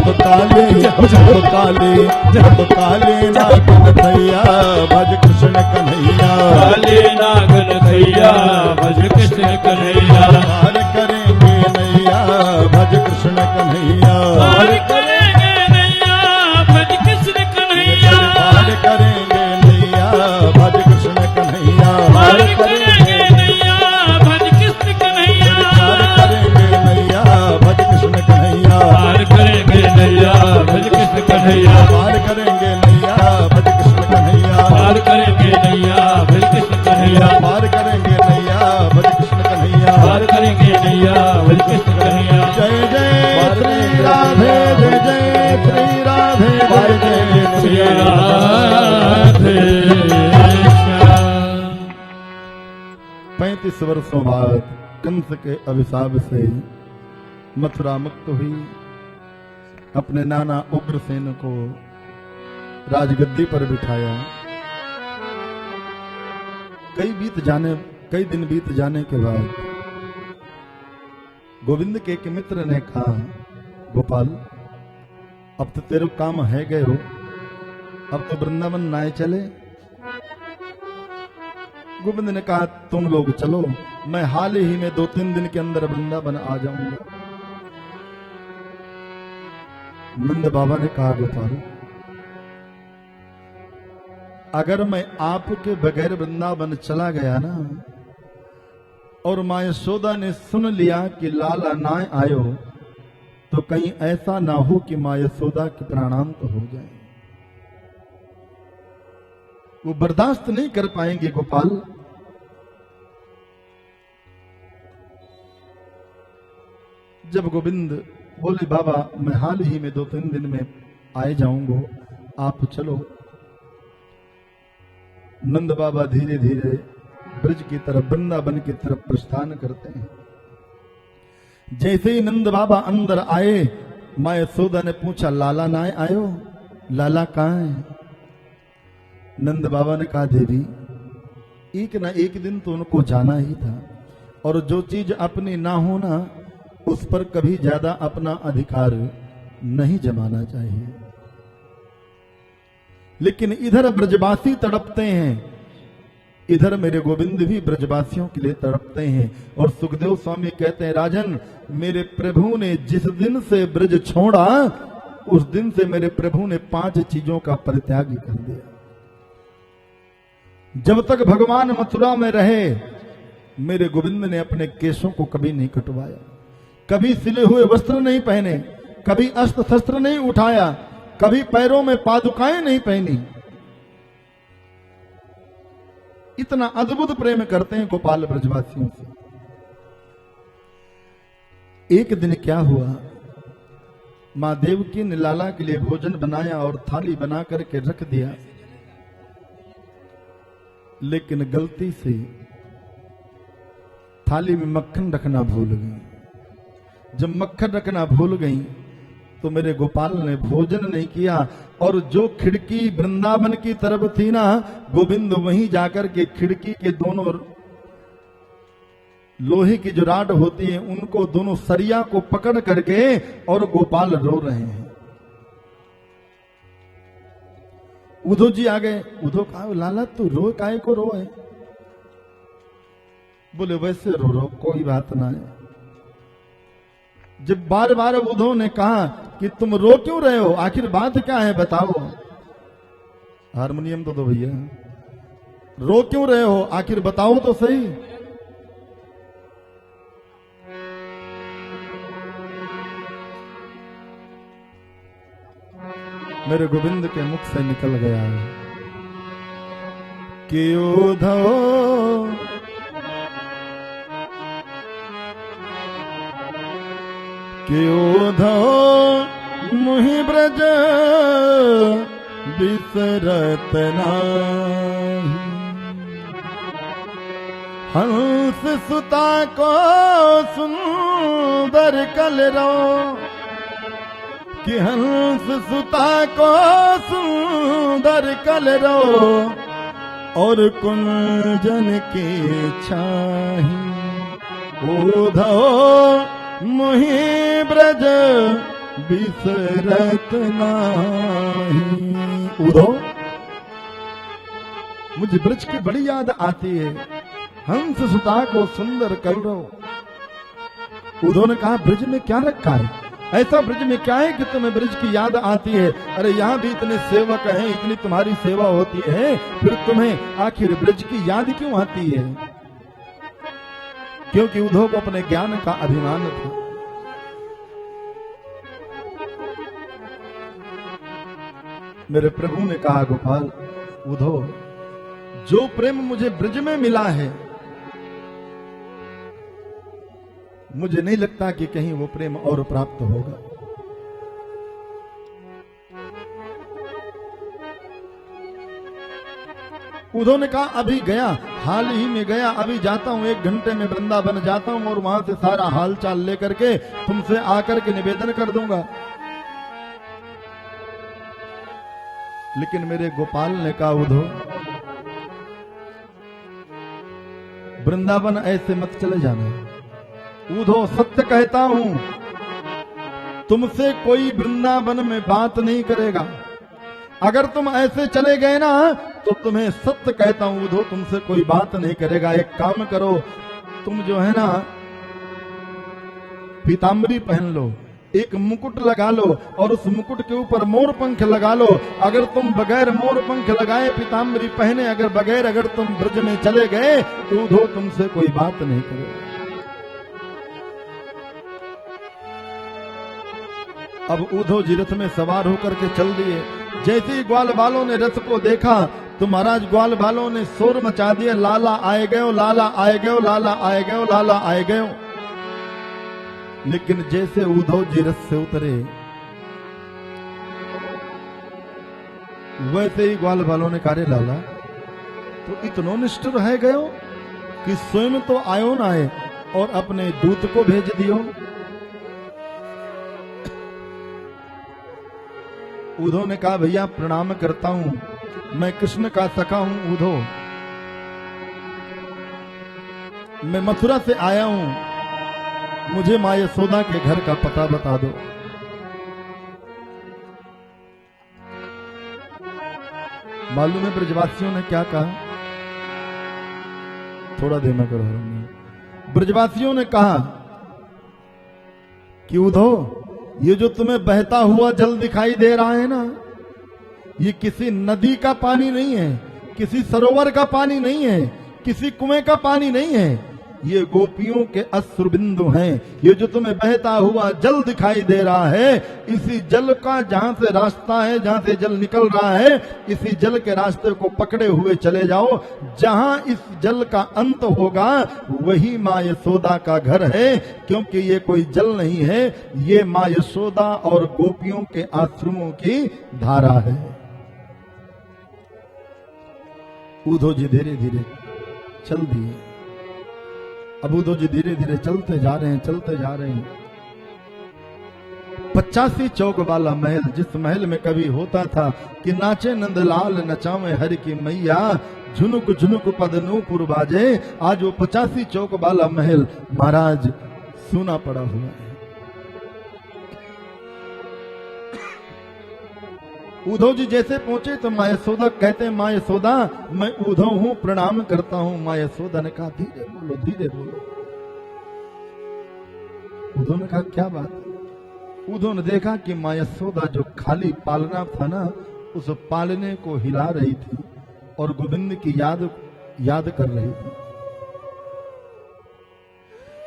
तो काली तो काली जब काली नागन थैया भज कृष्ण कन्हैया, काले नागन थैया भज कृष्ण कन्हैया, पार करेंगे नैया भज कृष्ण कन्हैया, पार करेंगे नैया भज कृष्ण कन्हैया, पार करेंगे नैया भज कृष्ण कन्हैया, पार करेंगे नैया भज कृष्ण कन्हैया, पार करेंगे नैया भज कृष्ण कन्हैया, पार करेंगे नैया भज कृष्ण कन्हैया, पार करेंगे नैया भज कृष्ण कन्हैया, पार करेंगे नैया भज कृष्ण कन्हैया, पार करेंगे नैया भज कृष्ण कन्हैया, पार करेंगे नैया भज कृष्ण कन्हैया। जय जय श्री राधे, जय जय श्री राधे, जय जय श्री श्री राधे श्याम। 35 वर्षों बाद कंस के अभिशाप से मथुरा मुक्त हुई, अपने नाना उग्रसेन को राजगद्दी पर बिठाया। कई दिन बीत जाने के बाद गोविंद के एक मित्र ने कहा, गोपाल अब तो तेरे काम है गए हो, अब तो वृंदावन नाए चले। गोविंद ने कहा, तुम लोग चलो, मैं हाल ही में 2-3 दिन के अंदर वृंदावन आ जाऊंगा। नंद बाबा ने कहा, गोपाल अगर मैं आपके बगैर वृंदावन चला गया ना, और मां यशोदा ने सुन लिया कि लाला ना आयो, तो कहीं ऐसा ना हो कि मां यशोदा के प्राणांत हो जाए। वो बर्दाश्त नहीं कर पाएंगे गोपाल। जब गोविंद बोले, बाबा मैं हाल ही में 2-3 दिन में आए जाऊंगा, आप चलो। नंद बाबा धीरे धीरे ब्रज की तरफ, वृंदावन की तरफ प्रस्थान करते हैं। जैसे ही नंद बाबा अंदर आए, मां यशोदा ने पूछा, लाला ना आयो, लाला कहाँ है? नंद बाबा ने कहा, देवी एक ना एक दिन तो उनको जाना ही था, और जो चीज अपनी ना होना उस पर कभी ज्यादा अपना अधिकार नहीं जमाना चाहिए। लेकिन इधर ब्रजवासी तड़पते हैं, इधर मेरे गोविंद भी ब्रजवासियों के लिए तड़पते हैं। और सुखदेव स्वामी कहते हैं, राजन मेरे प्रभु ने जिस दिन से ब्रज छोड़ा, उस दिन से मेरे प्रभु ने 5 चीजों का परित्याग कर दिया। जब तक भगवान मथुरा में रहे, मेरे गोविंद ने अपने केशों को कभी नहीं कटवाया, कभी सिले हुए वस्त्र नहीं पहने, कभी अस्त्र शस्त्र नहीं उठाया, कभी पैरों में पादुकाएं नहीं पहनी। इतना अद्भुत प्रेम करते हैं गोपाल ब्रजवासियों से। एक दिन क्या हुआ, मां देवकी ने लाला के लिए भोजन बनाया और थाली बना करके रख दिया, लेकिन गलती से थाली में मक्खन रखना भूल गई। जब मक्खन रखना भूल गई तो मेरे गोपाल ने भोजन नहीं किया, और जो खिड़की वृंदावन की तरफ थी ना, गोविंद वहीं जाकर के खिड़की के दोनों लोहे की जो राड होती है, उनको दोनों सरिया को पकड़ करके, और गोपाल रो रहे हैं। उद्धव जी आ गए। उद्धव कहा, लाला तू रो काहे को रो है? बोले वैसे रो रो, कोई बात ना है। जब बार बार उद्धव ने कहा कि तुम रो क्यों रहे हो, आखिर बात क्या है बताओ। हारमोनियम तो दो भैया, रो क्यों रहे हो, आखिर बताओ तो सही। मेरे गोविंद के मुख से निकल गया कि उद्धव कि उद्धव मुहि ब्रज बिसरत नाही, हंस सुता को सुंदर कलरो, कि हंस सुता को सुंदर कलरो, और कुंजन के छाही उधो मोहि ब्रज बिसरत नाही। उधो, मुझे ब्रज की बड़ी याद आती है। हंस सुता को सुंदर करो। उधो ने कहा ब्रज में क्या रखा है, ऐसा ब्रज में क्या है कि तुम्हें ब्रज की याद आती है? अरे यहाँ भी इतने सेवक हैं, इतनी तुम्हारी सेवा होती है, फिर तुम्हें आखिर ब्रज की याद क्यों आती है? क्योंकि उद्धव को अपने ज्ञान का अभिमान था। मेरे प्रभु ने कहा गोपाल उद्धव, जो प्रेम मुझे ब्रज में मिला है, मुझे नहीं लगता कि कहीं वो प्रेम और प्राप्त होगा। उद्धव ने कहा अभी गया, हाल ही में गया, अभी जाता हूं, 1 घंटे में वृंदावन जाता हूं और वहां से सारा हाल चाल लेकर के तुमसे आकर के निवेदन कर दूंगा। लेकिन मेरे गोपाल ने कहा उद्धव, वृंदावन ऐसे मत चले जाना। उद्धव सत्य कहता हूं, तुमसे कोई वृंदावन में बात नहीं करेगा। अगर तुम ऐसे चले गए ना तो तुम्हें सत्य कहता हूं उद्धव, तुमसे कोई बात नहीं करेगा। एक काम करो, तुम जो है ना पीताम्बरी पहन लो, एक मुकुट लगा लो और उस मुकुट के ऊपर मोर पंख लगा लो। अगर तुम बगैर मोर पंख लगाए पीताम्बरी पहने अगर तुम ब्रज में चले गए तो उद्धव तुमसे कोई बात नहीं करेगा। अब उद्धव जी रथ में सवार होकर के चल दिए। जैसे ही ग्वाल बालों ने रथ को देखा तो महाराज ग्वाल बालों ने शोर मचा दिया, लाला आए गयो, लाला आए गयो, लाला आए गयो, लाला आए गयो। लेकिन जैसे उद्धव जी रथ से उतरे वैसे ही ग्वाल बालों ने कार्य लाला तो इतनो निष्ठुर है गयो कि स्वयं तो आयो ना आए और अपने दूत को भेज दियो। उद्धव ने कहा भैया प्रणाम करता हूं, मैं कृष्ण का सखा हूं उद्धव, मैं मथुरा से आया हूं, मुझे मां यशोदा के घर का पता बता दो। मालूम है ब्रजवासियों ने क्या कहा? थोड़ा धीमा करो। ब्रजवासियों ने कहा कि उद्धव, ये जो तुम्हें बहता हुआ जल दिखाई दे रहा है ना, ये किसी नदी का पानी नहीं है, किसी सरोवर का पानी नहीं है, किसी कुएं का पानी नहीं है, ये गोपियों के अश्रु बिंदु हैं। ये जो तुम्हें बहता हुआ जल दिखाई दे रहा है, इसी जल का जहां से रास्ता है, जहां से जल निकल रहा है, इसी जल के रास्ते को पकड़े हुए चले जाओ। जहां इस जल का अंत होगा वही मां यशोदा का घर है, क्योंकि ये कोई जल नहीं है, ये मां यशोदा और गोपियों के आश्रमों की धारा है। उद्धव जी धीरे धीरे चल दिए। अब उद्धव जी धीरे धीरे चलते जा रहे हैं। 85 चौक वाला महल, जिस महल में कभी होता था कि नाचे नंदलाल नचावे हरि की मैया, झुनुक झुनुक पदनूपुर बाजे, आज वो 85 चौक वाला महल महाराज सूना पड़ा हुआ है। उद्धव जी जैसे पहुंचे तो मां यशोदा कहते हैं, मां यशोदा मैं उद्धव हूं, प्रणाम करता हूं। मां यशोदा ने कहा धीरे बोलो, धीरे बोलो। उद्धव ने कहा क्या बात? उद्धव ने देखा कि मां यशोदा जो खाली पालना था ना, उस पालने को हिला रही थी और गोविंद की याद कर रही थी।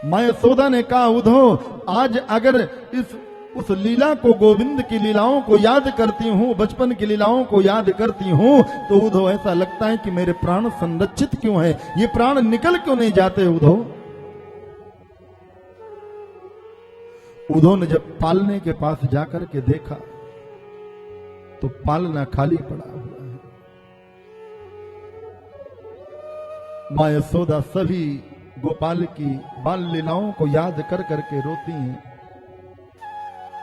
मां यशोदा ने कहा उद्धव, आज अगर उस लीला को, गोविंद की लीलाओं को याद करती हूँ, बचपन की लीलाओं को याद करती हूँ, तो उद्धव ऐसा लगता है कि मेरे प्राण संरक्षित क्यों है, ये प्राण निकल क्यों नहीं जाते उद्धव? उद्धव ने जब पालने के पास जाकर के देखा तो पालना खाली पड़ा हुआ है। माँ यशोदा सभी गोपाल की बाल लीलाओं को याद कर करके रोती हैं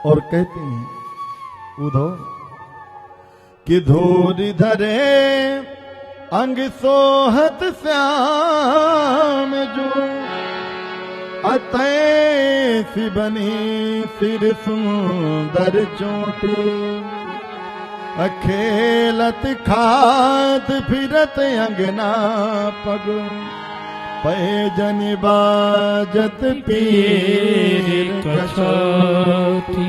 और कहती हैं उधो कि धूरी धरे अंग सोहत श्याम जो अतय सी बनी सिर सुंदर चोटी अखेलत खात फिरत अंगना पग पैजन बाजत पीर कसौटी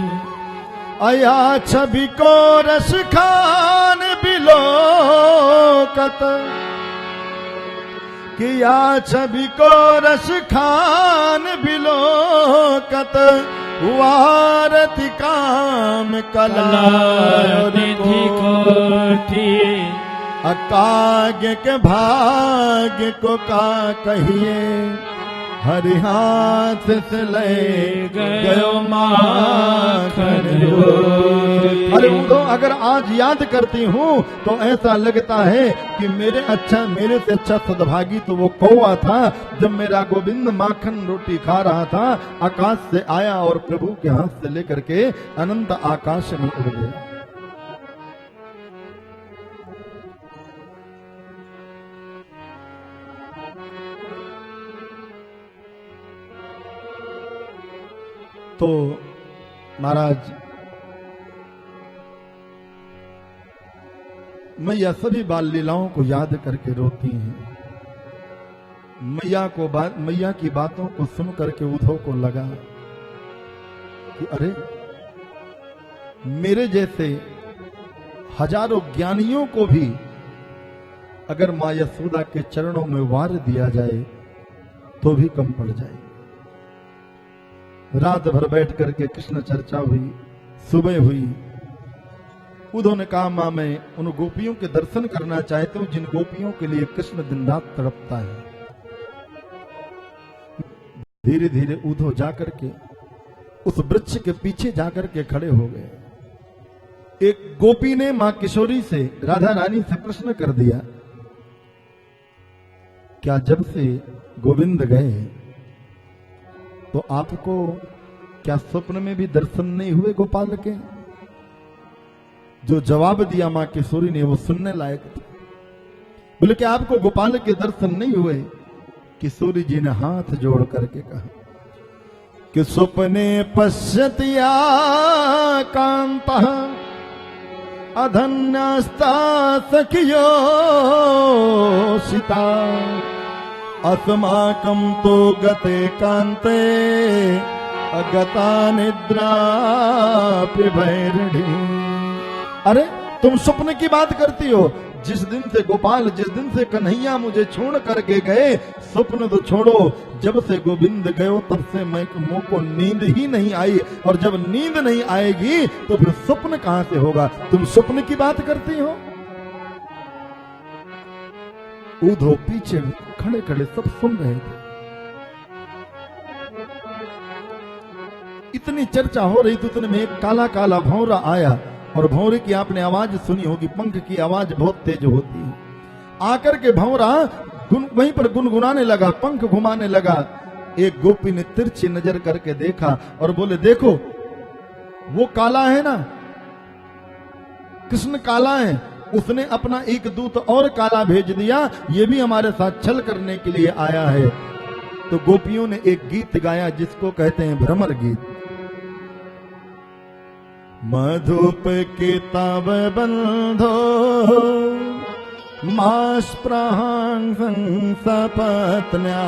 अया छवि को रस खान बिलोकत किया छवि को रस खान बिलोकत वारति काम कला निधि कोठी अकाग्य के भाग्य को का कहिए हरि हाथ से ले गयो माखन रोटी। अरे उधो अगर आज याद करती हूँ तो ऐसा लगता है कि मेरे से अच्छा सद्भागी तो वो कौवा था जब मेरा गोविंद माखन रोटी खा रहा था, आकाश से आया और प्रभु के हाथ से लेकर के अनंत आकाश में उड़ गया। तो महाराज मैया सभी बाल लीलाओं को याद करके रोती हैं। मैया की बातों को सुन करके उद्धव को लगा कि अरे मेरे जैसे हजारों ज्ञानियों को भी अगर मां यशोदा के चरणों में वार दिया जाए तो भी कम पड़ जाए। रात भर बैठ करके कृष्ण चर्चा हुई, सुबह हुई। उद्धव ने कहा मां मैं उन गोपियों के दर्शन करना चाहता हूं जिन गोपियों के लिए कृष्ण दिन रात तड़पता है। धीरे धीरे उद्धव जाकर के उस वृक्ष के पीछे जाकर के खड़े हो गए। एक गोपी ने मां किशोरी से, राधा रानी से प्रश्न कर दिया, क्या जब से गोविंद गए तो आपको क्या स्वप्न में भी दर्शन नहीं हुए गोपाल के? जो जवाब दिया मां किशोरी ने वो सुनने लायक था। बोले कि आपको गोपाल के दर्शन नहीं हुए? किशोरी जी ने हाथ जोड़ करके कहा कि स्वप्ने पश्यतिया कांता अधन्यास्ता सखियो सीता अस्माकं तो गते कांते अगता निद्रा प्रभैरणी। अरे तुम स्वप्न की बात करती हो? जिस दिन से गोपाल, जिस दिन से कन्हैया मुझे छोड़ करके गए, स्वप्न तो छोड़ो, जब से गोविंद गयो तब से मैं मुंह को नींद ही नहीं आई, और जब नींद नहीं आएगी तो फिर स्वप्न कहां से होगा? तुम स्वप्न की बात करती हो? उद्धव पीछे खड़े खड़े सब सुन रहे थे। इतनी चर्चा हो रही थी, उतने में एक काला काला भौरा आया, और भौरे की आपने आवाज सुनी होगी, पंख की आवाज बहुत तेज होती है। आकर के भौरा वहीं पर गुनगुनाने लगा, पंख घुमाने लगा। एक गोपी ने तिरछी नजर करके देखा और बोले, देखो वो काला है ना, कृष्ण काला है, उसने अपना एक दूत और काला भेज दिया, ये भी हमारे साथ छल करने के लिए आया है। तो गोपियों ने एक गीत गाया जिसको कहते हैं भ्रमर गीत। मधुप के तब बंधो मास प्राण सपत्न्या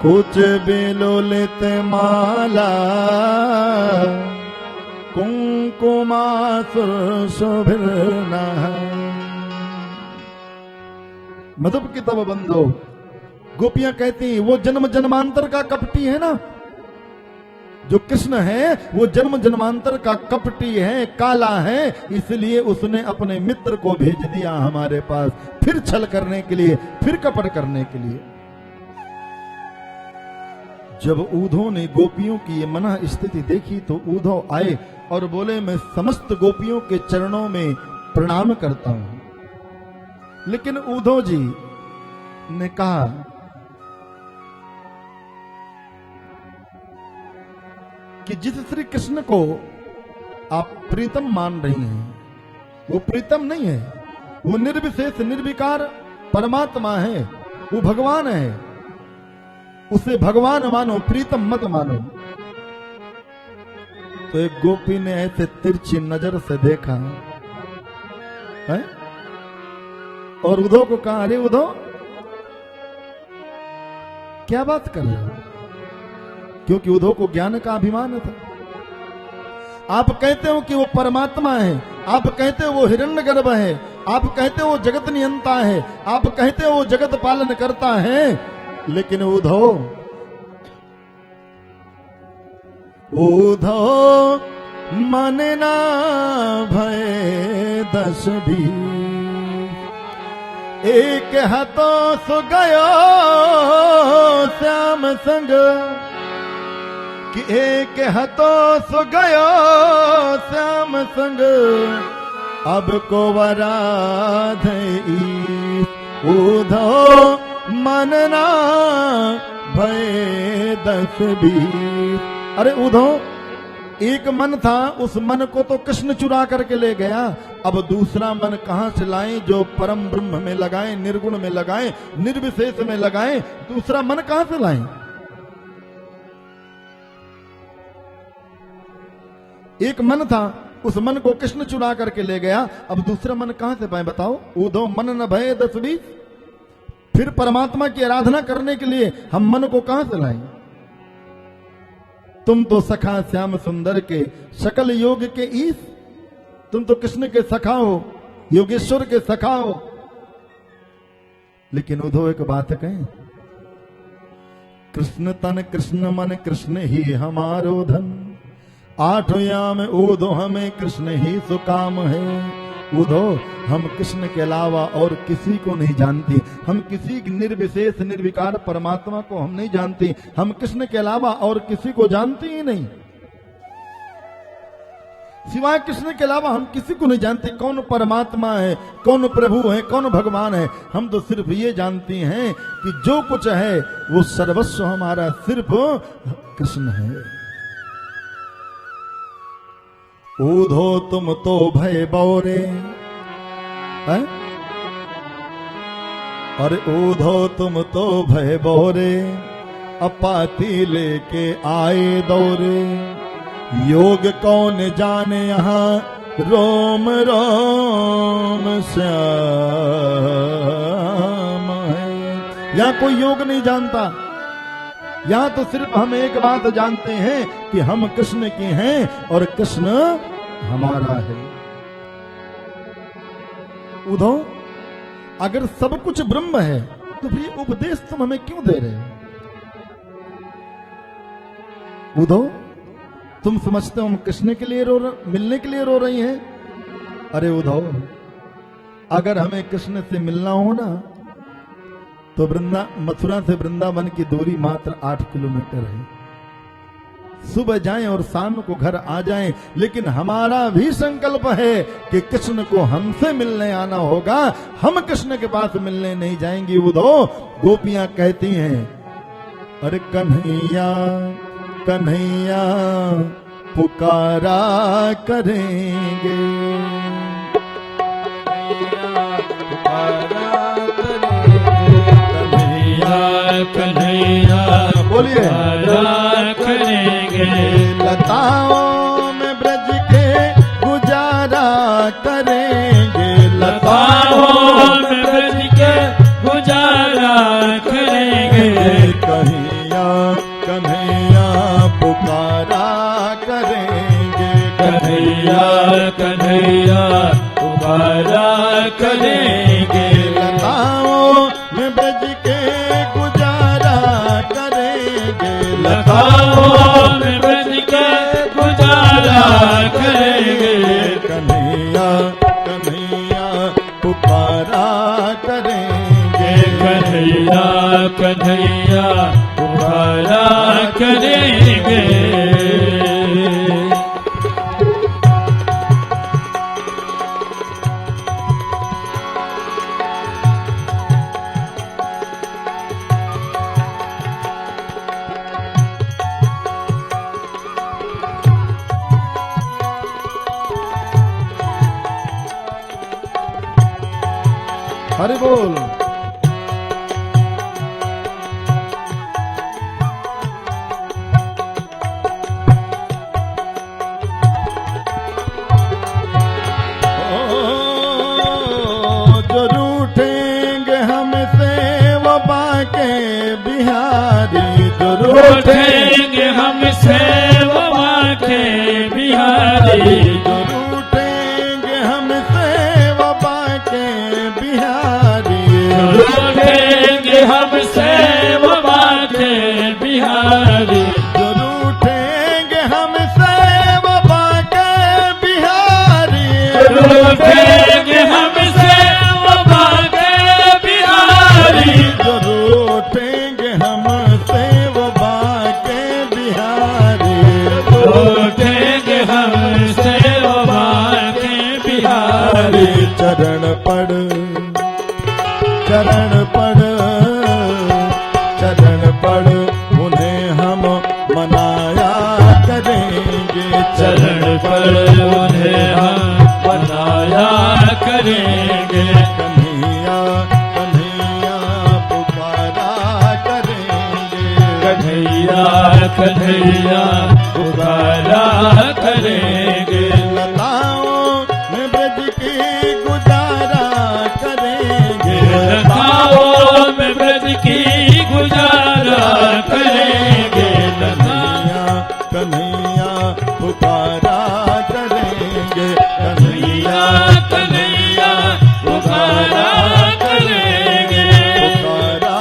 कुछ बिलोलित माला कुंकुमासुर शोभिना। मधुप की तब बंधो, गोपियां कहती वो जन्म जन्मांतर का कपटी है ना, जो कृष्ण है वो जन्म जन्मांतर का कपटी है, काला है, इसलिए उसने अपने मित्र को भेज दिया हमारे पास, फिर छल करने के लिए, फिर कपट करने के लिए। जब उद्धव ने गोपियों की ये मना स्थिति देखी तो उद्धव आए और बोले, मैं समस्त गोपियों के चरणों में प्रणाम करता हूं, लेकिन उद्धव जी ने कहा कि जिस श्री कृष्ण को आप प्रीतम मान रही हैं वो प्रीतम नहीं है, वो निर्विशेष निर्विकार परमात्मा है, वो भगवान है। उसे भगवान मानो, प्रीतम मत मानो। तो एक गोपी ने ऐसे तिरछी नजर से देखा है और उद्धव को कहा, अरे उद्धव क्या बात कर रहे हो? क्योंकि उद्धव को ज्ञान का अभिमान था। आप कहते हो कि वो परमात्मा है, आप कहते हो वो हिरण्यगर्भ है, आप कहते हो वो जगत नियंता है, आप कहते हो वो जगत पालन करता है, लेकिन उद्धव मन ना भय 10 भी, एक हाथों सो गयो श्याम संग, कि एक हाथों सो गयो श्याम संग, अब को वराधई उद्धव मन ना भय 10 भी। अरे उद्धव, एक मन था, उस मन को तो कृष्ण चुरा करके ले गया, अब दूसरा मन कहां से लाएं जो परम ब्रह्म में लगाएं, निर्गुण में लगाएं, निर्विशेष में लगाएं, दूसरा मन कहां से लाएं? एक मन था, उस मन को कृष्ण चुरा करके ले गया, अब दूसरा मन कहां से पाए बताओ? उद्धव मन न भय 10 भी, फिर परमात्मा की आराधना करने के लिए हम मन को कहां से लाएं? तुम तो सखा श्याम सुंदर के सकल योग के ईश, तुम तो कृष्ण के सखा हो, योगेश्वर के सखा हो। लेकिन उद्धव एक बात कहें, कृष्ण तन कृष्ण मन कृष्ण ही हमारो धन, 8 याम उद्धव हमें कृष्ण ही सुकाम है। उद्धव, हम कृष्ण के अलावा और किसी को नहीं जानते, हम किसी निर्विशेष निर्विकार परमात्मा को हम नहीं जानते, हम कृष्ण के अलावा और किसी को जानते ही नहीं। सिवाय कृष्ण के अलावा हम किसी को नहीं जानते कौन परमात्मा है, कौन प्रभु है, कौन भगवान है। हम तो सिर्फ ये जानते हैं कि जो कुछ है वो सर्वस्व हमारा सिर्फ कृष्ण है। उद्धो तुम तो भय बौरे, अरे उद्धो तुम तो भय बौरे, अपाती लेके आए दौरे, योग कौन जाने यहाँ रोम रोम श्याम है। यहाँ कोई योग नहीं जानता, यहाँ तो सिर्फ हम एक बात जानते हैं कि हम कृष्ण के हैं और कृष्ण हमारा है। उद्धव, अगर सब कुछ ब्रह्म है तो फिर उपदेश तुम हमें क्यों दे रहे हो? उद्धव, तुम समझते हो हम कृष्ण के लिए मिलने के लिए रो रही हैं? अरे उद्धव, अगर हमें कृष्ण से मिलना हो ना तो मथुरा से वृंदावन की दूरी मात्र 8 किलोमीटर है। सुबह जाएं और शाम को घर आ जाएं, लेकिन हमारा भी संकल्प है कि कृष्ण को हमसे मिलने आना होगा, हम कृष्ण के पास मिलने नहीं जाएंगे। उद्धव, गोपियां कहती हैं, अरे कन्हैया कन्हैया पुकारा करेंगे, कन्हैया बोलिए करेंगे, लताओं में ब्रज के गुजारा करेंगे, लताओं में ब्रज के गुजारा करेंगे, कन्हैया कन्हैया पुकारा करेंगे, कन्हैया कन्हैया पुकारा करेंगे, लताओं में ब्रज के गुजारा करेंगे, लताओं में ब्रज के गुजारा करेंगे, कन्हैया कन्हैया पुकारा करेंगे, कन्हैया कन्हैया पुकारा करेंगे। हरि बोल। जो रूठेंगे हमसे वो बाके बिहारी, जो रूठेंगे हमसे वो बाके बिहारी, जो रूठेंगे हमसे वो बाके बिहारी, रूठेंगे हमसे वो बाके बिहारी, जो रूठेंगे हमसे वो बाके बिहारी, रूठेंगे हमसे वो बाके बिहारी, जो रूठेंगे हमसे वो बाके बिहारी, रूठेंगे हमसे वो बाके बिहारी, चरण पड़ चरण पड़ चरण पड़ उन्हें हम मनाया करेंगे, चरण पर उन्हें हम बनाया करेंगे, कन्हैया कन्हैया पुकारा करेंगे, कन्हैया कन्हैया पुकारा करेंगे, लताओं में ब्रज की गुजारा करेंगे, लताओं में ब्रज की गुजारा करेंगे, कन्हैया कन्हैया पुकारा करेंगे, कन्हैया कन्हैया पुकारा करेंगे, पुकारा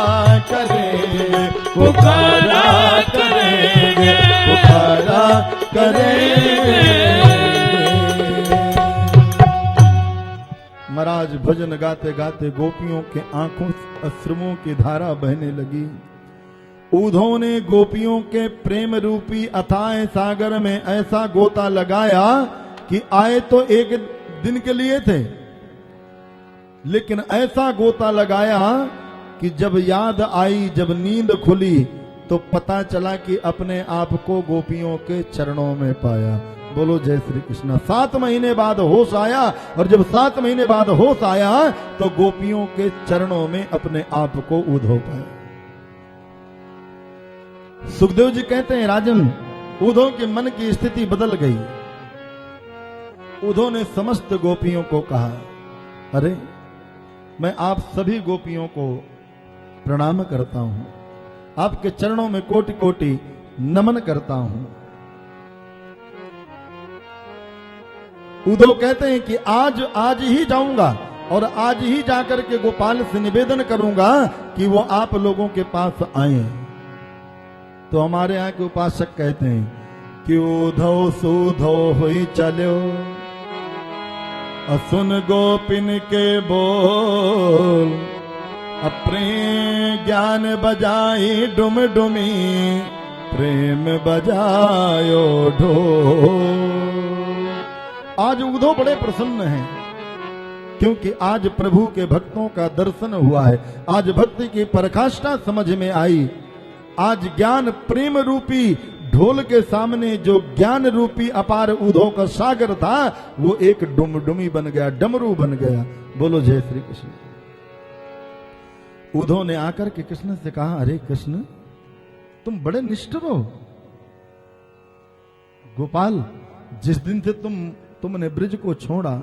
करेंगे, पुकारा करेंगे, पुकारा करेंगे। महाराज भजन गाते गाते गोपियों के आंखों से अश्रुओं की धारा बहने लगी। उद्धव ने गोपियों के प्रेम रूपी अथाह सागर में ऐसा गोता लगाया कि आए तो एक दिन के लिए थे, लेकिन ऐसा गोता लगाया कि जब याद आई, जब नींद खुली तो पता चला कि अपने आप को गोपियों के चरणों में पाया। बोलो जय श्री कृष्ण। 7 महीने बाद होश आया, और जब 7 महीने बाद होश आया तो गोपियों के चरणों में अपने आप को उद्धव पाया। सुखदेव जी कहते हैं, राजन, उद्धव के मन की स्थिति बदल गई। उद्धव ने समस्त गोपियों को कहा, अरे मैं आप सभी गोपियों को प्रणाम करता हूं, आपके चरणों में कोटि कोटि नमन करता हूं। उद्धव कहते हैं कि आज ही जाऊंगा और आज ही जाकर के गोपाल से निवेदन करूंगा कि वो आप लोगों के पास आए। तो हमारे यहाँ के उपासक कहते हैं कि उद्धव सुधो हुई चलो, असुन गोपिन के बोल, अपने ज्ञान बजाई डुम डुमी, प्रेम बजायो ढोल। आज उद्धव बड़े प्रसन्न हैं, क्योंकि आज प्रभु के भक्तों का दर्शन हुआ है। आज भक्ति की पराकाष्ठा समझ में आई। आज ज्ञान प्रेम रूपी ढोल के सामने जो ज्ञान रूपी अपार उद्धव का सागर था, वो एक डुमडुमी बन गया, डमरू बन गया। बोलो जय श्री कृष्ण। उद्धव ने आकर के कृष्ण से कहा, अरे कृष्ण, तुम बड़े निष्ठुर हो। गोपाल, जिस दिन से तुमने ब्रज को छोड़ा,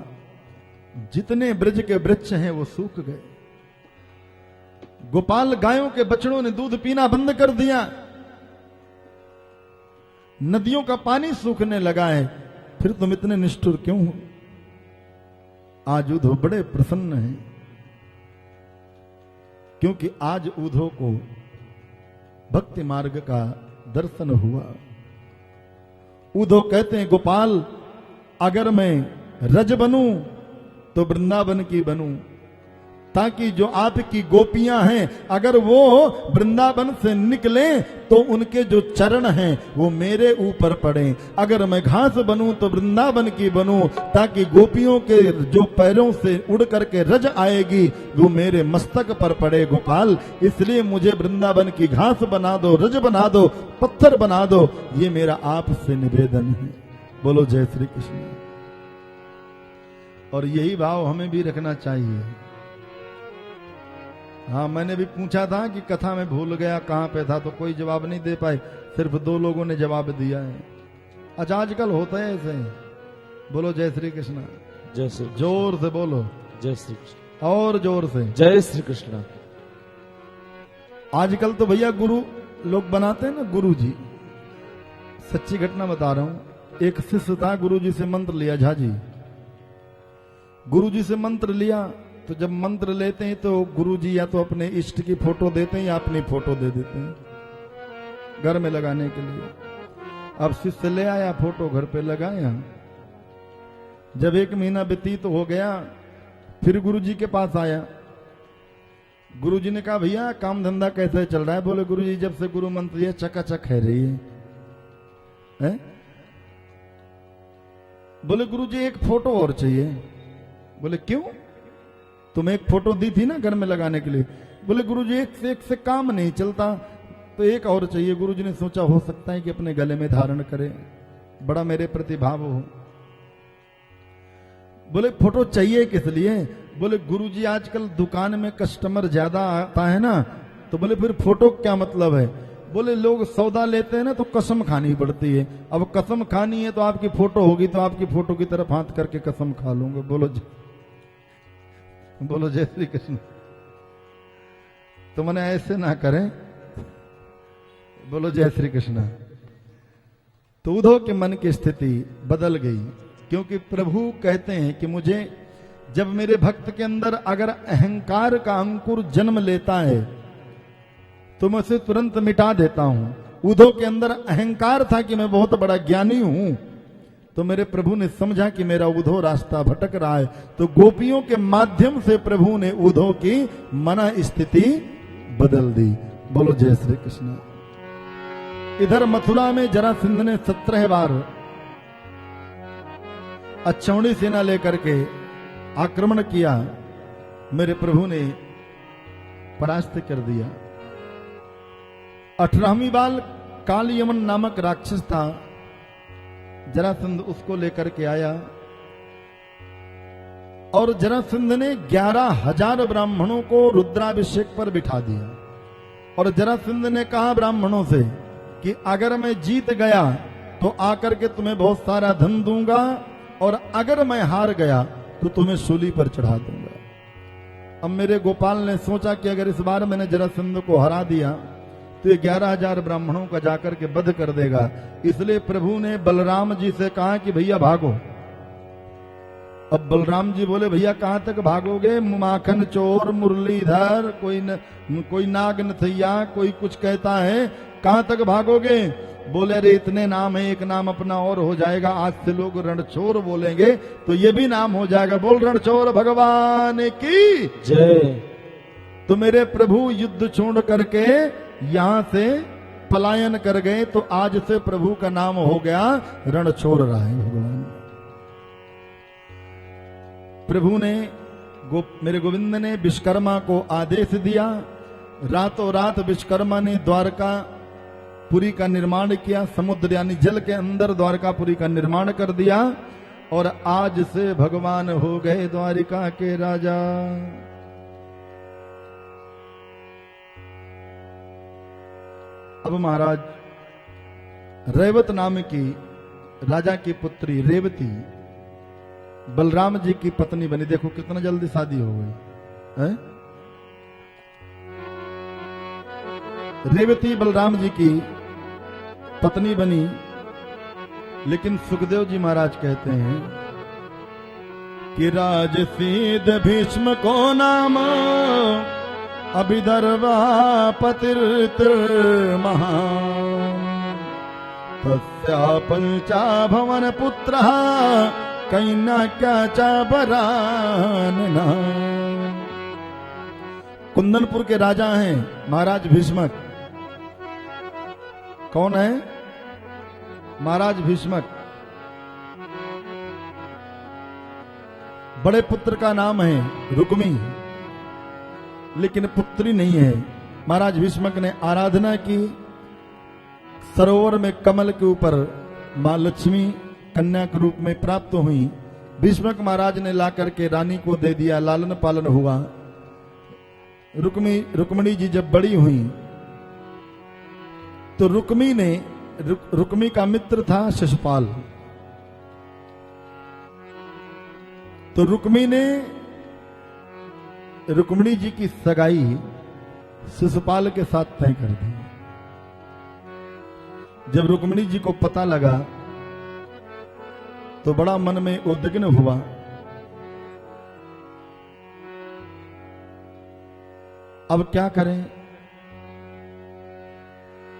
जितने ब्रज के वृक्ष हैं वो सूख गए। गोपाल, गायों के बछड़ों ने दूध पीना बंद कर दिया, नदियों का पानी सूखने लगा है, फिर तुम इतने निष्ठुर क्यों हो? आज उद्धव बड़े प्रसन्न हैं, क्योंकि आज उद्धव को भक्ति मार्ग का दर्शन हुआ। उद्धव कहते हैं, गोपाल, अगर मैं रज बनूं तो वृंदावन की बनूं, ताकि जो आपकी गोपियां हैं अगर वो वृंदावन से निकले तो उनके जो चरण हैं वो मेरे ऊपर पड़े। अगर मैं घास बनूं तो वृंदावन की बनूं, ताकि गोपियों के जो पैरों से उड़ करके रज आएगी वो मेरे मस्तक पर पड़े। गोपाल, इसलिए मुझे वृंदावन की घास बना दो, रज बना दो, पत्थर बना दो, ये मेरा आपसे निवेदन है। बोलो जय श्री कृष्ण। और यही भाव हमें भी रखना चाहिए। हाँ, मैंने भी पूछा था कि कथा में भूल गया कहाँ पे था, तो कोई जवाब नहीं दे पाए, सिर्फ 2 लोगों ने जवाब दिया है। अच्छा, आजकल होता है ऐसे। बोलो जय श्री कृष्ण। जय श्री कृष्ण। जोर से बोलो जय श्री कृष्ण। और जोर से जय श्री कृष्ण। आजकल तो भैया गुरु लोग बनाते हैं ना, गुरु जी। सच्ची घटना बता रहा हूं। एक शिष्य था, गुरु जी से मंत्र लिया। झाजी गुरु जी से मंत्र लिया, तो जब मंत्र लेते हैं तो गुरु जी या तो अपने इष्ट की फोटो देते हैं या अपनी फोटो दे देते हैं घर में लगाने के लिए। अब शिष्य ले आया, फोटो घर पे लगाया। जब 1 महीना व्यतीत हो गया, फिर गुरु जी के पास आया। गुरु जी ने कहा, भैया काम धंधा कैसे चल रहा है? बोले, गुरु जी जब से गुरु मंत्र ये चकाचक है रही है। बोले, गुरु जी एक फोटो और चाहिए। बोले, क्यों? तुम्हें एक फोटो दी थी ना घर में लगाने के लिए। बोले, गुरु जी एक से काम नहीं चलता, तो एक और चाहिए। गुरु जी ने सोचा हो सकता है कि अपने गले में धारण करे, बड़ा मेरे प्रति भाव हो। बोले, फोटो चाहिए किस लिए? बोले, गुरुजी आजकल दुकान में कस्टमर ज्यादा आता है ना, तो बोले फिर फोटो क्या मतलब है? बोले, लोग सौदा लेते हैं ना तो कसम खानी पड़ती है। अब कसम खानी है तो आपकी फोटो होगी, तो आपकी फोटो की तरफ हाथ करके कसम खा लूंगा। बोलो जय श्री कृष्ण। तो मैंने ऐसे ना करें। बोलो जय श्री कृष्ण। तो उद्धव के मन की स्थिति बदल गई, क्योंकि प्रभु कहते हैं कि मुझे जब मेरे भक्त के अंदर अगर अहंकार का अंकुर जन्म लेता है तो मैं उसे तुरंत मिटा देता हूं। उद्धव के अंदर अहंकार था कि मैं बहुत बड़ा ज्ञानी हूं, तो मेरे प्रभु ने समझा कि मेरा उद्धव रास्ता भटक रहा है, तो गोपियों के माध्यम से प्रभु ने उद्धव की मन स्थिति बदल दी। बोलो जय श्री कृष्ण। इधर मथुरा में जरासंध ने 17 बार अच्छौड़ी सेना लेकर के आक्रमण किया, मेरे प्रभु ने परास्त कर दिया। 18वीं बार काल यमन नामक राक्षस था, जरासंध उसको लेकर के आया और जरासंध ने 11,000 ब्राह्मणों को रुद्राभिषेक पर बिठा दिया। और जरासंध ने कहा ब्राह्मणों से कि अगर मैं जीत गया तो आकर के तुम्हें बहुत सारा धन दूंगा, और अगर मैं हार गया तो तुम्हें सूली पर चढ़ा दूंगा। अब मेरे गोपाल ने सोचा कि अगर इस बार मैंने जरासंध को हरा दिया तो ये 11,000 ब्राह्मणों का जाकर के वध कर देगा। इसलिए प्रभु ने बलराम जी से कहा कि भैया भागो। अब बलराम जी बोले, भैया कहां तक भागोगे? माखन चोर, मुरलीधर, कोई नाग नथैया, कोई कुछ कहता है, कहां तक भागोगे? बोले, अरे इतने नाम है, एक नाम अपना और हो जाएगा। आज से लोग रणछोर बोलेंगे तो ये भी नाम हो जाएगा। बोल रणछोर भगवान की जय। तो मेरे प्रभु युद्ध छोड़ करके यहां से पलायन कर गए, तो आज से प्रभु का नाम हो गया रणछोर राय भगवान। प्रभु ने मेरे गोविंद ने विश्वकर्मा को आदेश दिया, रातों रात विश्वकर्मा ने द्वारकापुरी का निर्माण किया। समुद्र यानी जल के अंदर द्वारकापुरी का निर्माण कर दिया, और आज से भगवान हो गए द्वारिका के राजा। अब महाराज, रेवत नाम की राजा की पुत्री रेवती बलराम जी की पत्नी बनी। देखो कितना जल्दी शादी हो गई है? रेवती बलराम जी की पत्नी बनी। लेकिन सुखदेव जी महाराज कहते हैं कि राजसीद भीष्म को नाम अभिधर्वा पतिर्तिर महान, तस्या पंचा भवन पुत्र कैना क्या चाबरान। कुंदनपुर के राजा हैं महाराज भीष्मक। कौन है? महाराज भीष्मक। बड़े पुत्र का नाम है रुक्मी, लेकिन पुत्री नहीं है। महाराज भीष्मक ने आराधना की, सरोवर में कमल के ऊपर मां लक्ष्मी कन्या के रूप में प्राप्त हुई। भीष्मक महाराज ने ला करके रानी को दे दिया, लालन पालन हुआ। रुक्मिणी जी जब बड़ी हुई तो रुक्मी का मित्र था शिशुपाल। तो रुक्मिणी जी की सगाई शिशुपाल के साथ तय कर दी। जब रुक्मिणी जी को पता लगा तो बड़ा मन में उद्विग्न हुआ। अब क्या करें?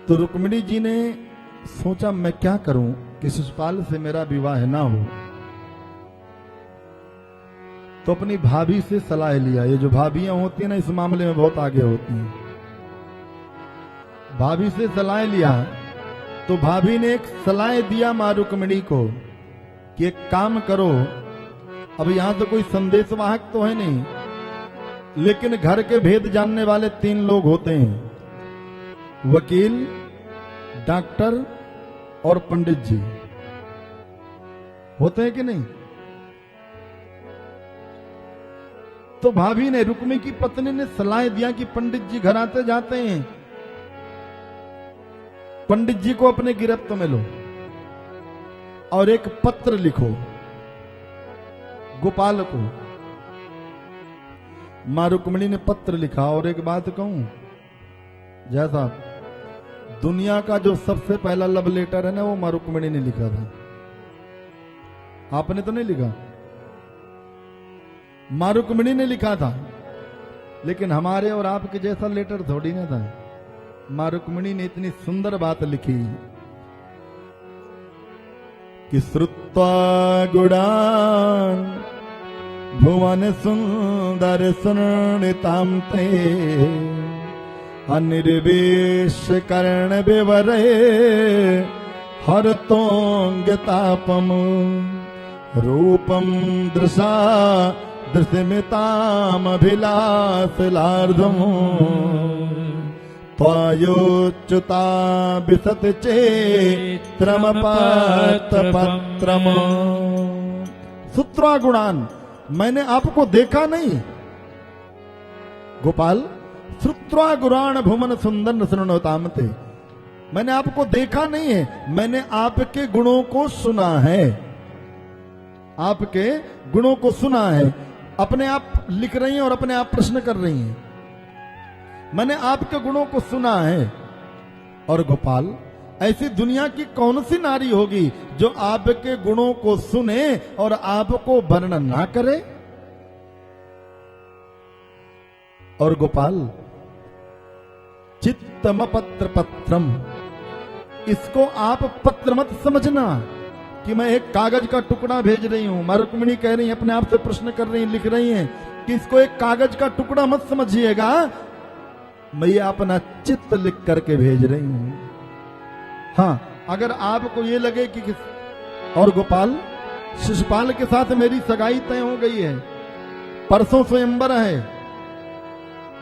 तो रुक्मिणी जी ने सोचा मैं क्या करूं कि शिशुपाल से मेरा विवाह ना हो। तो अपनी भाभी से सलाह लिया। ये जो भाभियां होती है ना, इस मामले में बहुत आगे होती हैं। भाभी से सलाह लिया तो भाभी ने एक सलाह दिया मां रुक्मिणी को कि एक काम करो, अब यहां तो कोई संदेशवाहक तो है नहीं, लेकिन घर के भेद जानने वाले 3 लोग होते हैं, वकील, डॉक्टर और पंडित जी। होते हैं कि नहीं? तो भाभी ने, रुक्मी की पत्नी ने सलाह दिया कि पंडित जी घर आते जाते हैं, पंडित जी को अपने गिरफ्त में लो और एक पत्र लिखो गोपाल को। मां रुक्मिणी ने पत्र लिखा। और एक बात कहूं, जैसा दुनिया का जो सबसे पहला लव लेटर है ना, वो मां रुक्मिणी ने लिखा था। आपने तो नहीं लिखा, मां रुक्मिणी ने लिखा था। लेकिन हमारे और आपके जैसा लेटर थोड़ी ना था। मां रुक्मिणी ने इतनी सुंदर बात लिखी कि श्रुत्वा गुणान् भुवन सुंदर सुनिताम ते अनिर्वेश कर्ण विवरे हरतोंगतापम रूपम दृशा दृश्यमितामभिलाषलार्धम त्वयोच्युता विशत चेत्रमपत्रम। सूत्रा गुणान, मैंने आपको देखा नहीं गोपाल। श्रुत्वा गुणान भुवन सुंदर सुनोतामते, मैंने आपको देखा नहीं है, मैंने आपके गुणों को सुना है। आपके गुणों को सुना है। अपने आप लिख रही हैं और अपने आप प्रश्न कर रही हैं। मैंने आपके गुणों को सुना है। और गोपाल, ऐसी दुनिया की कौन सी नारी होगी जो आपके गुणों को सुने और आपको वर्णन ना करे? और गोपाल, चित्तम पत्र पत्रम, इसको आप पत्र मत समझना कि मैं एक कागज का टुकड़ा भेज रही हूं। मां रुक्मिणी कह रही है, अपने आप से प्रश्न कर रही, लिख रही हैं कि इसको एक कागज का टुकड़ा मत समझिएगा, मैं ये अपना चित्त लिख करके भेज रही हूं। हाँ, अगर आपको ये लगे कि और गोपाल, शिशुपाल के साथ मेरी सगाई तय हो गई है, परसों स्वयंवर है,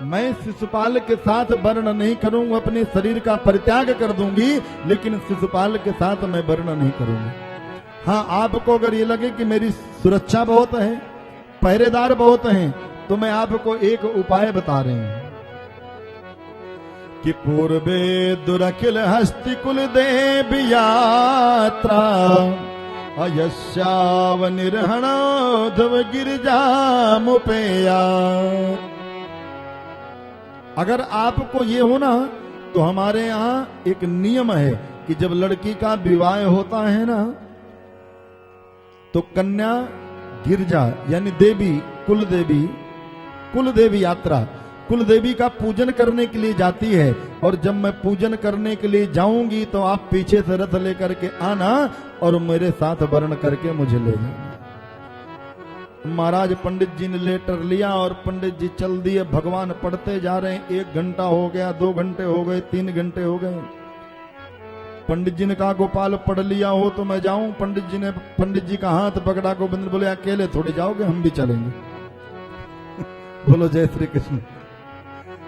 मैं शिशुपाल के साथ वर्ण नहीं करूंगा, अपने शरीर का परित्याग कर दूंगी, लेकिन शिशुपाल के साथ मैं वर्ण नहीं करूंगा। हाँ, आपको अगर ये लगे कि मेरी सुरक्षा बहुत है, पहरेदार बहुत हैं, तो मैं आपको एक उपाय बता रही हूं कि पूर्वे दुरखिल हस्ति कुल देव यात्रा अयस्याव निर्हणोधव गिरजा मुपेया। अगर आपको ये हो ना, तो हमारे यहाँ एक नियम है कि जब लड़की का विवाह होता है ना, तो कन्या गिरजा यानी देवी, कुल देवी यात्रा, कुल देवी का पूजन करने के लिए जाती है। और जब मैं पूजन करने के लिए जाऊंगी तो आप पीछे से रथ लेकर के आना और मेरे साथ वर्ण करके मुझे ले जाना। महाराज पंडित जी ने लेटर लिया और पंडित जी चल दिए। भगवान पढ़ते जा रहे हैं। 1 घंटा हो गया, 2 घंटे हो गए, 3 घंटे हो गए। पंडित जी ने कहा गोपाल पढ़ लिया हो तो मैं जाऊं। पंडित जी का हाथ पकड़ा। गोविंद बोले अकेले थोड़ी जाओगे, हम भी चलेंगे। बोलो जय श्री कृष्ण।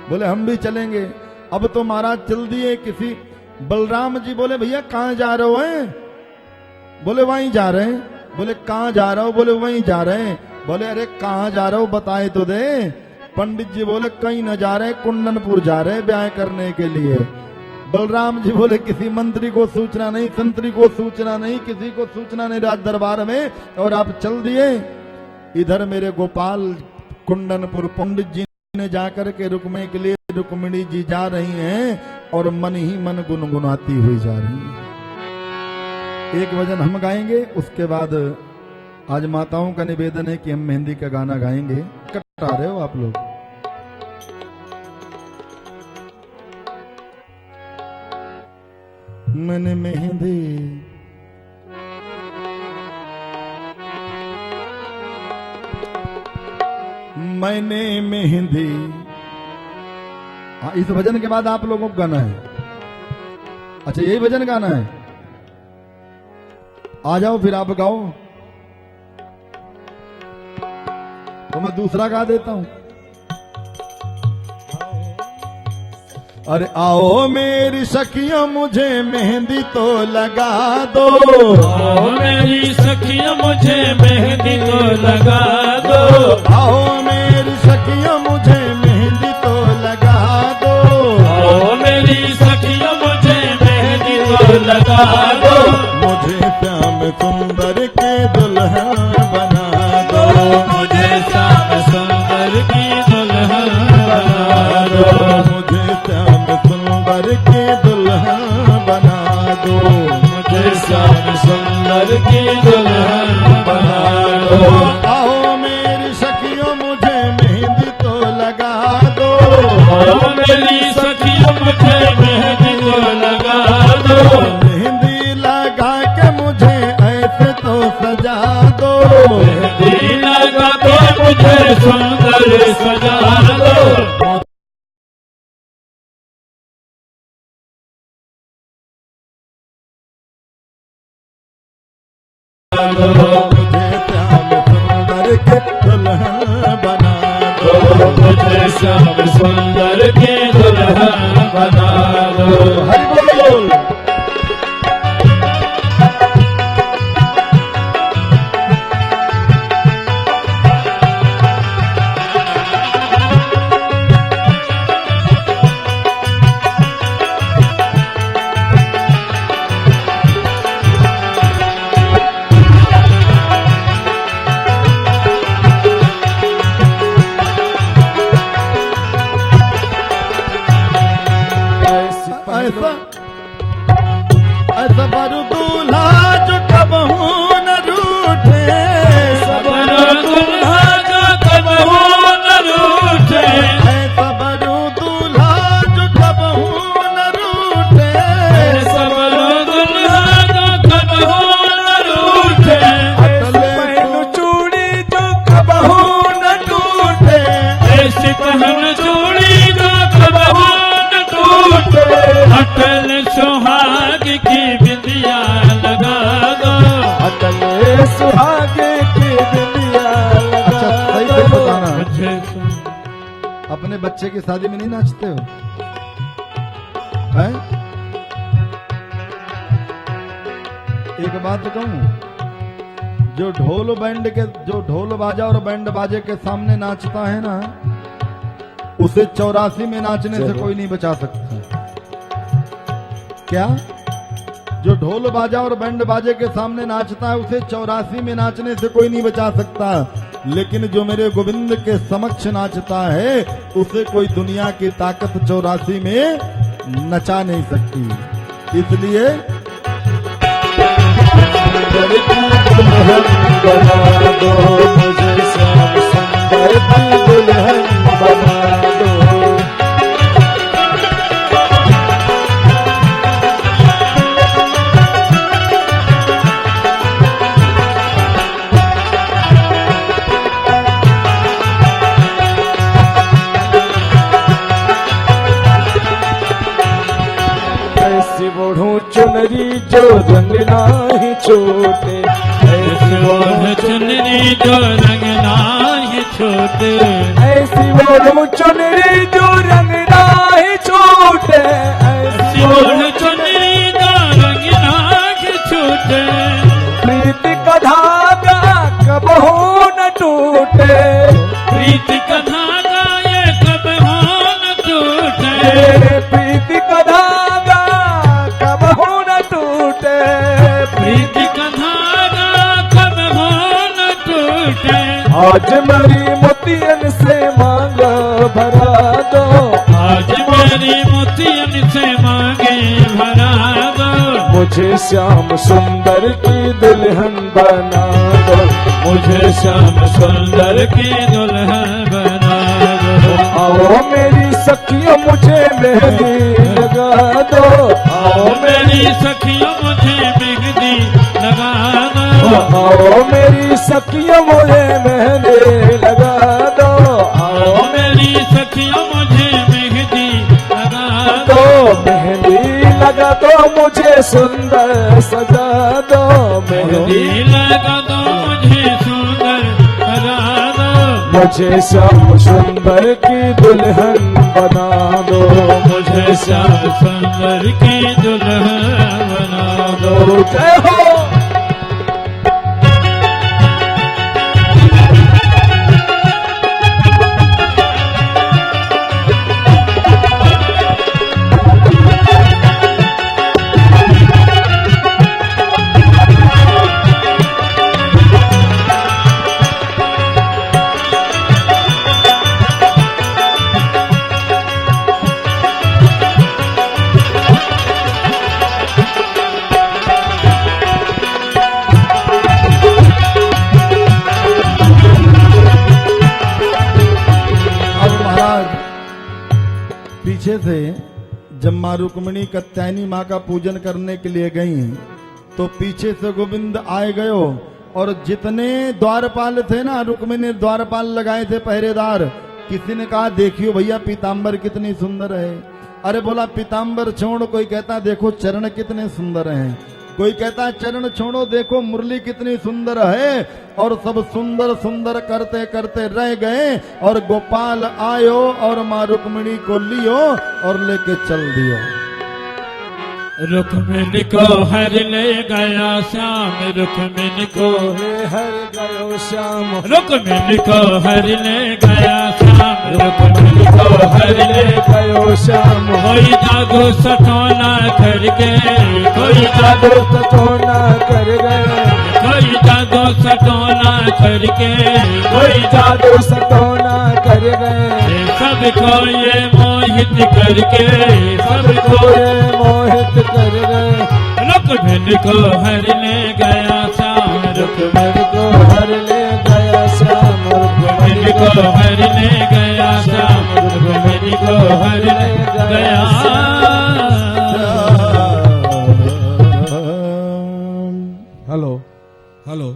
बोले हम भी चलेंगे। अब तो महाराज चल दिए। किसी बलराम जी बोले भैया कहां जा रहे हो? बोले वहीं जा रहे हैं। बोले कहां जा रहे हो? बोले वहीं जा रहे हैं। बोले अरे कहां जा रहे हो बताए तो दे। पंडित जी बोले कहीं न जा रहे, कुंडनपुर जा रहे ब्याह करने के लिए। बलराम जी बोले किसी मंत्री को सूचना नहीं, संतरी को सूचना नहीं, किसी को सूचना नहीं राज दरबार में, और आप चल दिए। इधर मेरे गोपाल कुंडनपुर पंडित जी ने जाकर के रुकने के लिए रुक्मिणी जी जा रही हैं और मन ही मन गुनगुनाती हुई जा रही हैं। एक भजन हम गाएंगे, उसके बाद आज माताओं का निवेदन है कि हम मेहंदी का गाना गाएंगे। कटा रहे हो आप लोग? मैंने मेहंदी हाँ, इस भजन के बाद आप लोगों को गाना है। अच्छा यही भजन गाना है, आ जाओ फिर आप गाओ, तो मैं दूसरा गा देता हूं। अरे आओ मेरी सखियों मुझे मेहंदी तो लगा दो, आओ मेरी सखियों मुझे मेहंदी तो लगा दो, आओ मेरी सखियों मुझे मेहंदी तो लगा दो, आओ मेरी सखियों मुझे मेहंदी तो लगा दो, मुझे श्याम सुंदर के दुल्हन बना दो, मुझे श्याम सुंदर की दुल्हन बना दो, मुझे श्याम सुंदर के दुल्हन बना दो, मुझे श्याम सुंदर की दुल्हन बना दो, आओ मेरी सखियों मुझे मेहंदी तो लगा दो, आओ मेरी सखियों मुझे मेहंदी तो लगा दो, मेहंदी लगा के मुझे ऐसे तो सजा दो, मेहंदी लगा के मुझे सुंदर सजा दो, मुझे श्याम सुंदर के दुल्हन बना दो, मुझे श्याम सुंदर की दुल्हन बना दो। हरि बोल। ऐसा ऐसा बरु दूल्हा जो कबहू न रूठे, सबर दुल्हा जो कबहू न रूठे, ऐसा बरु दूल्हा जो कबहू न रूठे, सबर दुल्हा जो कबहू न रूठे, पहनु चूड़ी जो कबहू न टूटे, ऐसी पहन चूड़ी जो कबहू न टूटे, अटल सुहाग की बिंदिया लगा दो, अटल सुहागे की बिंदिया अच्छा सही लगा से दो। बताना, मुझे अपने बच्चे की शादी में नहीं नाचते हो हैं? एक बात कहूं, जो ढोल बाजा और बैंड बाजे के सामने नाचता है ना, उसे 84 में नाचने से कोई नहीं बचा सकता। क्या? जो ढोल बाजा और बैंड बाजे के सामने नाचता है उसे 84 में नाचने से कोई नहीं बचा सकता, लेकिन जो मेरे गोविंद के समक्ष नाचता है उसे कोई दुनिया की ताकत 84 में नचा नहीं सकती। इसलिए बना दो, मुझे श्याम सुंदर की दुल्हन बना दो। ऐसी ओढ़ूं चुनरी जो रंग नाही छोटे, ऐसी ओढ़ चुनरी जो रंग नाही छोटे, ऐसी ओढ़ूं चुनरी जो रंग नाही छोटे, ऐसी ओढ़ चुनरी जो रंग नाही छोटे, प्रीति का धागा कबहू न टूटे, प्रीति का धागा आज मेरी मोतियन से मांग भरा दो, आज मेरी मोतियन से मांगे भरा दो, मुझे श्याम सुंदर की दुल्हन बना दो, मुझे श्याम सुंदर की दुल्हन बना दो। आओ मेरी सखियों मुझे मेहंदी लगा दो, आओ मेरी सखियों मुझे मेहंदी लगा दो, आओ मेरी सखियों मुझे मेहंदी लगा दो, आओ मेरी सखियों मुझे मेहंदी लगा दो, तो मेहंदी लगा दो मुझे सुंदर सजा दो, मेहंदी लगा दो मुझे सुंदर सजा दो, मुझे श्याम सुंदर की दुल्हन बना दो, मुझे श्याम सुंदर की दुल्हन बना दो। जय हो। पीछे से जब माँ रुक्मिणी कात्यायनी माँ का पूजन करने के लिए गई तो पीछे से गोविंद आए गयो और जितने द्वारपाल थे ना, रुक्मिणी ने द्वारपाल लगाए थे पहरेदार, किसी ने कहा देखियो भैया पीताम्बर कितनी सुंदर है। अरे बोला पीताम्बर छोड़, कोई कहता देखो चरण कितने सुंदर हैं, कोई कहता चरण छोड़ो देखो मुरली कितनी सुंदर है। और सब सुंदर सुंदर करते करते रह गए और गोपाल आयो और माँ रुक्मिणी को लियो और लेके चल दियो। रुक्मिणी को हर ले गया श्याम, रुक्मिणी को हर गयो श्याम, रुक्मिणी को हर ले गया श्याम, रुक्मिणी को हर ले गयो श्याम, कोई जादू सटोना करके, कोई जादू सटोना कर गए, कोई जादू सटोना करके, कोई जादू सटोना कर गए, सबको ये मोहित करके, सबको ये मोहित कर गए। रुक्मिणी को हर ले गया श्याम, रुक्मिणी को हर ले गया श्याम, रुक्मिणी को हर ले गया श्याम, रुक्मिणी को हर ले गया। हेलो हेलो,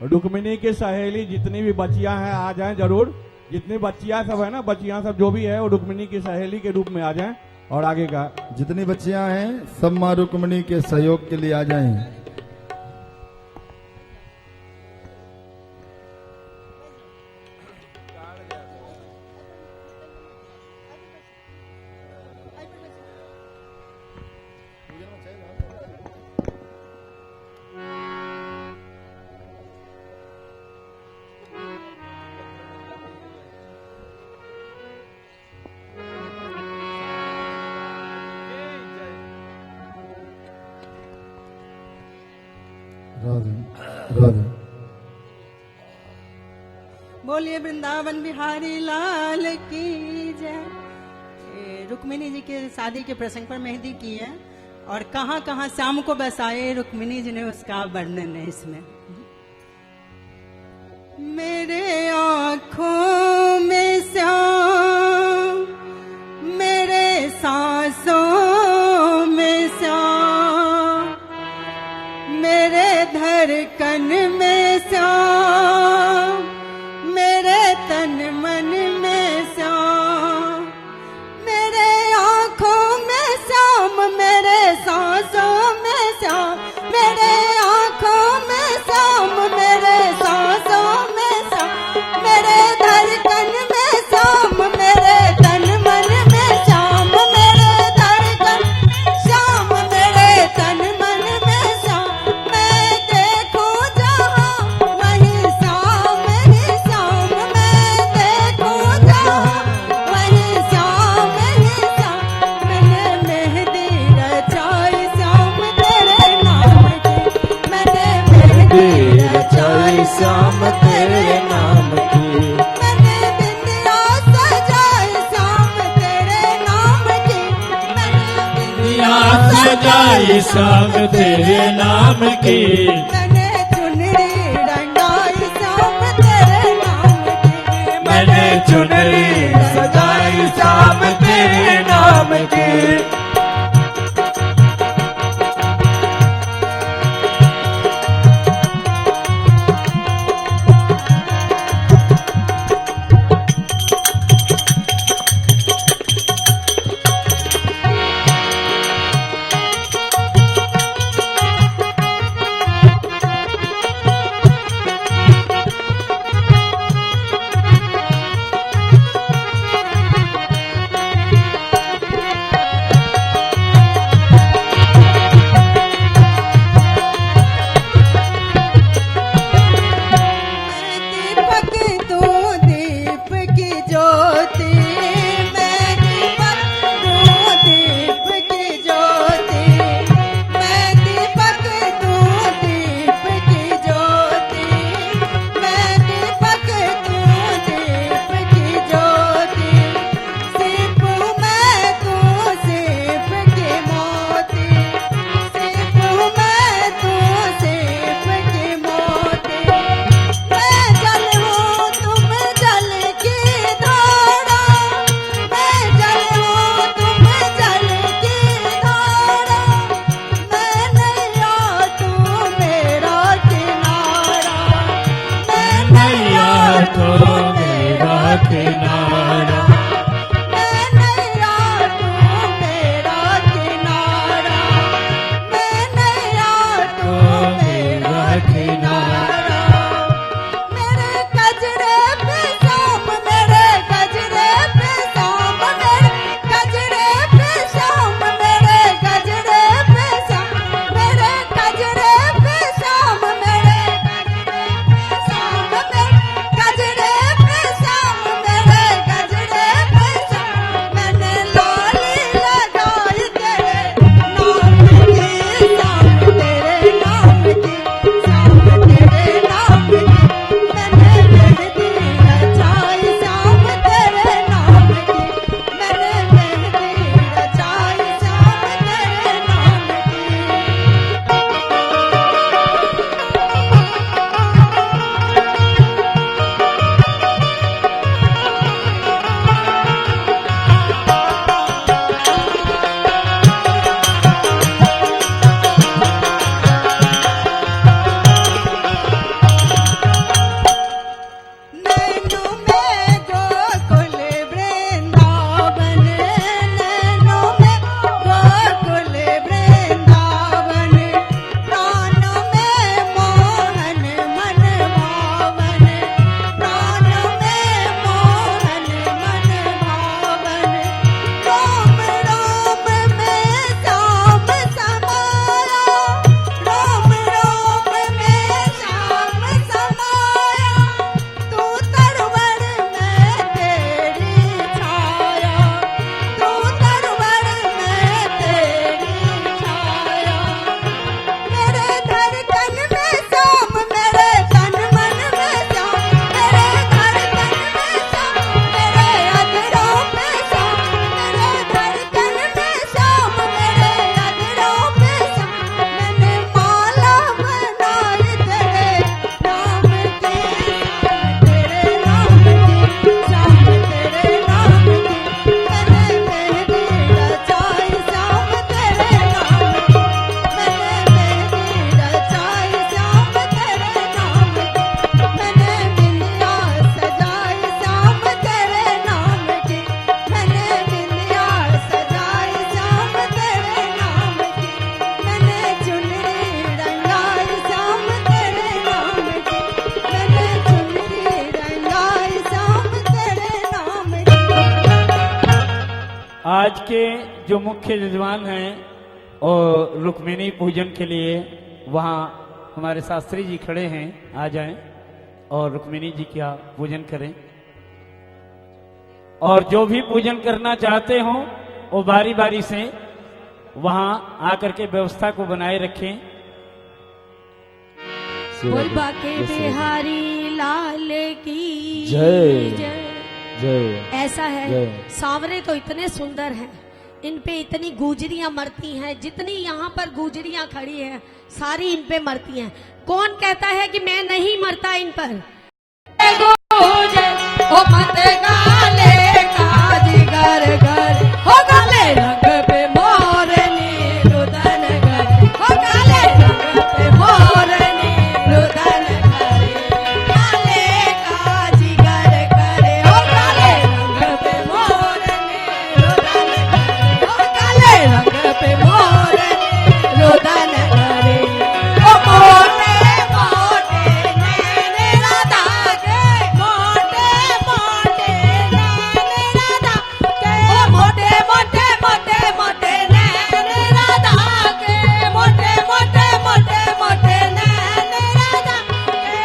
रुक्मिणी की सहेली जितनी भी बच्चियां हैं आ जाएं जरूर, जितनी बच्चियां सब है ना, बच्चियां सब जो भी है वो रुक्मिणी की सहेली के रूप में आ जाएं और आगे का जितनी बच्चियां हैं सब माँ रुक्मिणी के सहयोग के लिए आ जाएं। राधे राधे। बोलिए वृंदावन बिहारी लाल की जय। रुक्मिणी जी के शादी के प्रसंग पर मेहंदी की है और कहाँ कहाँ श्याम को बसाए रुक्मिणी जी ने, उसका वर्णन है इसमें। मेरे आँखों में श्याम, मेरे सांसों में श्याम, मेरे धड़कन में श्याम, मेरे तन मन में श्याम, मेरे आँखों में श्याम, मेरे सांसों में श्याम, मेरे आँखों में श्याम, मेरे सांसों में श्याम, मेरे धड़कन में श्याम, मेरे तन मन में श्याम, मेरे धड़कन श्याम, मेरे तन मन में श्याम। मैं देखूं जहाँ श्याम तेरे नाम की मैंने चुनरी रंगाई श्याम तेरे नाम की। मैंने चुनरी सजाई श्याम तेरे नाम की दीपक तू दीप की ज्योति, मैं दीपक तू दीप की ज्योति, मैं दीपक तू दीप की ज्योति, मैं दीपक तू दीप की ज्योति, सिर्फ मैं तू सिर्फ की मोती, सिर्फ मैं तू सिर्फ की मोती। मैं जल हूँ तुम जल की धारा, मैं जल हूँ तुम जल की धारा, मैं नैया तू मेरा किनारा, मैं नैया तो मेरा किनारा मैं नैया तू मेरा किनारा, मैं नैया तू मेरा किनारा। मेरे गजरे पे शाम, मेरे गजरे पे शाम, मेरे गजरे पे शाम, मेरे गजरे पे शाम, मेरे गजरे पे शाम, मेरे गजरे पे शाम, मेरे गजरे पे शाम, मैंने लाली लगाई तेरे नाम की, शाम तेरे नाम की, शाम तेरे नाम की, मैंने मेहंदी रचाई श्याम तेरे नाम की, मैंने मेहंदी रचाई श्याम तेरे नाम की। नैनों में गोकुल वृंदावन, नैनों में गोकुल वृंदावन, प्राणों में मोहन मन भावन, प्राणों में मोहन मन भावन, रोम रोम में श्याम समाया, रोम रोम में श्याम समाया, तू तरवर में तेरी छाया, तू तरवर में तेरी छाया, मेरे धड़कन में श्याम, मेरे तन मन में श्याम, मेरे धड़कन में श्याम, मेरे अधरों पे श्याम, मेरे धड़कन में श्याम, मेरे अधरों पे श्याम, मैंने माला बनाई तेरे नाम की, श्याम तेरे नाम की, श्याम तेरे नाम की, मैंने मेहंदी रचाई श्याम तेरे नाम की, मैंने मेहंदी रचाई श्याम तेरे नाम की, मैंने बिंदिया सजाई श्याम तेरे नाम की, मैंने बिंदिया सजाई श्याम तेरे नाम की, मैंने चुनरी रंगाई श्याम तेरे नाम की, मैंने चुनरी रंगाई श्याम तेरे नाम की। आज के जो मुख्य यजमान हैं और रुक्मिणी पूजन के लिए वहाँ हमारे शास्त्री जी खड़े हैं, आ जाएं और रुक्मिणी जी का पूजन करें। और जो भी पूजन करना चाहते हो वो बारी बारी से वहाँ आकर के व्यवस्था को बनाए रखें। बोल बाके बिहारी लाल की जय। जय। जय ऐसा है जय। सांवरे तो इतने सुंदर हैं इन पे इतनी गुजरियां मरती हैं, जितनी यहाँ पर गुजरियां खड़ी हैं सारी इन पे मरती हैं। कौन कहता है कि मैं नहीं मरता इन पर? ओ मत गाले काजी घर घर हो गाले रंग पे मोरनी रुदन घर हो गाले रंग पे मोरनी रुदन घर गाले काजी घर घर हो गाले रंग पे मोरनी रुदन घर हो गाले रंग पे मोरनी रुदन घर ओ मोटे मोटे नैने राधा के मोटे मोटे नैने राधा के ओ मोटे मोटे मोटे मोटे नैने राधा के मोटे मोटे मोटे मोटे नैने राधा के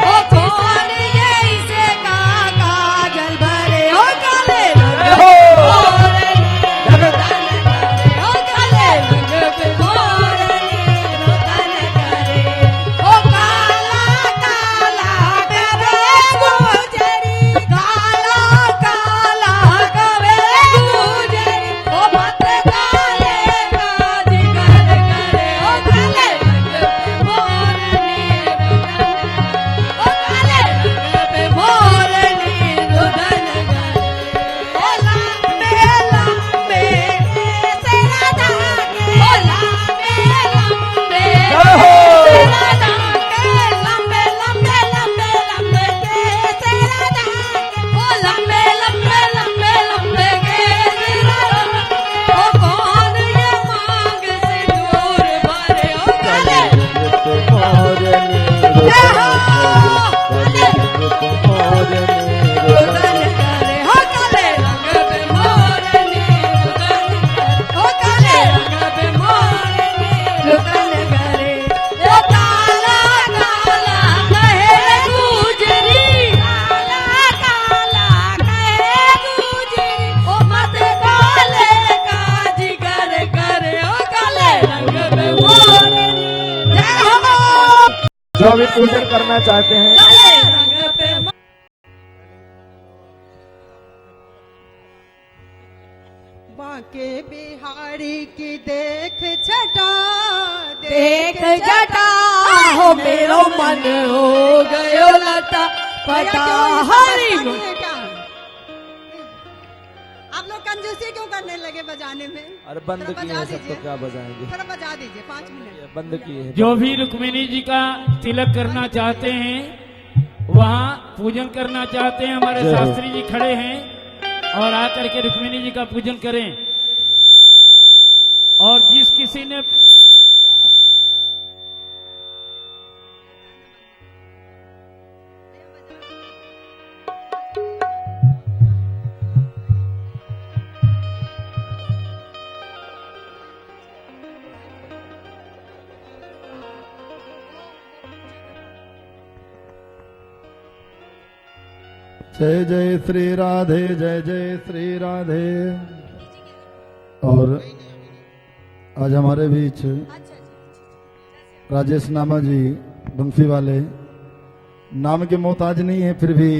ओ कौन ये इसे काजल भरे हो काले रंग पे मोरनी रुदन करे हो काले रंग पे मोरनी रुदन करे ओ काला काला करे गुजरी काला काला करे गुजरी ओ मत काले काजी घर करे ओ काले रंग पे मोरनी रुदन ओ काले रंग पे मोरनी रुदन करे ओ लंबे लंबे से राधा के ओ लंबे लंबे से राधा के लंबे लंबे लंबे लंबे से राधा के ओ लंबे लंबे लंबे लंबे के राधा ओ कौन ये मांग से दूर भरे ओ काले रुदन करे हो काले रंग पे मोरनी रुदन करे हो काले रंग पे मोरनी रुदन करे ओ काला काला कहे गुजरी काला काला कहे गुजरी ओ मत काले काजी घर करे ओ काले रंग पे मोरनी जय हो जो भी पूजन करना चाहते हैं काले रंग पे बांके बिहारी की देख छटा देख जटा हो मेरो मन हो गयो लता पटा हरी आप लोग कंजूसी क्यों करने लगे बजाने में? अरे बंद थोड़ा किए बजा हैं सब तो दीजिए। क्या बजाएंगे, थोड़ा बजा दीजिए 5 मिनट। बंद किए हैं। जो भी रुक्मिणी जी का तिलक करना चाहते हैं, वहाँ पूजन करना चाहते हैं, हमारे जय हो। शास्त्री जी खड़े हैं और आकर के रुक्मिणी जी का पूजन करें। और जिस किसी ने जय जय श्री राधे, जय जय श्री राधे। और आज हमारे बीच राजेश नामा जी बंसी वाले, नाम के मोहताज नहीं है, फिर भी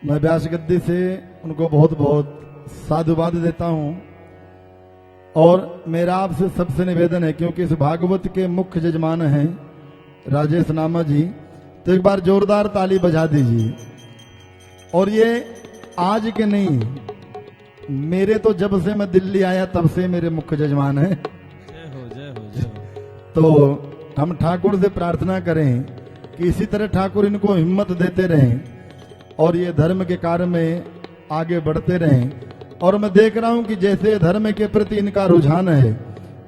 मैं व्यास गद्दी से उनको बहुत बहुत साधुवाद देता हूं। और मेरा आपसे सबसे निवेदन है, क्योंकि इस भागवत के मुख्य यजमान हैं राजेश नामा जी, तो एक बार जोरदार ताली बजा दीजिए। और ये आज के नहीं, मेरे तो जब से मैं दिल्ली आया तब से मेरे मुख्य यजमान हैं। तो हम ठाकुर से प्रार्थना करें कि इसी तरह ठाकुर इनको हिम्मत देते रहें और ये धर्म के कार्य में आगे बढ़ते रहें। और मैं देख रहा हूं कि जैसे धर्म के प्रति इनका रुझान है,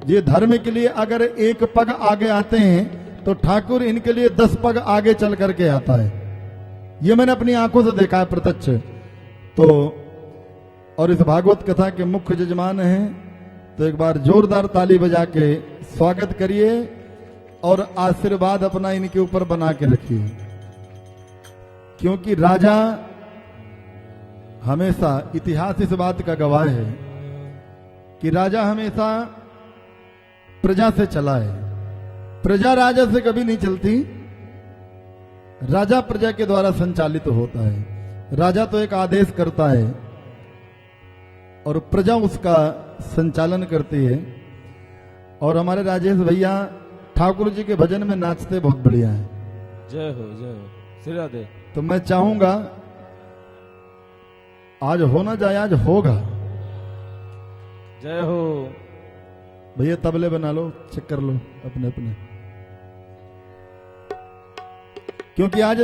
ये धर्म के लिए अगर एक पग आगे आते हैं तो ठाकुर इनके लिए 10 पग आगे चल करके आता है। ये मैंने अपनी आंखों से देखा है प्रत्यक्ष। तो और इस भागवत कथा के मुख्य यजमान हैं, तो एक बार जोरदार ताली बजा के स्वागत करिए और आशीर्वाद अपना इनके ऊपर बना के रखिए। क्योंकि राजा हमेशा, इतिहास इस बात का गवाह है कि राजा हमेशा प्रजा से चला है, प्रजा राजा से कभी नहीं चलती। राजा प्रजा के द्वारा संचालित होता है। राजा तो एक आदेश करता है और प्रजा उसका संचालन करती है। और हमारे राजेश भैया ठाकुर जी के भजन में नाचते बहुत बढ़िया है। जय हो श्री राधे। तो मैं चाहूंगा आज हो ना जाए, आज होगा। जय हो। भैया तबले बना लो, चेक कर लो अपने अपने, क्योंकि आज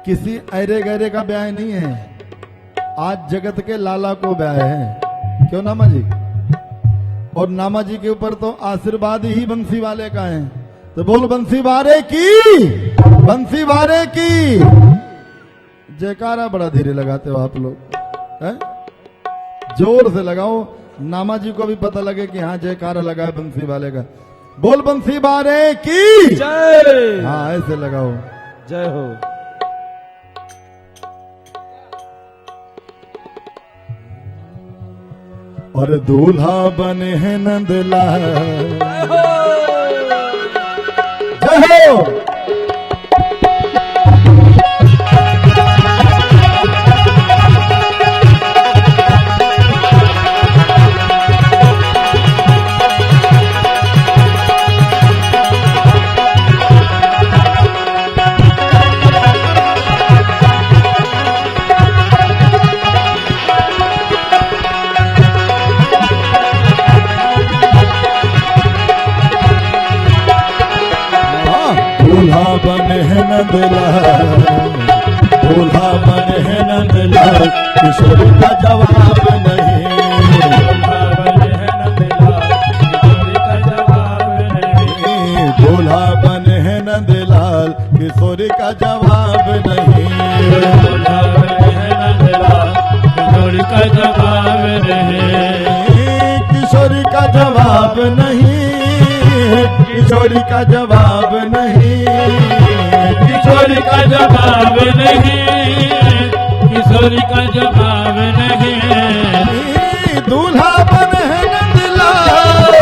किसी ऐरे गैरे का ब्याह नहीं है, आज जगत के लाला को ब्याह है। क्यों नामा जी? और नामा जी के ऊपर तो आशीर्वाद ही बंसी वाले का है। तो बोल बंसी वारे की, बंसी वारे की जयकारा। बड़ा धीरे लगाते हो आप लोग, है? जोर से लगाओ, नामा जी को भी पता लगे कि हाँ जयकारा लगा है बंसी वाले का। बोल बंसी वारे की जय। हाँ ऐसे लगाओ। जय हो। और दूल्हा बने हैं नंदलाल। जय हो। दूल्हा बने हैं नंदलाल, दूल्हा बने हैं नंदलाल, किशोर का जवाब नहीं। दूल्हा बने हैं नंदलाल, किशोर का जवाब नहीं। दूल्हा बने हैं नंदलाल, किशोर का जवाब नहीं। किशोरी का जवाब नहीं, किशोरी का जवाब नहीं, किशोरी का जवाब नहीं, किशोरी का जवाब नहीं। दूल्हा बने हैं नंदलाल,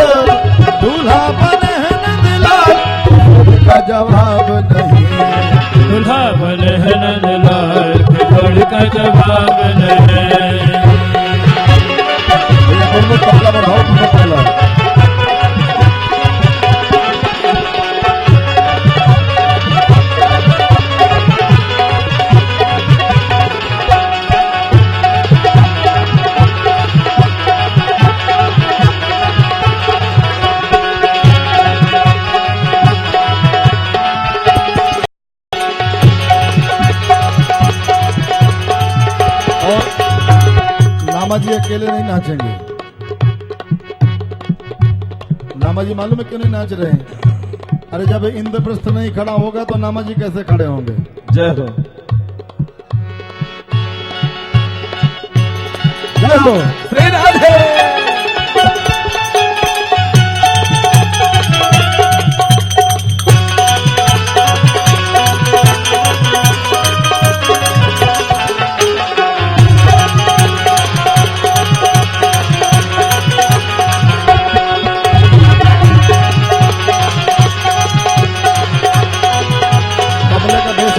दूल्हा बने हैं नंदलाल, किशोरी का जवाब नहीं। दूल्हा बने हैं नंदलाल, किशोरी का जवाब नहीं। तबला बढ़ाओ, तबला। नामा जी अकेले नहीं नाचेंगे। नामा जी मालूम है क्यों नहीं नाच रहे हैं? अरे जब इंद्रप्रस्थ नहीं खड़ा होगा तो नामा जी कैसे खड़े होंगे? जय हो। जय हो श्री राधे।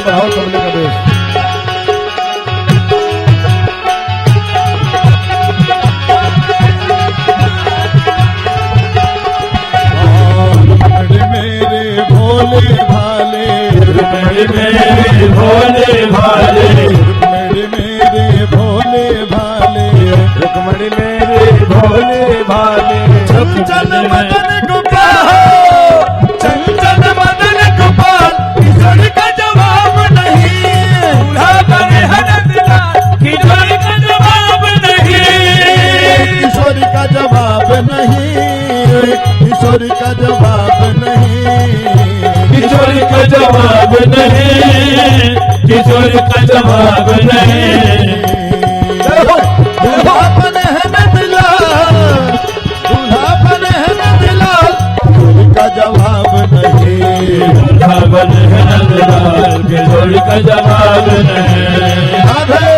बढ़ाओ तबले का बेस। मेरे भोले भाले, मेरे भोले भाले, मेरे भोले भाले, रुक्मणी मेरे भोले भाले। चंचल मदन गोपाल, चंचल मदन गोपाल, किशोर का जवाब नहीं। दूल्हा बने हैं नंदलाल, किशोरी का जवाब नहीं। किशोरी का जवाब नहीं, किशोरी का जवाब नहीं। किशोरी का जवाब नहीं, किशोरी का जवाब नहीं। दूल्हा बने हैं नंदलाल, दूल्हा बने हैं नंदलाल, किशोरी का जवाब नहीं। दूल्हा बने हैं नंदलाल, किशोरी का जवाब नहीं। राधे।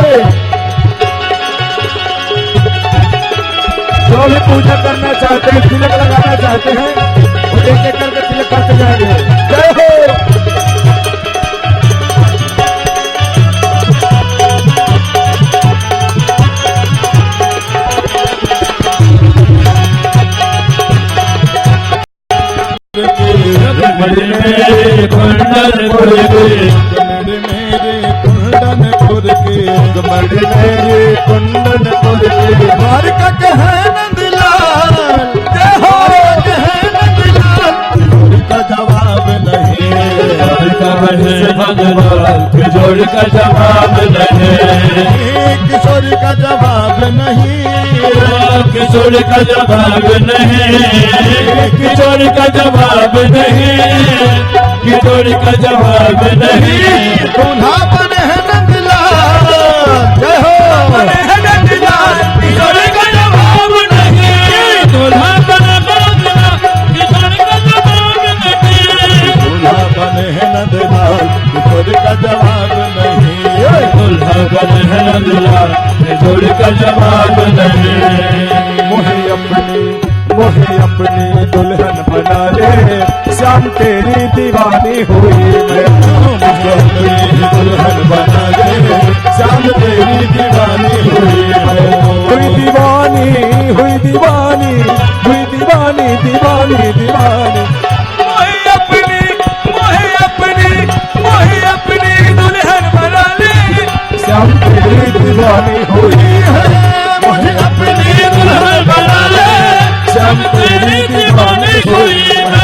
जो भी पूजा करना चाहते हैं, तिलक लगाना चाहते हैं, वो एक एक करके तिलक करते जाएंगे। जय हो। मेरे कुंडलपुर के मेरे कुंदनपुर के मेरे कुंदनपुर के द्वारका के है नंदलाल जय हो है नंदलाल का जवाब नहीं भगवान किशोर का जवाब नहीं, किशोर का जवाब नहीं, किशोर का जवाब नहीं, किशोर का जवाब नहीं, किशोर का जवाब नहीं। दूल्हा बने है नंदलाल जय हो बने है नंदलाल किशोर का जवाब नहीं, दूल्हा बना बना किशोर का जवाब नहीं, दूल्हा बने है नंदलाल किशोर का जवाब नहीं, दूल्हा बने है नंदलाल किशोर का जवाब नहीं। मोहे अपनी दुल्हन बना ले श्याम तेरी दीवानी हुई मैं मुझे अपनी दुल्हन बना ले श्याम तेरी दीवानी हुई मैं हुई दीवानी हुई दीवानी हुई दीवानी दीवानी दीवानी मोहे अपनी दुल्हन बना ले श्याम तेरी दीवानी हुई है मोहे अपनी दुल्हन बना ले श्याम तेरी दीवानी हुई है।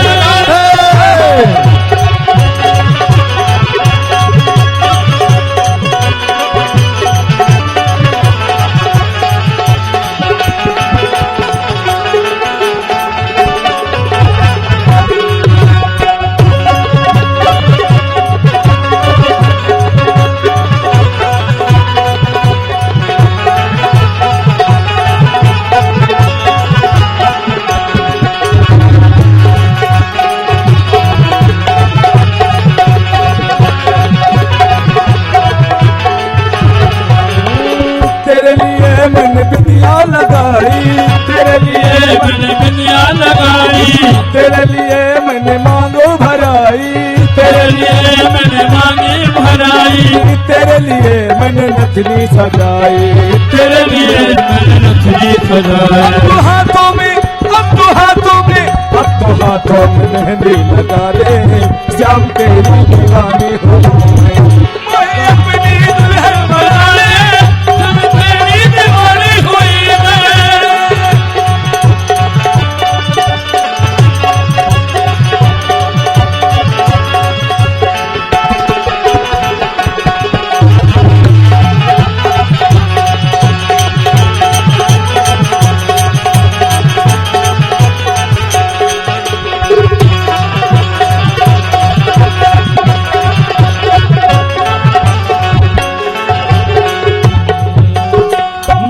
तेरे लिए मैंने बिंदिया लगाई, तेरे लिए मैंने बिंदिया लगाई, तेरे लिए मैंने मांगो भराई, तेरे लिए मैंने मांगी भराई, तेरे लिए मैंने नथनी सजाई, तेरे लिए मैंने नथनी सजाई। अब तो हाथों में अब तो हाथों में अब तो हाथों में मेहंदी लगा ले श्याम तेरी दीवानी हो मैं अपनी दुल्हन बना ले सब तेरी दीवानी हुई मैं।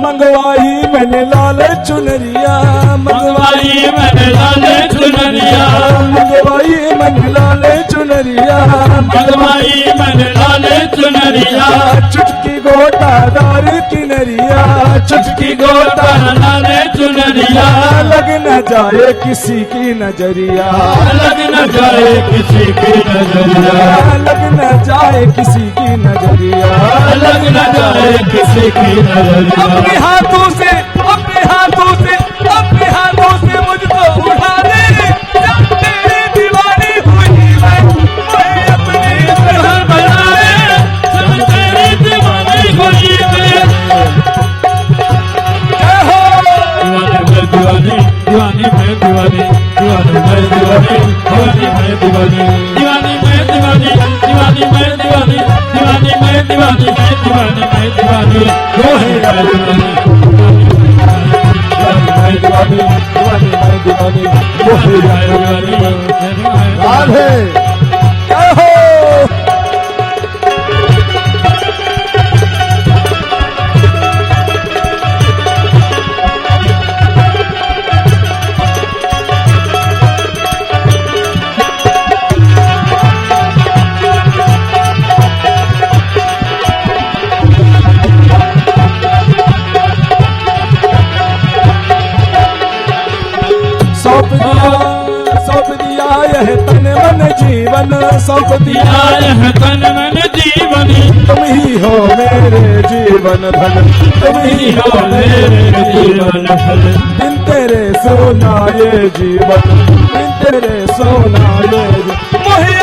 मंगवाई मैंने लाल चुनरिया मंगवाई मैंने लाल चुनरिया, मंगवाई मैंने लाल चुनरिया मंगवाई मैंने लाल चुनरिया, चुटकी गोटादार किनरिया चुटकी गोटा लाल चुनरिया, लग न जाए किसी की नजरिया लग न जाए किसी की नजरिया, लग न जाए किसी की नजरिया लग न जाए किसी की नजरिया। अपने हाथों से अपने हाथों से अपने हाथों से मुझको उठा दे जब तेरी दीवानी हुई मैं अपनी दुल्हन बना ले सब तेरी दीवानी हुई मैं। जय हो दीवानी मैं दीवानी, दीवानी मैं दीवानी, दीवानी मैं दीवानी, दीवानी मैं दीवानी, दीवानी मैं दीवानी, दीवानी मैं दीवानी, मोहे अपनी मैं दीवानी दीवानी मैं दीवानी मोहे राधे जय हो सौंप दिया यह तन मन जीवन सौंप दिया दिया है तन मन जीवन, तुम ही हो मेरे जीवन धन तुम ही हो मेरे जीवन फल, बिन तेरे सोना ये जीवन बिन तेरे सोना ये मोहे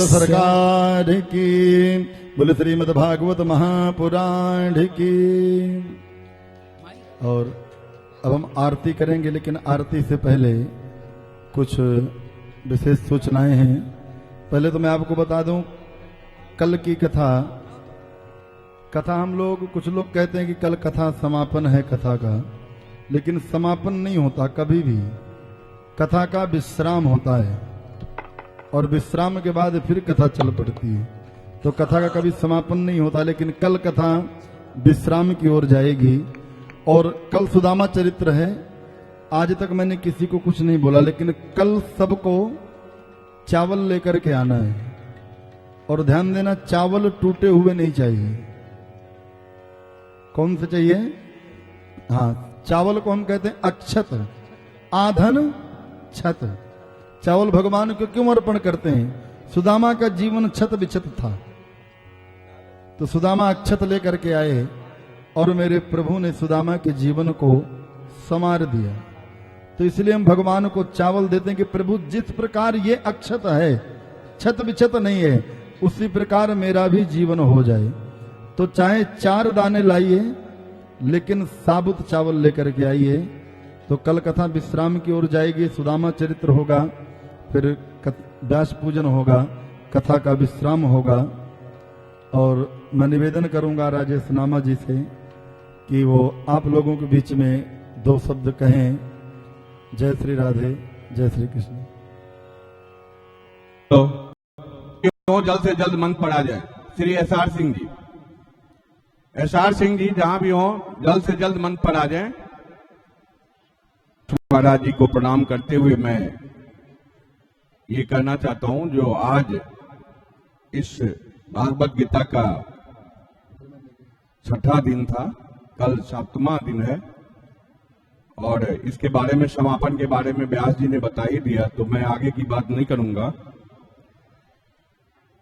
सरकार की। बोले श्रीमद् भागवत महापुराण की। और अब हम आरती करेंगे, लेकिन आरती से पहले कुछ विशेष सूचनाएं हैं। पहले तो मैं आपको बता दूं, कल की कथा हम लोग, कुछ लोग कहते हैं कि कल कथा समापन है कथा का, लेकिन समापन नहीं होता कभी भी। कथा का विश्राम होता है और विश्राम के बाद फिर कथा चल पड़ती है। तो कथा का कभी समापन नहीं होता, लेकिन कल कथा विश्राम की ओर जाएगी। और कल सुदामा चरित्र है। आज तक मैंने किसी को कुछ नहीं बोला, लेकिन कल सबको चावल लेकर के आना है। और ध्यान देना, चावल टूटे हुए नहीं चाहिए। कौन से चाहिए? हाँ, चावल को हम कहते हैं अक्षत, आधन छत। चावल भगवान को क्यों अर्पण करते हैं? सुदामा का जीवन छत बिछत था, तो सुदामा अक्षत लेकर के आए और मेरे प्रभु ने सुदामा के जीवन को संवार दिया। तो इसलिए हम भगवान को चावल देते हैं कि प्रभु जिस प्रकार ये अक्षत है, छत बिछत नहीं है, उसी प्रकार मेरा भी जीवन हो जाए। तो चाहे 4 दाने लाइए, लेकिन साबुत चावल लेकर के आइए। तो कल कथा विश्राम की ओर जाएगी, सुदामा चरित्र होगा, फिर व्यास पूजन होगा, कथा का विश्राम होगा। और मैं निवेदन करूंगा राजेश नामा जी से कि वो आप लोगों के बीच में 2 शब्द कहें। जय श्री राधे, जय श्री कृष्ण। तो क्यों जल्द से जल्द मंच पर आ जाए। श्री एसआर सिंह जी, एसआर सिंह जी जहां भी हो, जल्द से जल्द मंच पर आ जाएं। महाराज जी को प्रणाम करते हुए मैं ये कहना चाहता हूं, जो आज इस भागवत गीता का 6ठा दिन था, कल 7वां दिन है। और इसके बारे में, समापन के बारे में व्यास जी ने बता ही दिया, तो मैं आगे की बात नहीं करूंगा।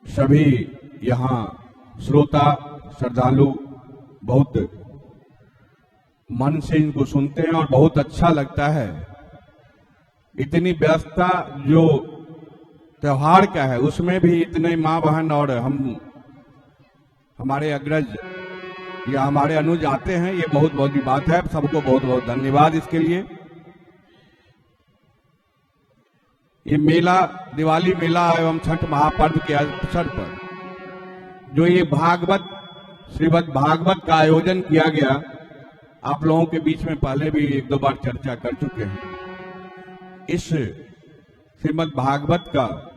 सभी यहाँ श्रोता श्रद्धालु बहुत मन से इनको सुनते हैं और बहुत अच्छा लगता है। इतनी व्यस्तता जो त्योहार का है, उसमें भी इतने माँ बहन और हमारे अग्रज या हमारे अनुज आते हैं, ये बहुत बहुत बड़ी बात है। सबको बहुत बहुत धन्यवाद इसके लिए। ये मेला, दिवाली मेला एवं छठ महापर्व के अवसर पर जो ये भागवत, श्रीमद् भागवत का आयोजन किया गया, आप लोगों के बीच में पहले भी 1-2 बार चर्चा कर चुके हैं। इस श्रीमद् भागवत का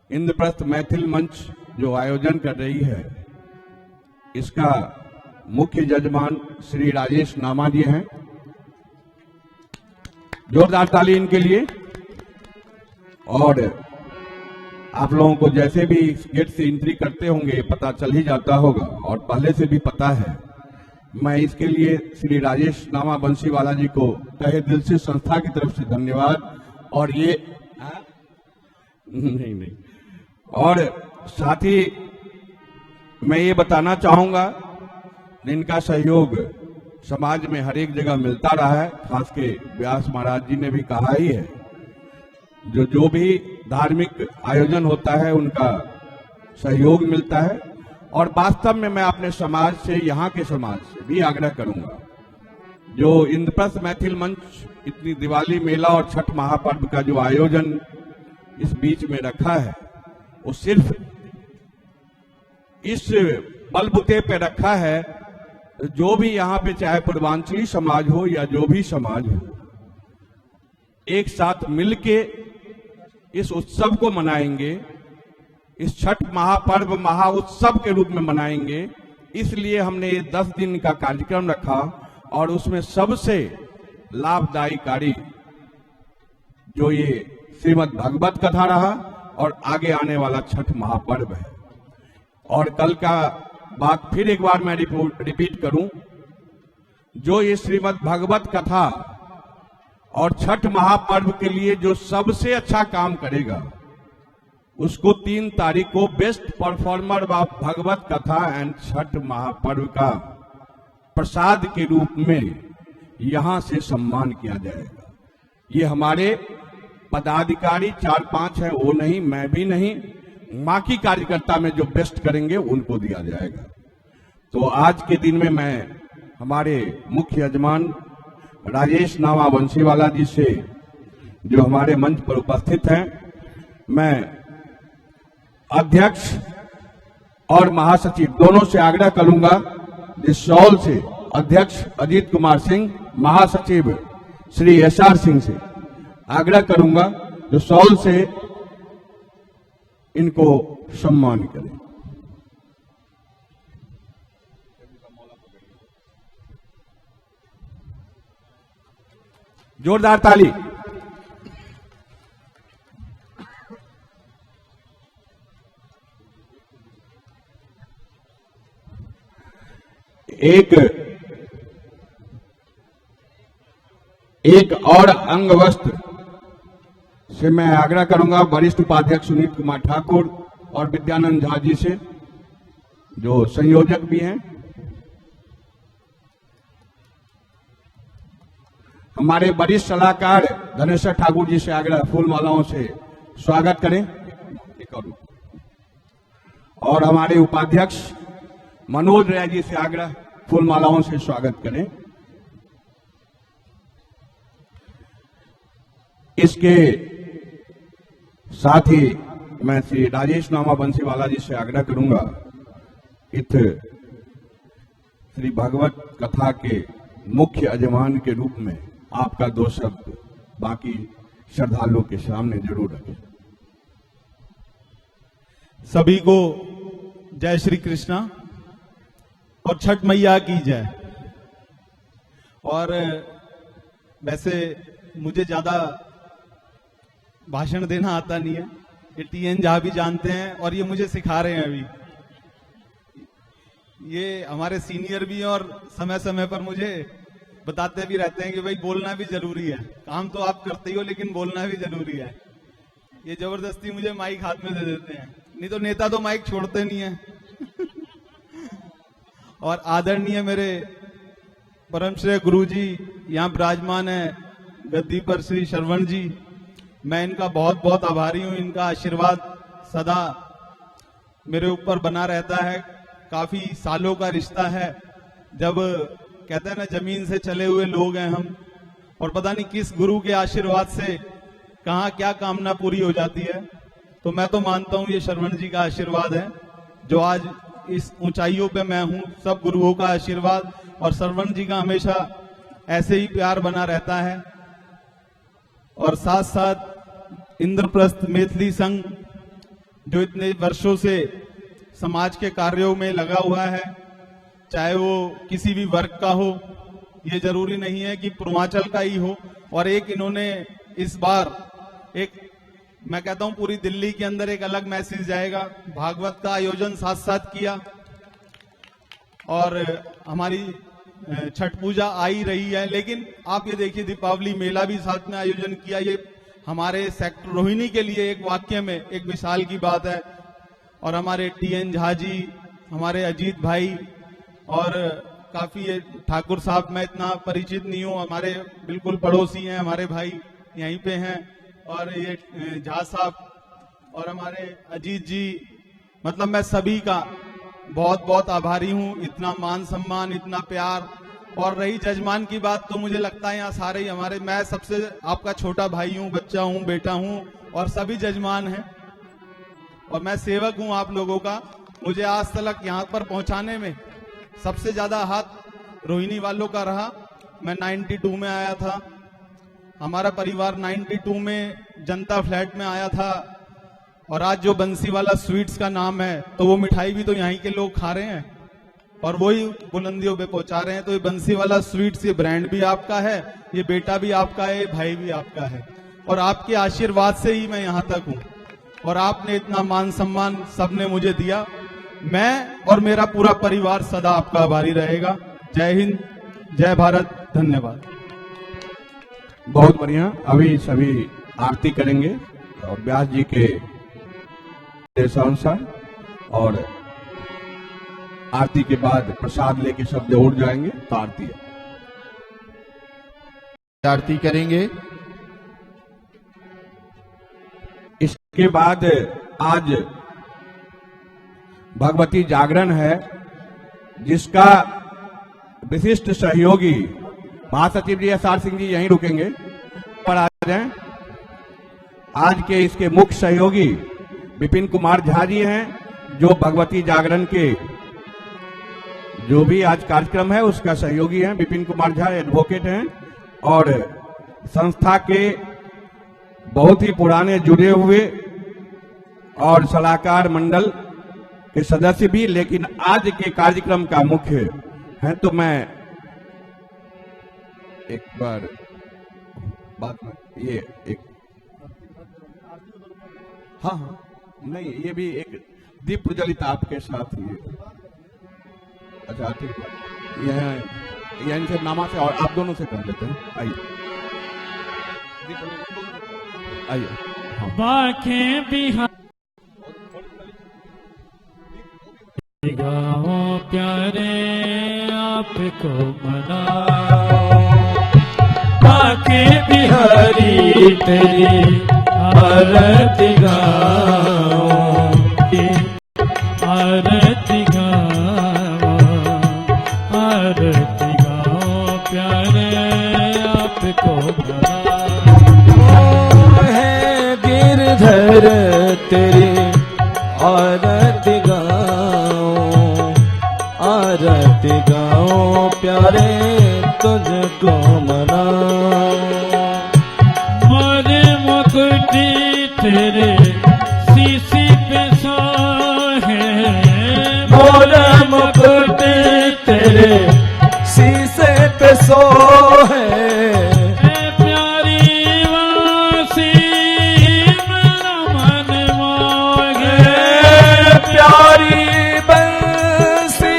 इंद्रप्रस्थ मैथिल मंच जो आयोजन कर रही है, इसका मुख्य जजमान श्री राजेश नामा जी हैं। जोरदार ताली इनके लिए। और आप लोगों को जैसे भी गेट से एंट्री करते होंगे पता चल ही जाता होगा, और पहले से भी पता है। मैं इसके लिए श्री राजेश नामा बंसीवाला जी को तहे दिल से संस्था की तरफ से धन्यवाद। और ये नहीं, और साथ ही मैं ये बताना चाहूंगा, इनका सहयोग समाज में हर एक जगह मिलता रहा है। खास के व्यास महाराज जी ने भी कहा ही है, जो भी धार्मिक आयोजन होता है उनका सहयोग मिलता है। और वास्तव में मैं अपने समाज से, यहाँ के समाज से भी आग्रह करूंगा, जो इंद्रप्रस्थ मैथिल मंच इतनी दिवाली मेला और छठ महापर्व का जो आयोजन इस बीच में रखा है, वो सिर्फ इस बलबूते पे रखा है, जो भी यहाँ पे चाहे पूर्वांचली समाज हो या जो भी समाज हो, एक साथ मिलके इस उत्सव को मनाएंगे, इस छठ महापर्व महा उत्सव के रूप में मनाएंगे। इसलिए हमने ये 10 दिन का कार्यक्रम रखा, और उसमें सबसे लाभदायी कार्य जो ये श्रीमद् भागवत कथा रहा और आगे आने वाला छठ महापर्व है। और कल का बात फिर एक बार मैं रिपीट करूं, जो ये श्रीमद् भागवत कथा और छठ महापर्व के लिए जो सबसे अच्छा काम करेगा, उसको 3 तारीख को बेस्ट परफॉर्मर ऑफ भागवत कथा एंड छठ महापर्व का प्रसाद के रूप में यहां से सम्मान किया जाएगा। ये हमारे पदाधिकारी 4-5 हैं, वो नहीं, मैं भी नहीं, मां की कार्यकर्ता में जो बेस्ट करेंगे उनको दिया जाएगा। तो आज के दिन में मैं हमारे मुख्य यजमान राजेश नामा बंसीवाला जी से, जो हमारे मंच पर उपस्थित हैं, मैं अध्यक्ष और महासचिव दोनों से आग्रह करूंगा, इस शॉल से अध्यक्ष अजीत कुमार सिंह, महासचिव श्री एसआर सिंह से आग्रह करूंगा जो शॉल से इनको सम्मान करें। जोरदार ताली। एक और अंग वस्त्र से मैं आग्रह करूंगा वरिष्ठ उपाध्यक्ष सुनीत कुमार ठाकुर और विद्यानंद झा जी से, जो संयोजक भी हैं। हमारे वरिष्ठ सलाहकार धनेश्वर ठाकुर जी से आग्रह फूल मालाओं से स्वागत करें। और हमारे उपाध्यक्ष मनोज राय जी से आग्रह फूल मालाओं से स्वागत करें। इसके साथ ही मैं श्री राजेश नामा बंसीवाला जी से आग्रह करूंगा, इत श्री भगवत कथा के मुख्य यजमान के रूप में आपका दो शब्द बाकी श्रद्धालुओं के सामने जरूर रखें। सभी को जय श्री कृष्णा और छठ मैया की जय। और वैसे मुझे ज्यादा भाषण देना आता नहीं है, ये टीएन झा भी जानते हैं और ये मुझे सिखा रहे हैं अभी। ये हमारे सीनियर भी हैं और समय समय पर मुझे बताते भी रहते हैं कि भाई बोलना भी जरूरी है। काम तो आप करते ही हो लेकिन बोलना भी जरूरी है। ये जबरदस्ती मुझे माइक हाथ में दे देते हैं, नहीं तो नेता तो माइक छोड़ते नहीं है। और आदरणीय मेरे परम श्रेय गुरु जी यहाँ विराजमान है गद्दी पर, श्री श्रवण जी, मैं इनका बहुत बहुत आभारी हूँ। इनका आशीर्वाद सदा मेरे ऊपर बना रहता है। काफी सालों का रिश्ता है। जब कहते हैं ना जमीन से चले हुए लोग हैं हम, और पता नहीं किस गुरु के आशीर्वाद से कहाँ क्या कामना पूरी हो जाती है। तो मैं तो मानता हूँ ये श्रवण जी का आशीर्वाद है जो आज इस ऊंचाइयों पे मैं हूँ। सब गुरुओं का आशीर्वाद और श्रवण जी का हमेशा ऐसे ही प्यार बना रहता है। और साथ साथ इंद्रप्रस्थ मैथिली संघ जो इतने वर्षों से समाज के कार्यों में लगा हुआ है, चाहे वो किसी भी वर्ग का हो, ये जरूरी नहीं है कि पूर्वांचल का ही हो। और एक इन्होंने इस बार एक, मैं कहता हूं पूरी दिल्ली के अंदर एक अलग मैसेज जाएगा। भागवत का आयोजन साथ साथ किया और हमारी छठ पूजा आ ही रही है, लेकिन आप ये देखिए दीपावली मेला भी साथ में आयोजन किया। ये हमारे सेक्टर रोहिणी के लिए एक वाक्य में एक विशाल की बात है। और हमारे टीएन झा जी, हमारे अजीत भाई और काफी ठाकुर साहब, मैं इतना परिचित नहीं हूँ, हमारे बिल्कुल पड़ोसी हैं, हमारे भाई यहीं पे हैं। और ये झा साहब और हमारे अजीत जी, मतलब मैं सभी का बहुत बहुत आभारी हूँ। इतना मान सम्मान, इतना प्यार। और रही जजमान की बात, तो मुझे लगता है यहाँ सारे ही हमारे, मैं सबसे आपका छोटा भाई हूँ, बच्चा हूँ, बेटा हूँ, और सभी जजमान हैं और मैं सेवक हूँ आप लोगों का। मुझे आज तक यहाँ पर पहुंचाने में सबसे ज्यादा हाथ रोहिणी वालों का रहा। मैं 92 में आया था, हमारा परिवार 92 में जनता फ्लैट में आया था। और आज जो बंसीवाला स्वीट्स का नाम है, तो वो मिठाई भी तो यहाँ के लोग खा रहे हैं और वही बुलंदियों पे पहुंचा रहे हैं। तो ये बंसीवाला स्वीट्स, ये ब्रांड भी आपका है, ये बेटा भी आपका है, भाई भी आपका है। और आपके आशीर्वाद से ही मैं यहाँ तक हूँ और आपने इतना मान सम्मान सबने मुझे दिया। मैं और मेरा पूरा परिवार सदा आपका आभारी रहेगा। जय हिंद, जय भारत, धन्यवाद। बहुत बढ़िया। अभी सभी आरती करेंगे और व्यास जी के अनुसार, और आरती के बाद प्रसाद लेके सब दौड़ जाएंगे। तो आरती करेंगे। इसके बाद आज भगवती जागरण है, जिसका विशिष्ट सहयोगी महासचिव जी SR सिंह जी यहीं रुकेंगे, पर आ जाएं। आज के इसके मुख्य सहयोगी विपिन कुमार झा जी हैं, जो भगवती जागरण के जो भी आज कार्यक्रम है उसका सहयोगी हैं। विपिन कुमार झा एडवोकेट हैं और संस्था के बहुत ही पुराने जुड़े हुए और सलाहकार मंडल के सदस्य भी, लेकिन आज के कार्यक्रम का मुख्य है। तो मैं एक बार बात में ये एक हाँ नहीं, ये भी एक दीप प्रज्वलित आपके साथ ही। अच्छा ठीक है, यह इनसे नामा से और आप दोनों से कर लेते हैं। आइए आइए। बाखें बिहार गाओ प्यारे आपको मनाओ, बाखें बिहारी तेरी आरती गाओ, आरती गाओ, आरती गाओ प्यारे आपको मनाओ। है गिरधर तेरी आरती गाओ, आरती गाओ प्यारे तुझको मनाओ। मोरे मुकुटी तेरे शीशी पे सोहे, मोरा मुकुट तेरे शीशे पे सोहे, प्यारी वासी मेरा मन मोहे, प्यारी बंसी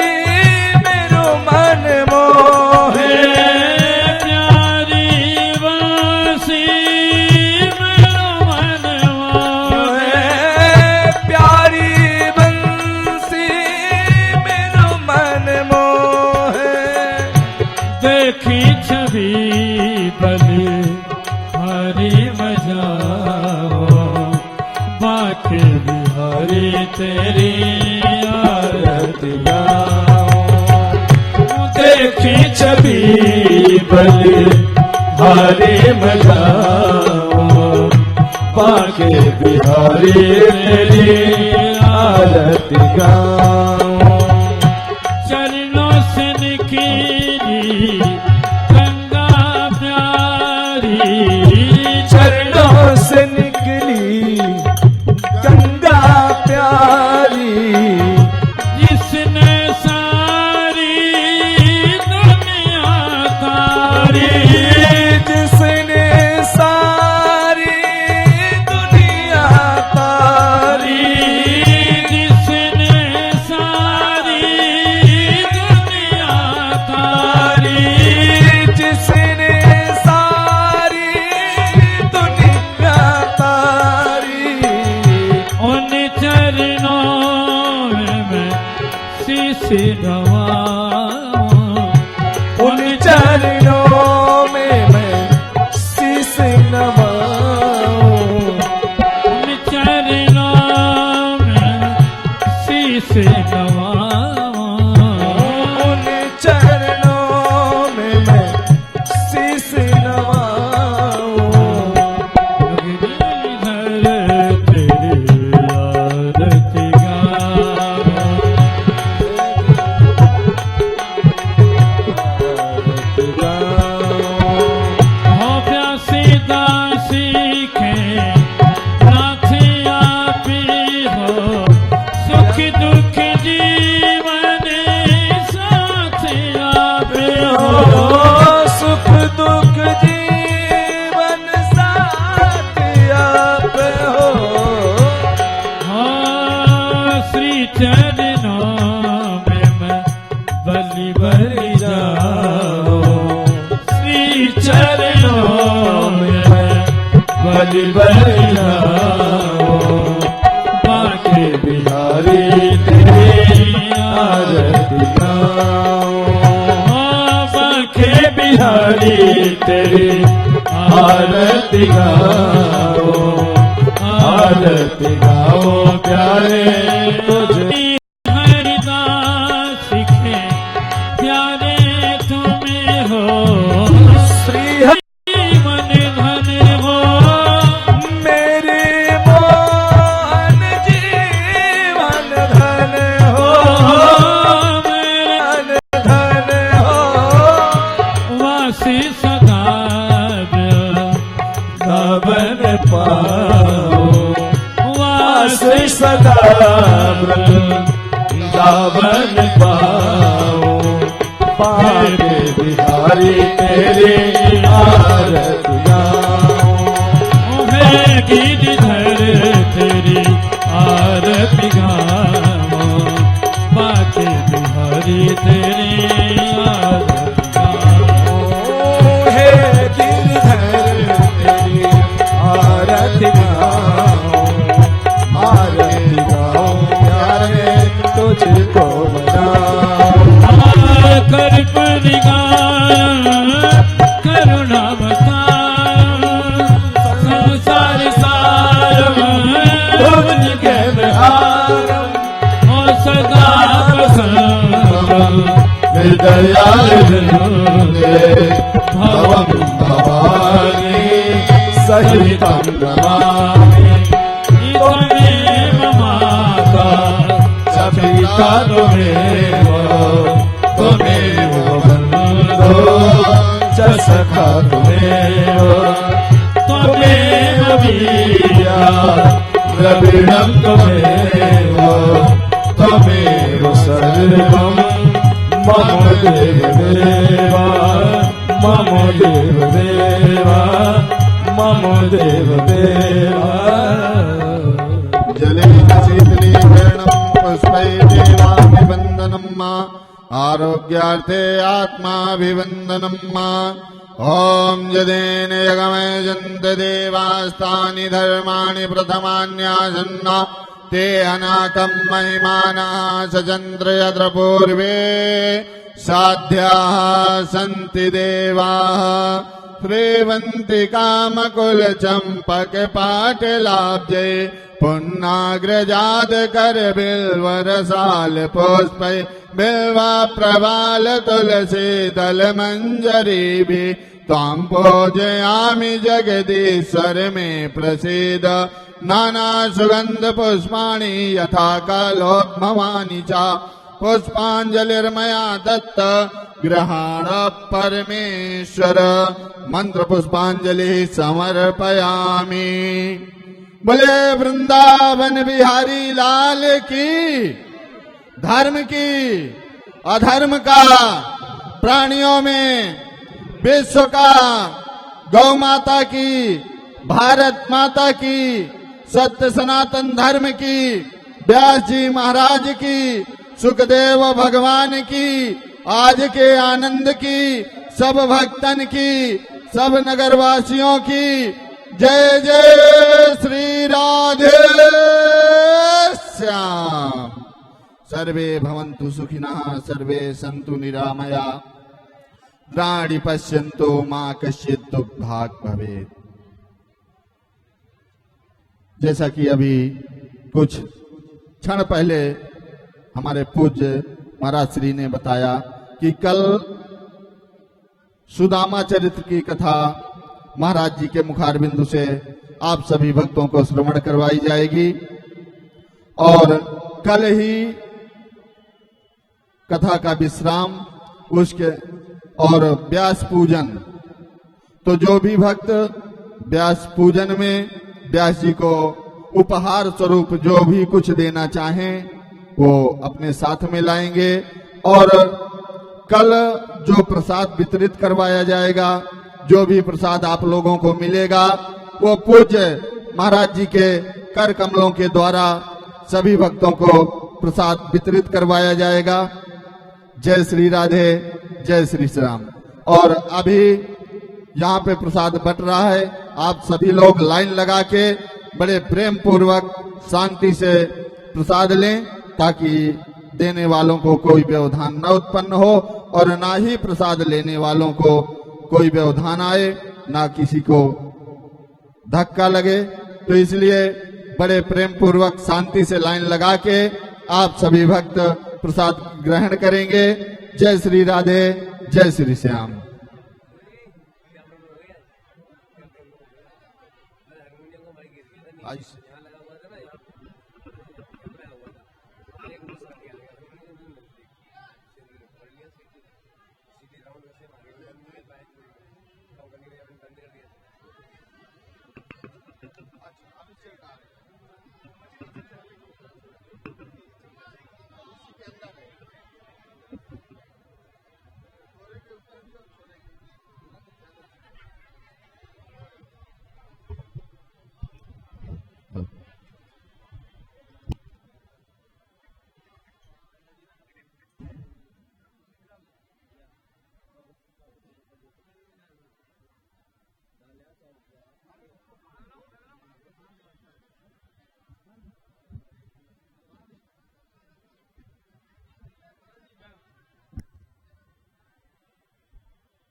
मेरो मन मोहे, प्यारी वासी मेरा मन मोहे, प्यारी बंसी मेरो मन मोहे। देखी छवि बलि हरी मजाओ, बाके बिहारी तेरी आरती गाओ। देखी छवि बलि हरी मजाओ, बाके बिहारी तेरी आरती गाओ। चरणों से निखरी गंगा प्यारी, चरणों से निकली गंगा प्यारी, जिसने सारी दुनिया तारी, जिसने सारी दुनिया तारी, जिसने सारी दुनिया तारी, जिसने सारी दुनिया तारी। उन चरणों में मैं शीश नवाऊं, उन चरणों में मैं शीश नवाऊं, उन चरणों में शीश नवाऊं, उन चरणों में मैं शीश नवाऊं। गिरधर तेरी आरती गाओ, हो प्यासी दासी के नाथ आप ही हो, सुख दुख जीवन साथ आप हो, सुख दुख जीवन साथ आप हो। हाँ श्री चरणों में मैं बलि बलि जाओ, श्री चरणों में मैं बलि बलि जाओ, बाके बिहारी तेरी आरती गाओ, बाके बिहारी तेरी आरती गाओ, आरती गाओ प्यारे तुझे पाओ वास सदा वृंदावन पाओ पाके बिहारी तेरी आरती गाऊं। है गिरधर तेरी आरती गाओ बाके बिहारी तेरी आरती गाओ। हे गिरधर तेरी आरती गाऊं, आरती गाऊं प्यारे तुझको मनाऊं। कर परिगान करुणा बता संसार सार भुज के बिहार हो सदा पसंद दयाल वृंदे भवं भवानी सहितं नमामि। त्वमेव माता च पिता त्वमेव, त्वमेव बन्धो च सखा त्वमेव, त्वमेव वीर्या द्रविणं त्वमेव, त्वमेव सर्वं मम देवदेवा, मम देवदेवा, मम देवदेवा। जलेन शीतलीकरणं पुष्पैर्देवाभिवन्दनं मा आरोग्यार्थे आत्माभिवन्दनं मा। ॐ यदेन यगमे जन्त देवास्तानि धर्माणि प्रथमान्यासन्ना ते अनाकं महिमानः सचन्द्र यत्र पूर्वे साध्याः सन्ति देवाः श्रीवन्ति कामकुलचम्पकपाटलाब्जे पुन्नाग्रजात कर बिल्वरसाल पुष्पै बिल्वा प्रवाल तुलसी दल मंजरी भी त्वां पूजयामि जगदीश्वर मे प्रसीद। नाना सुगंध पुष्पाणि यथा कालोद्भवानि च पुष्पांजलिर्मया दत्त ग्रहाण परमेश्वर। मंत्र पुष्पांजलि समर्पयामि। बोले वृंदावन बिहारी लाल की। धर्म की अधर्म का प्राणियों में विश्व का गौ माता की भारत माता की सत्य सनातन धर्म की व्यास जी महाराज की सुखदेव भगवान की आज के आनंद की सब भक्तन की सब नगरवासियों की जय जय श्री राधे श्याम। सर्वे भवन्तु सुखिनः सर्वे सन्तु निरामया प्राणि पश्यन्तु मा कश्चित् दुर्भाग् भवेत्। जैसा कि अभी कुछ क्षण पहले हमारे पूज्य महाराज श्री ने बताया कि कल सुदामा चरित्र की कथा महाराज जी के मुखारबिंदु से आप सभी भक्तों को श्रवण करवाई जाएगी और कल ही कथा का विश्राम उसके और व्यास पूजन। तो जो भी भक्त व्यास पूजन में व्यास जी को उपहार स्वरूप जो भी कुछ देना चाहें वो अपने साथ में लाएंगे और कल जो प्रसाद वितरित करवाया जाएगा जो भी प्रसाद आप लोगों को मिलेगा वो पूज्य महाराज जी के कर कमलों के द्वारा सभी भक्तों को प्रसाद वितरित करवाया जाएगा। जय श्री राधे जय श्री श्याम। और अभी यहाँ पे प्रसाद बट रहा है। आप सभी लोग लाइन लगा के बड़े प्रेम पूर्वक शांति से प्रसाद लें ताकि देने वालों को कोई व्यवधान न उत्पन्न हो और ना ही प्रसाद लेने वालों को कोई व्यवधान आए ना किसी को धक्का लगे। तो इसलिए बड़े प्रेम पूर्वक शांति से लाइन लगा के आप सभी भक्त प्रसाद ग्रहण करेंगे। जय श्री राधे जय श्री श्याम।